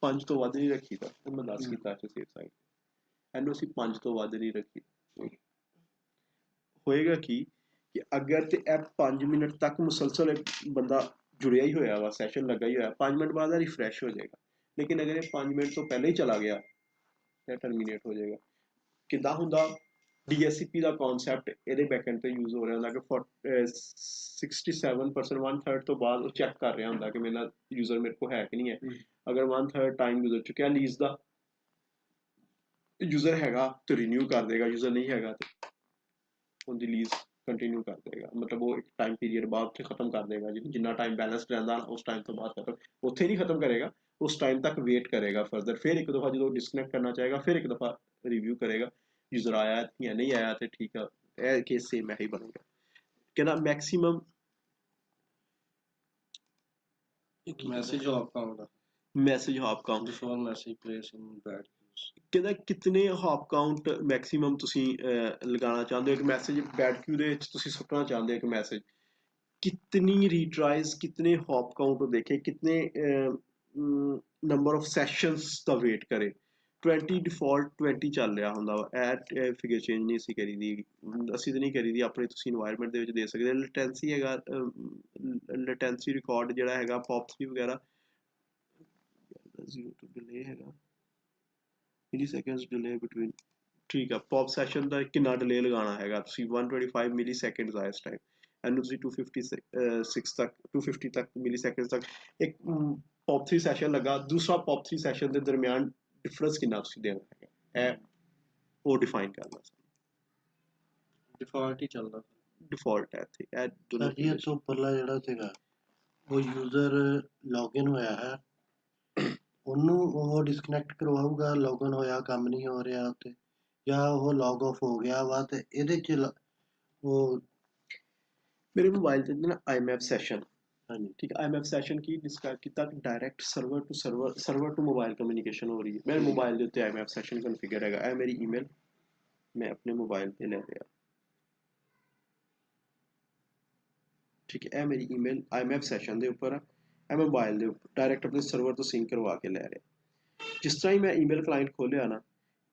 S1: 5 ਤੋਂ ਵੱਧ ਨਹੀਂ ਰੱਖੀਦਾ, ਉਹ ਮੈਂ 10 ਕੀਤਾ ਸੀ ਸੇਫ ਸਾਈਡ। ਇਹਨੂੰ ਅਸੀਂ 5 ਤੋਂ ਵੱਧ ਨਹੀਂ ਰੱਖੀ। ਹੋਏਗਾ ਕਿ ਅਗਰ ਤੇ ਇਹ 5 ਮਿੰਟ ਤੱਕ ਮੁਸਲਸਲ ਬੰਦਾ ਜੁੜਿਆ ਹੀ ਹੋਇਆ ਵਾ, ਸੈਸ਼ਨ ਲੱਗਾ ਹੀ ਹੋਇਆ, 5 ਮਿੰਟ ਬਾਅਦ ਰਿਫਰੈਸ਼ ਹੋ ਜਾਏਗਾ। ਲੇਕਿਨ ਅਗਰ ਇਹ 5 ਮਿੰਟ ਤੋਂ ਪਹਿਲਾਂ ਹੀ ਚਲਾ ਗਿਆ ਤਾਂ ਟਰਮੀਨੇਟ ਹੋ ਜਾਏਗਾ। ਕਿੱਦਾਂ ਹੁੰਦਾ? DSCP ਦਾ ਕਨਸੈਪਟ ਇਹਦੇ ਬੈਕਐਂਡ ਤੇ ਯੂਜ਼ ਹੋ ਰਿਹਾ ਹੁੰਦਾ ਕਿ 67% 1/3 ਤੋਂ ਬਾਅਦ ਉਹ ਚੈੱਕ ਕਰ ਰਿਹਾ ਹੁੰਦਾ ਕਿ ਮੇਰਾ ਯੂਜ਼ਰ ਮੇਰੇ ਕੋਲ ਹੈ ਕਿ ਨਹੀਂ ਹੈ। ਅਗਰ 1/3 ਟਾਈਮ ਗੁਜ਼ਰ ਚੁੱਕਿਆ ਲੀਜ਼ ਦਾ, ਯੂਜ਼ਰ ਹੈਗਾ ਤੇ ਰੀਨਿਊ ਕਰ ਦੇਗਾ, ਯੂਜ਼ਰ ਨਹੀਂ ਹੈਗਾ ਤੇ ਉਹਦੀ ਲੀਜ਼ ਕੰਟੀਨਿਊ ਕਰ ਦੇਗਾ। ਮਤਲਬ ਉਹ ਇੱਕ ਟਾਈਮ ਪੀਰੀਅਡ ਬਾਅਦ ਤੇ ਖਤਮ ਕਰ ਦੇਗਾ। ਜਿੰਨਾ ਟਾਈਮ ਬੈਲੈਂਸ ਰਹਿੰਦਾ ਉਸ ਟਾਈਮ ਤੋਂ ਬਾਅਦ ਖਤਮ, ਉੱਥੇ ਨਹੀਂ ਖਤਮ ਕਰੇਗਾ, ਉਸ ਟਾਈਮ ਤੱਕ ਵੇਟ ਕਰੇਗਾ ਫਰਦਰ। ਫਿਰ ਇੱਕ ਦਫਾ ਜਦੋਂ ਡਿਸਕਨੈਕਟ ਕਰਨਾ ਚਾਹੇਗਾ, ਫਿਰ ਇੱਕ ਦਫਾ ਰਿਵਿਊ ਕਰੇਗਾ ਯੂਜ਼ਰ ਆਇਆ ਜਾਂ ਨਹੀਂ ਆਇਆ, ਤੇ ਠੀਕ ਆ, ਇਹ ਕੇਸ ਸੇਮ ਇਹੀ ਬਣੇਗਾ। ਕਹਿੰਦਾ maximum
S3: message of count
S1: message hop count
S3: before message place in bad use.
S1: ਕਹਿੰਦਾ ਕਿਤਨੇ ਹੌਪ ਕਾਊਂਟ ਮੈਕਸਿਮਮ ਤੁਸੀਂ ਲਗਾਉਣਾ ਚਾਹੁੰਦੇ ਹੋ ਇੱਕ ਮੈਸੇਜ ਬੈਡ ਕਿਊ ਦੇ ਵਿੱਚ, ਤੁਸੀਂ ਸੁੱਟਣਾ ਚਾਹੁੰਦੇ ਹੋ ਇੱਕ ਮੈਸੇਜ, ਕਿਤਨੀ ਰੀਟਰਾਈਜ਼, ਕਿਤਨੇ ਹੌਪ ਕਾਊਂਟ ਦੇਖੇ, ਕਿਤਨੇ ਨੰਬਰ ਆਫ ਸੈਸ਼ਨਸ ਦਾ ਵੇਟ ਕਰੇ। 20 ਡਿਫਾਲਟ 20 ਚੱਲ ਰਿਹਾ ਹੁੰਦਾ ਵਾ। ਇਹ ਫਿਗਰ ਚੇਂਜ ਨਹੀਂ ਅਸੀਂ ਕਰੀ ਦੀ, ਅਸੀਂ ਤਾਂ ਨਹੀਂ ਕਰੀ ਦੀ, ਆਪਣੇ ਤੁਸੀਂ ਇਨਵਾਇਰਨਮੈਂਟ ਦੇ ਵਿੱਚ ਦੇ ਸਕਦੇ। ਲਟੈਂਸੀ ਹੈਗਾ, ਲਟੈਂਸੀ ਰਿਕਾਰਡ ਜਿਹੜਾ ਹੈਗਾ ਪੌਪਸ ਵਗੈਰਾ 0 to delay ਹੈਗਾ, ਮਿਲੀਸੈਕਿੰਡਸ ਡਿਲੇ ਬਿਟਵੀਨ, ਠੀਕ ਆ। ਪੌਪ ਸੈਸ਼ਨ ਦਾ ਕਿੰਨਾ ਡਿਲੇ ਲਗਾਉਣਾ ਹੈਗਾ ਤੁਸੀਂ? 125 ਮਿਲੀ ਸੈਕਿੰਡਸ ਆ ਇਸ ਟਾਈਮ, ਇਹਨੂੰ ਤੁਸੀਂ 256 ਤੱਕ 250 ਤੱਕ ਮਿਲੀ ਸੈਕਿੰਡਸ ਤੱਕ ਇੱਕ ਪੌਪ 3 ਸੈਸ਼ਨ ਲੱਗਾ, ਦੂਸਰਾ ਪੌਪ 3 ਸੈਸ਼ਨ ਦੇ ਦਰਮਿਆਨ ਡਿਫਰੈਂਸ ਕਿੰਨਾ ਤੁਸੀਂ ਦੇਣਾ ਹੈਗਾ, ਇਹ ਉਹ ਡਿਫਾਈਨ ਕਰਨਾ।
S3: डिफॉल्ट ही चलता
S1: ਡਿਫਾਲਟ ਹੈ ਇੱਥੇ ਇਹ ਦੋਨੋਂ
S7: ਸਾਡੀ ਇਹ ਤੋਂ ਉੱਪਰਲਾ ਜਿਹੜਾ ਸੀਗਾ ਉਹ ਯੂਜ਼ਰ ਲੌਗਇਨ ਹੋਇਆ ਹੈ, ਉਹਨੂੰ ਉਹ ਡਿਸਕਨੈਕਟ ਕਰਵਾਊਗਾ, ਲੌਗਇਨ ਹੋਇਆ ਕੰਮ ਨਹੀਂ ਹੋ ਰਿਹਾ ਉੱਤੇ, ਜਾਂ ਉਹ ਲੌਗ ਆਫ ਹੋ ਗਿਆ ਵਾ ਤੇ ਇਹਦੇ 'ਚ ਉਹ
S1: ਮੇਰੇ ਮੋਬਾਈਲ ਤੇ ਨਾ IMAP ਸੈਸ਼ਨ,
S7: ਹਾਂਜੀ
S1: ਠੀਕ ਹੈ। IMAP ਸੈਸ਼ਨ ਕੀ ਡਿਸਕਸ ਕੀਤਾ? Direct server to server, server to mobile communication ਹੋ ਰਹੀ ਹੈ। ਮੇਰੇ ਮੋਬਾਈਲ ਦੇ ਉੱਤੇ IMAP ਸੈਸ਼ਨ ਕਨਫਿਗਰ ਹੈਗਾ। ਇਹ ਮੇਰੀ ਈਮੇਲ ਮੈਂ ਆਪਣੇ ਮੋਬਾਈਲ ਤੇ ਲੈ ਰਿਹਾ, ਠੀਕ ਹੈ। ਇਹ ਮੇਰੀ ਈਮੇਲ IMAP ਸੈਸ਼ਨ ਦੇ ਉੱਪਰ ਆ, ਇਹ ਮੋਬਾਈਲ ਦੇ ਉੱਪਰ ਡਾਇਰੈਕਟ ਆਪਣੇ ਸਰਵਰ ਤੋਂ ਸਿੰਕ ਕਰਵਾ ਕੇ ਲੈ ਰਿਹਾ। ਜਿਸ ਤਰ੍ਹਾਂ ਹੀ ਮੈਂ ਈਮੇਲ ਕਲਾਇੰਟ ਖੋਲਿਆ ਨਾ,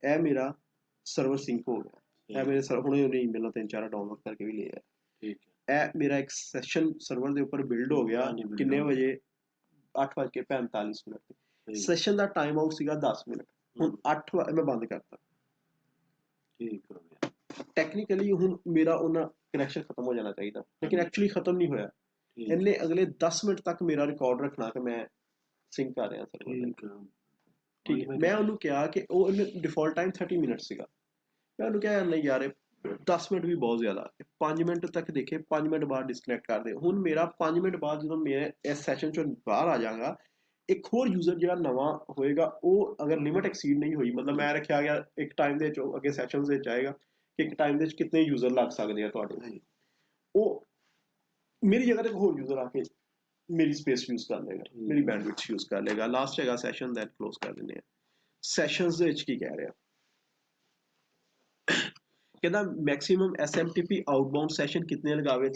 S1: ਇਹ ਮੇਰਾ ਸਰਵਰ ਸਿੰਕ ਹੋ ਗਿਆ। ਇਹ ਮੇਰੇ ਹੁਣੇ ਉਹਨੇ ਈਮੇਲਾਂ 3-4 ਡਾਊਨਲੋਡ ਕਰਕੇ ਵੀ ਲਿਆ।
S7: ਠੀਕ ਹੈ।
S1: ਇਹ ਮੇਰਾ ਇੱਕ ਸੈਸ਼ਨ ਸਰਵਰ ਦੇ ਉੱਪਰ ਬਿਲਡ ਹੋ ਗਿਆ।
S7: ਹਾਂਜੀ, build
S1: ਕਿੰਨੇ
S7: ਹੋ
S1: ਵਜੇ? 8:45 ਤੇ।
S7: ਠੀਕ।
S1: ਸੈਸ਼ਨ ਦਾ ਟਾਈਮ ਆਊਟ ਸੀਗਾ 10 ਮਿੰਟ, ਹੁਣ 8 ਮੈਂ ਬੰਦ ਕਰਤਾ।
S7: ਠੀਕ ਹੋ ਗਿਆ।
S1: ਟੈਕਨੀਕਲੀ ਹੁਣ ਮੇਰਾ ਉਹਨਾਂ ਕਨੈਕਸ਼ਨ ਖਤਮ ਹੋ ਜਾਣਾ ਚਾਹੀਦਾ, ਲੇਕਿਨ ਐਕਚੁਅਲੀ ਖਤਮ ਨਹੀਂ ਹੋਇਆ।
S7: ਠੀਕ
S1: ਇਹਨੇ ਅਗਲੇ 10 ਮਿੰਟ ਤੱਕ ਮੇਰਾ ਰਿਕਾਰਡ ਰੱਖਣਾ ਕਿ ਮੈਂ ਸਿੰਕ ਕਰ ਰਿਹਾ ਸਰਵਰ ਤੇ।
S7: ਠੀਕ ਆ।
S1: ਠੀਕ ਹੈ। ਮੈਂ ਉਹਨੂੰ ਕਿਹਾ ਕਿ ਉਹ ਡਿਫਾਲਟ ਟਾਈਮ 30 ਮਿੰਟ ਸੀਗਾ। ਮੈਂ ਉਹਨੂੰ ਕਿਹਾ ਨਹੀਂ ਯਾਰ 10 ਮਿੰਟ ਵੀ ਬਹੁਤ ਜ਼ਿਆਦਾ, 5 ਮਿੰਟ ਤੱਕ ਦੇਖੇ, 5 ਮਿੰਟ ਬਾਅਦ ਡਿਸਕਨੈਕਟ ਕਰ ਦੇ। ਹੁਣ ਮੇਰਾ 5 ਮਿੰਟ ਬਾਅਦ ਜਦੋਂ ਮੈਂ ਇਸ ਸੈਸ਼ਨ ਚੋਂ ਬਾਹਰ ਆ ਜਾਵਾਂਗਾ, ਇੱਕ ਹੋਰ ਯੂਜ਼ਰ ਜਿਹੜਾ ਨਵਾਂ ਹੋਏਗਾ, ਉਹ ਅਗਰ ਲਿਮਿਟ ਐਕਸੀਡ ਨਹੀਂ ਹੋਈ, ਮਤਲਬ ਮੈਂ ਰੱਖਿਆ ਗਿਆ ਇੱਕ ਟਾਈਮ ਦੇ ਵਿੱਚ ਅੱਗੇ ਸੈਸ਼ਨਸ ਵਿੱਚ ਆਏਗਾ ਕਿ ਇੱਕ ਟਾਈਮ ਦੇ ਵਿੱਚ ਕਿੰਨੇ ਯੂਜ਼ਰ ਲੱਗ ਸਕਦੇ ਆ ਤੁਹਾਡੇ, ਉਹ ਮੇਰੀ ਜਗ੍ਹਾ ਤੇ ਇੱਕ ਹੋਰ ਯੂਜ਼ਰ ਆ ਕੇ ਮੇਰੀ ਸਪੇਸ ਯੂਜ਼ ਕਰ ਲਏਗਾ, ਮੇਰੀ ਬੈਂਡਵਿਡਥ ਯੂਜ਼ ਕਰ ਲਏਗਾ। ਲਾਸਟ ਹੈਗਾ ਸੈਸ਼ਨ, ਦੈਨ ਕਲੋਜ਼ ਕਰ ਦਿੰਦੇ ਆ। ਸੈਸ਼ਨਸ ਦੇ ਵਿੱਚ ਕੀ ਕਹਿ ਰਿਹਾ? कहना मैक्सिमम SMTP आउटबाउंड सैशन कितने लगावे?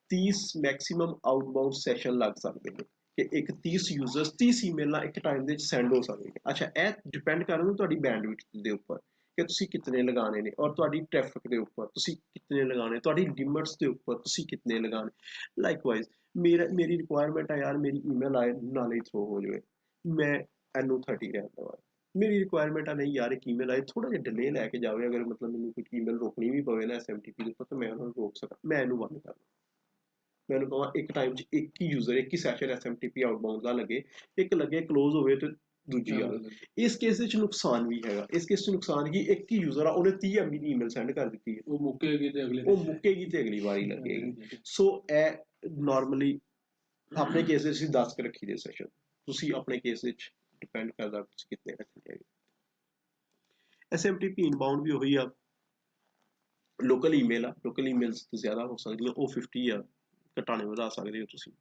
S1: 30 मैक्सिमम आउटबाउंड सैशन लग सकते हैं कि एक 30 यूजर्स 30 ईमेल एक टाइम ਦੇ ਸੈਂਡ ਹੋ ਸਕਦੀਆਂ। ਅੱਛਾ, ਇਹ ਡਿਪੈਂਡ ਕਰਦਾ ਤੁਹਾਡੀ ਬੈਂਡਵਿਡਥ ਦੇ ਉੱਪਰ ਕਿ ਤੁਸੀਂ ਕਿੰਨੇ ਲਗਾਣੇ ਨੇ, ਔਰ ਤੁਹਾਡੀ ਟ੍ਰੈਫਿਕ ਦੇ ਉੱਪਰ ਤੁਸੀਂ ਕਿੰਨੇ ਲਗਾਣੇ, ਤੁਹਾਡੀ ਲਿਮਿਟਸ ਦੇ ਉੱਪਰ ਤੁਸੀਂ ਕਿੰਨੇ ਲਗਾਣੇ। ਲਾਈਕਵਾਈਜ਼ ਮੇਰੀ ਰਿਕੁਆਇਰਮੈਂਟ ਹੈ ਯਾਰ ਮੇਰੀ ਈਮੇਲ ਆਏ ਨਾਲੇ ਹੀ ਥਰੋ ਹੋ ਜਾਵੇ, ਮੈਂ ਇਹਨੂੰ 30 ਰਹਿਣ ਦੇਵਾਂ। ਮੇਰੀ ਰਿਕੁਆਇਰਮੈਂਟ ਆ ਨਹੀਂ ਯਾਰ ਇੱਕ ਈਮੇਲ ਆਏ ਥੋੜਾ ਜਿਹਾ ਡਿਲੇ ਲੈ ਕੇ ਜਾਵੇ, ਅਗਰ ਮਤਲਬ ਮੈਨੂੰ ਕੋਈ ਈਮੇਲ ਰੋਕਣੀ ਵੀ ਪਵੇ ਨਾ SMTP ਦੇ ਉੱਪਰ ਤਾਂ ਮੈਂ ਉਹਨਾਂ ਨੂੰ ਰੋਕ ਸਕਾਂ, ਮੈਂ ਇਹਨੂੰ ਬੰਦ ਕਰ ਦਾਂ। ਮੈਂ ਉਹਨੂੰ ਕਹਾਂ ਇੱਕ ਟਾਈਮ 'ਚ ਇੱਕ ਹੀ ਯੂਜ਼ਰ ਇੱਕ ਹੀ ਸੈਸ਼ਨ SMTP ਆਊਟਬਾਊਂਡ ਦਾ ਲੱਗੇ, ਇੱਕ ਲੱਗੇ ਕਲੋਜ਼ ਹੋਵੇ ਤੇ ਦੂਜੀ ਆ। ਇਸ ਕੇਸ ਵਿੱਚ ਨੁਕਸਾਨ ਵੀ ਹੈਗਾ। ਇਸ ਕੇਸ 'ਚ ਨੁਕਸਾਨ ਕੀ, ਇੱਕ ਹੀ ਯੂਜ਼ਰ ਆ, ਉਹਨੇ 30 MB ਦੀ ਈਮੇਲ ਸੈਂਡ ਕਰ ਦਿੱਤੀ ਹੈ,
S2: ਉਹ ਮੁੱਕੇਗੀ ਤੇ
S1: ਅਗਲੀ ਵਾਰੀ ਲੱਗੇਗੀ। ਸੋ ਇਹ ਨਾਰਮਲੀ ਆਪਣੇ ਕੇਸ ਵਿੱਚ ਅਸੀਂ 10 ਕੁ ਰੱਖੀ ਦੇ ਸੈਸ਼ਨ, ਤੁਸੀਂ ਆਪਣੇ ਕੇਸ ਵਿੱਚ ਡਿਪੈਂਡ ਕਰਦਾ ਤੁਸੀਂ ਕਿੰਨੇ ਰੱਖਣੇ ਹੈਗੇ। SMTP ਇਨਬਾਊਂਡ ਵੀ ਉਹੀ ਆ, ਲੋਕਲ ਈਮੇਲ ਆ, ਲੋਕਲ ਈਮੇਲਸ ਤੋਂ ਜ਼ਿਆਦਾ ਹੋ ਸਕਦੀਆਂ, ਉਹ 50 ਆ, ਘਟਾਣੇ ਵਧਾ ਸਕਦੇ ਹੋ ਤੁਸੀਂ।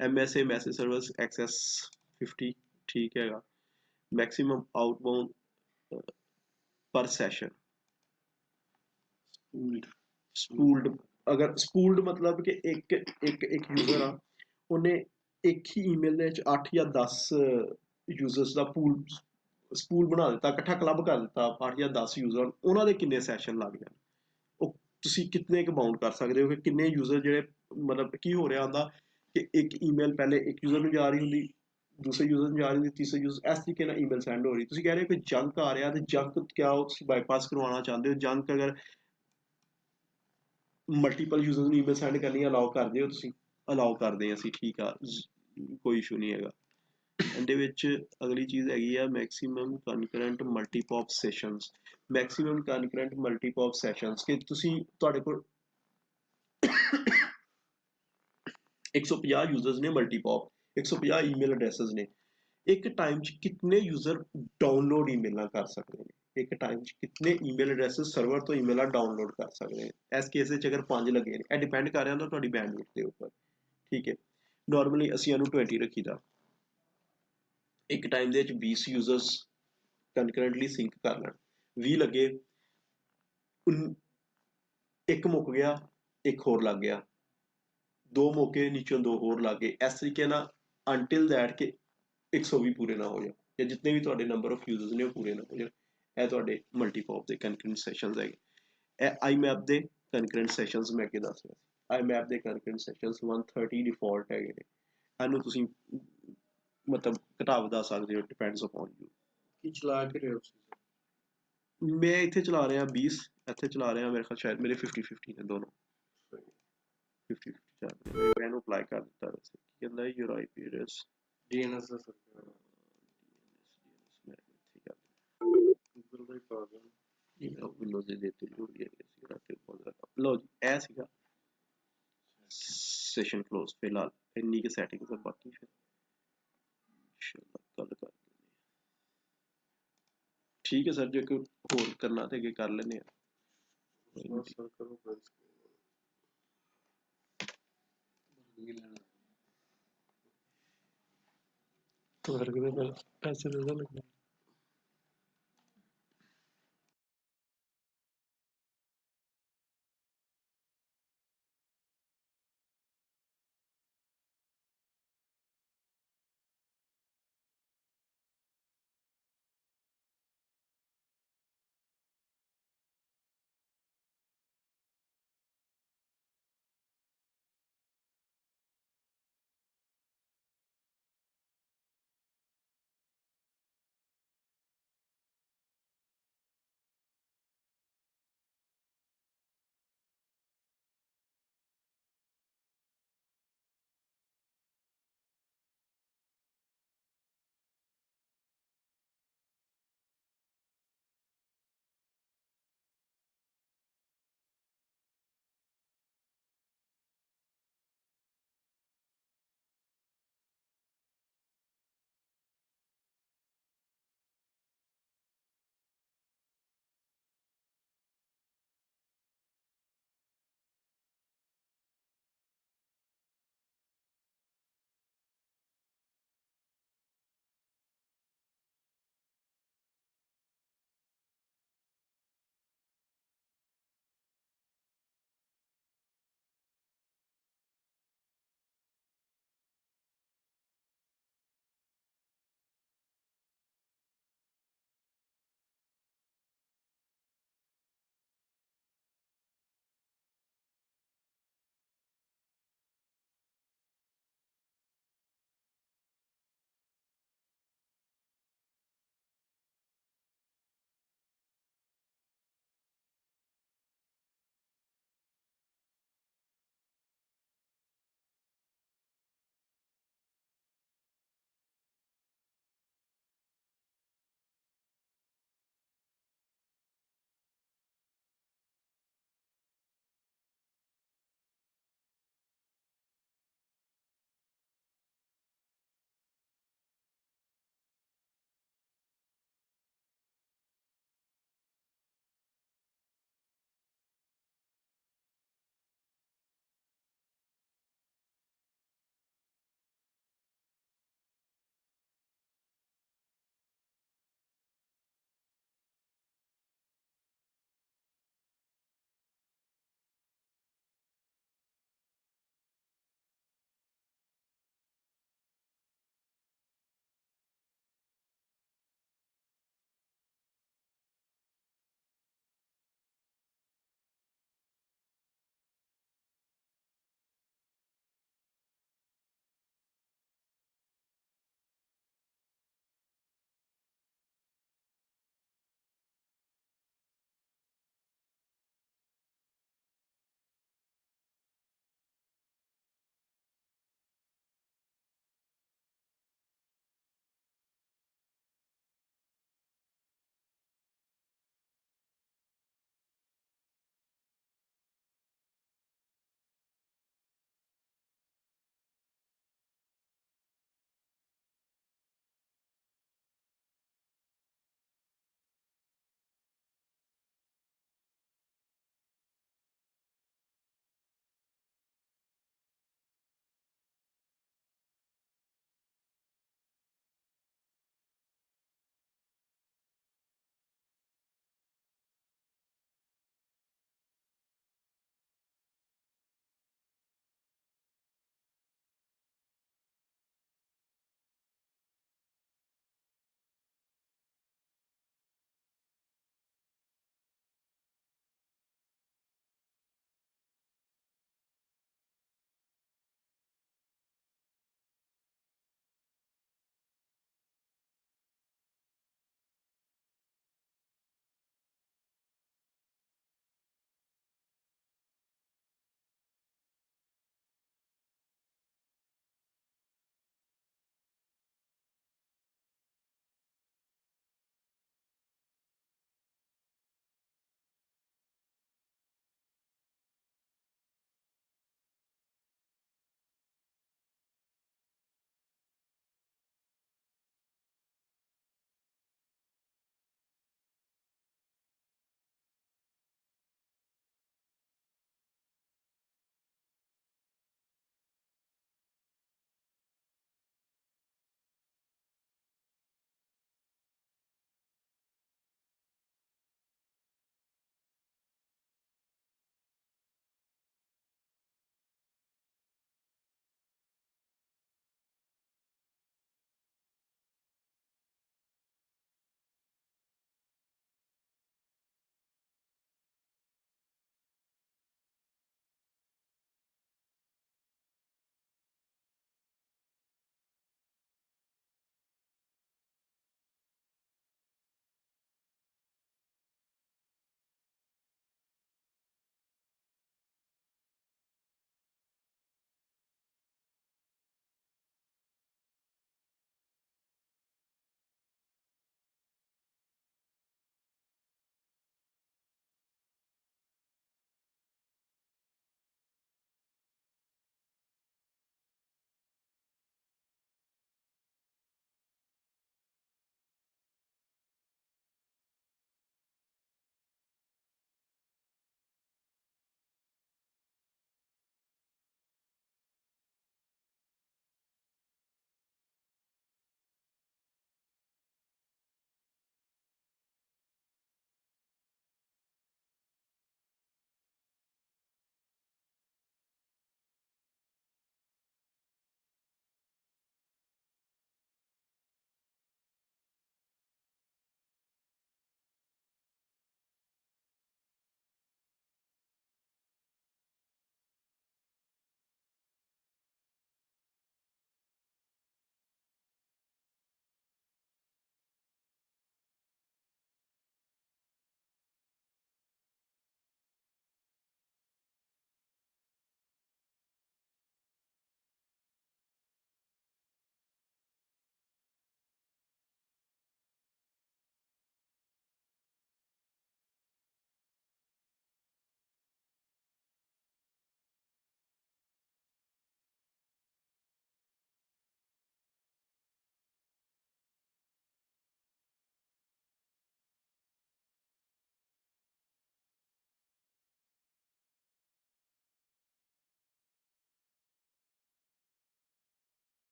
S1: MSA ਮੈਸੇਜ ਸਰਵਿਸ ਐਕਸੈਸ 50 ਠੀਕ ਹੈਗਾ। ਮੈਕਸਿਮਮ ਆਊਟਬਾਊਂਡ ਪਰ ਸੈਸ਼ਨ ਸਪੂਲਡ ਅਗਰ ਸਪੂਲਡ ਮਤਲਬ ਕਿ ਇੱਕ ਯੂਜ਼ਰ ਆ, ਉਹਨੇ ਇੱਕ ਹੀ ਈਮੇਲ ਦੇ ਵਿੱਚ 8 ਜਾਂ 10 ਯੂਜ਼ਰਸ ਦਾ ਪੂਲ ਸਪੂਲ ਬਣਾ ਦਿੱਤਾ, ਇਕੱਠਾ ਕਲੱਬ ਕਰ ਦਿੱਤਾ 8 ਜਾਂ 10 ਯੂਜ਼ਰ, ਉਹਨਾਂ ਦੇ ਕਿੰਨੇ ਸੈਸ਼ਨ ਲੱਗ ਜਾਣ, ਉਹ ਤੁਸੀਂ ਕਿਤਨੇ ਕੁ ਬਾਊਂਡ ਕਰ ਸਕਦੇ ਹੋ ਕਿ ਕਿੰਨੇ ਯੂਜ਼ਰ ਜਿਹੜੇ ਮਤਲਬ ਕੀ ਹੋ ਰਿਹਾ ਹੁੰਦਾ ਕਿ ਇੱਕ ਈਮੇਲ ਪਹਿਲੇ ਇੱਕ ਯੂਜ਼ਰ ਨੂੰ ਜਾ ਰਹੀ ਹੁੰਦੀ, ਦੂਸਰੇ ਯੂਜ਼ਰ ਨੂੰ ਜਾ ਰਹੀ ਹੁੰਦੀ, ਤੀਸਰੇ ਯੂਜ਼ਰ, ਇਸ ਤਰੀਕੇ ਨਾਲ ਈਮੇਲ ਸੈਂਡ ਹੋ ਰਹੀ। ਤੁਸੀਂ ਕਹਿ ਰਹੇ ਹੋ ਕਿ ਜੰਕ ਆ ਰਿਹਾ, ਤੇ ਜੰਕ ਕਿਆ ਉਹ ਤੁਸੀਂ ਬਾਈਪਾਸ ਕਰਵਾਉਣਾ ਚਾਹੁੰਦੇ ਹੋ? ਜੰਕ ਅਗਰ ਮਲਟੀਪਲ ਯੂਜ਼ਰ ਨੂੰ ਈਮੇਲ ਸੈਂਡ ਕਰਨੀ ਅਲਾਓ ਕਰਦੇ ਹੋ ਤੁਸੀਂ? ਅਲਾਓ ਕਰਦੇ ਹਾਂ ਅਸੀਂ, ਠੀਕ ਆ, ਕੋਈ ਇਸ਼ੂ ਨਹੀਂ ਹੈਗਾ। ਇਹਦੇ ਵਿੱਚ ਅਗਲੀ ਚੀਜ਼ ਹੈਗੀ ਆ maximum concurrent multi POP sessions. Maximum concurrent multi POP sessions ਕਿ ਤੁਸੀਂ ਤੁਹਾਡੇ ਕੋਲ 150 ਯੂਜ਼ਰਸ ਨੇ ਮਲਟੀਪੌਪ, 150 ਈਮੇਲ ਐਡਰੈਸਸ ਨੇ, ਇੱਕ ਟਾਈਮ 'ਚ ਕਿਤਨੇ ਯੂਜ਼ਰ ਡਾਊਨਲੋਡ ਈਮੇਲਾਂ ਕਰ ਸਕਦੇ ਨੇ? ਇੱਕ ਟਾਈਮ 'ਚ ਕਿਤਨੇ ਈਮੇਲ ਐਡਰੈਸਸ ਸਰਵਰ ਤੋਂ ਈਮੇਲਾਂ ਡਾਊਨਲੋਡ ਕਰ ਸਕਦੇ ਨੇ? ਇਸ ਕੇਸ ਵਿੱਚ ਅਗਰ 5 ਲੱਗੇ ਨੇ, ਇਹ ਡਿਪੈਂਡ ਕਰ ਰਿਹਾ ਹੁੰਦਾ ਤੁਹਾਡੀ ਬੈਂਡਵਿਡਥ ਦੇ ਉੱਪਰ, ਠੀਕ ਹੈ। ਨਾਰਮਲੀ ਅਸੀਂ ਇਹਨੂੰ 20 ਰੱਖੀਦਾ। ਇੱਕ ਟਾਈਮ ਦੇ ਵਿੱਚ 20 ਯੂਜ਼ਰਸ ਕਨਕਰੈਂਟਲੀ ਸਿੰਕ ਕਰ ਲੈਣ, 20 ਲੱਗੇ, ਇੱਕ ਮੁੱਕ ਗਿਆ, ਇੱਕ ਹੋਰ ਲੱਗ ਗਿਆ, ਦੋ ਮੌਕੇ ਨੀਚੋਂ ਦੋ ਹੋਰ ਲੱਗ ਗਏ, ਇਸ ਤਰੀਕੇ ਨਾਲ ਅੰਟਿਲ ਦੈਟ ਕਿ 120 ਪੂਰੇ ਨਾ ਹੋ ਜਾਣ, ਜਾਂ ਜਿੰਨੇ ਵੀ ਤੁਹਾਡੇ ਨੰਬਰ ਆਫ ਯੂਜ਼ਰਸ ਨੇ ਉਹ ਪੂਰੇ ਨਾ ਹੋ ਜਾਣ। ਇਹ ਤੁਹਾਡੇ ਮਲਟੀਪੌਪ ਦੇ ਕਨਕਰੈਂਟ ਸੈਸ਼ਨਸ ਹੈਗੇ। ਇਹ ਆਈ ਮੈਪ ਦੇ ਕਨਕਰੈਂਟ ਸੈਸ਼ਨਸ ਮੈਂ ਅੱਗੇ ਦੱਸ ਰਿਹਾ ਸੀ। ਆਈ ਮੈਪ ਦੇ ਕਨਕਰੈਂਟ ਸੈਸ਼ਨਸ 130 ਡਿਫਾਲਟ ਹੈਗੇ ਨੇ। ਇਹਨੂੰ ਤੁਸੀਂ ਮਤਲਬ ਘਟਾ ਵਧਾ ਸਕਦੇ ਹੋ, ਡਿਪੈਂਡਸ ਅਪੋਨ ਯੂ।
S3: ਕੀ ਚਲਾ ਕੇ ਰਹੇ ਹੋ ਤੁਸੀਂ?
S1: ਮੈਂ ਇੱਥੇ ਚਲਾ ਰਿਹਾ 20, ਇੱਥੇ ਚਲਾ ਰਿਹਾ ਮੇਰੇ ਖਿਆਲ ਸ਼ਾਇਦ ਮੇਰੇ 50-50 ਨੇ ਦੋਨੋਂ, 50-50 ਚੱਲ ਰਿਹਾ। ਮੈਂ ਇਹਨੂੰ ਅਪਲਾਈ ਕਰ ਦਿੱਤਾ ਵੈਸੇ, ਕੀ ਕਹਿੰਦਾ ਯੂਰ ਆਈਪੀ ਐਡਰੈਸ
S3: ਡੀਐਨਐਸ ਦਾ ਸਰਵਰ
S1: ਗੂਗਲ ਦਾ ਹੀ ਪ੍ਰੋਬਲਮ, ਇਹ ਵਿੰਡੋਜ਼ ਦੇ ਦਿੱਤੇ ਜੁੜ ਗਿਆ ਸੀਗਾ ਤੇ ਬਹੁਤ ਜ਼ਿਆਦਾ। ਲਓ ਜੀ, ਇਹ ਸੀਗਾ ਸੈਸ਼ਨ ਕਲੋਜ਼। ਫਿਲਹਾਲ ਇੰਨੀ ਕਿ ਸੈਟਿੰਗਸ ਆ, ਬਾਕੀ ਫਿਰ ਇੰਸ਼ਾਅੱਲਾ ਕੱਲ ਕਰ ਲੈਂਦੇ ਹਾਂ। ਠੀਕ ਹੈ ਸਰ, ਜੇ ਕੋਈ ਹੋਰ ਕਰਨਾ ਤੇ ਅੱਗੇ ਕਰ ਲੈਂਦੇ ਹਾਂ।
S3: ਸਰ ਕਰੋ
S6: ਵਰਗ ਦੇ ਪੈਸੇ ਦੇ ਲੱਗਣੇ।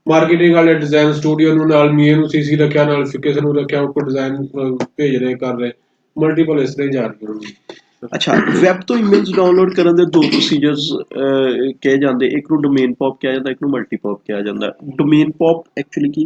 S2: ਮਾਰਕੀਟਿੰਗ ਵਾਲੇ ਡਿਜ਼ਾਈਨ ਸਟੂਡੀਓ ਨੂੰ ਨਾਲ ਮੀਏ ਨੂੰ ਸੀਸੀ ਰੱਖਿਆ, ਨਾਲ ਕਿਸੇ ਨੂੰ ਰੱਖਿਆ, ਉਹ ਡਿਜ਼ਾਈਨ ਭੇਜ ਰਹੇ ਕਰ ਰਹੇ, ਮਲਟੀਪਲ ਇਸ ਤਰ੍ਹਾਂ ਹੀ ਜਾ ਰਹੀ ਹੋਣੀ।
S1: ਅੱਛਾ, ਵੈਬ ਤੋਂ ਇਮੇਜ ਡਾਊਨਲੋਡ ਕਰਨ ਦੇ ਦੋ ਪ੍ਰੋਸੀਜਰਸ ਕਹੇ ਜਾਂਦੇ, ਇੱਕ ਨੂੰ ਡੋਮੇਨ ਪੌਪ ਕਿਹਾ ਜਾਂਦਾ, ਇੱਕ ਨੂੰ ਮਲਟੀ ਪੌਪ ਕਿਹਾ ਜਾਂਦਾ। ਡੋਮੇਨ ਪੌਪ ਐਕਚੁਅਲੀ ਕੀ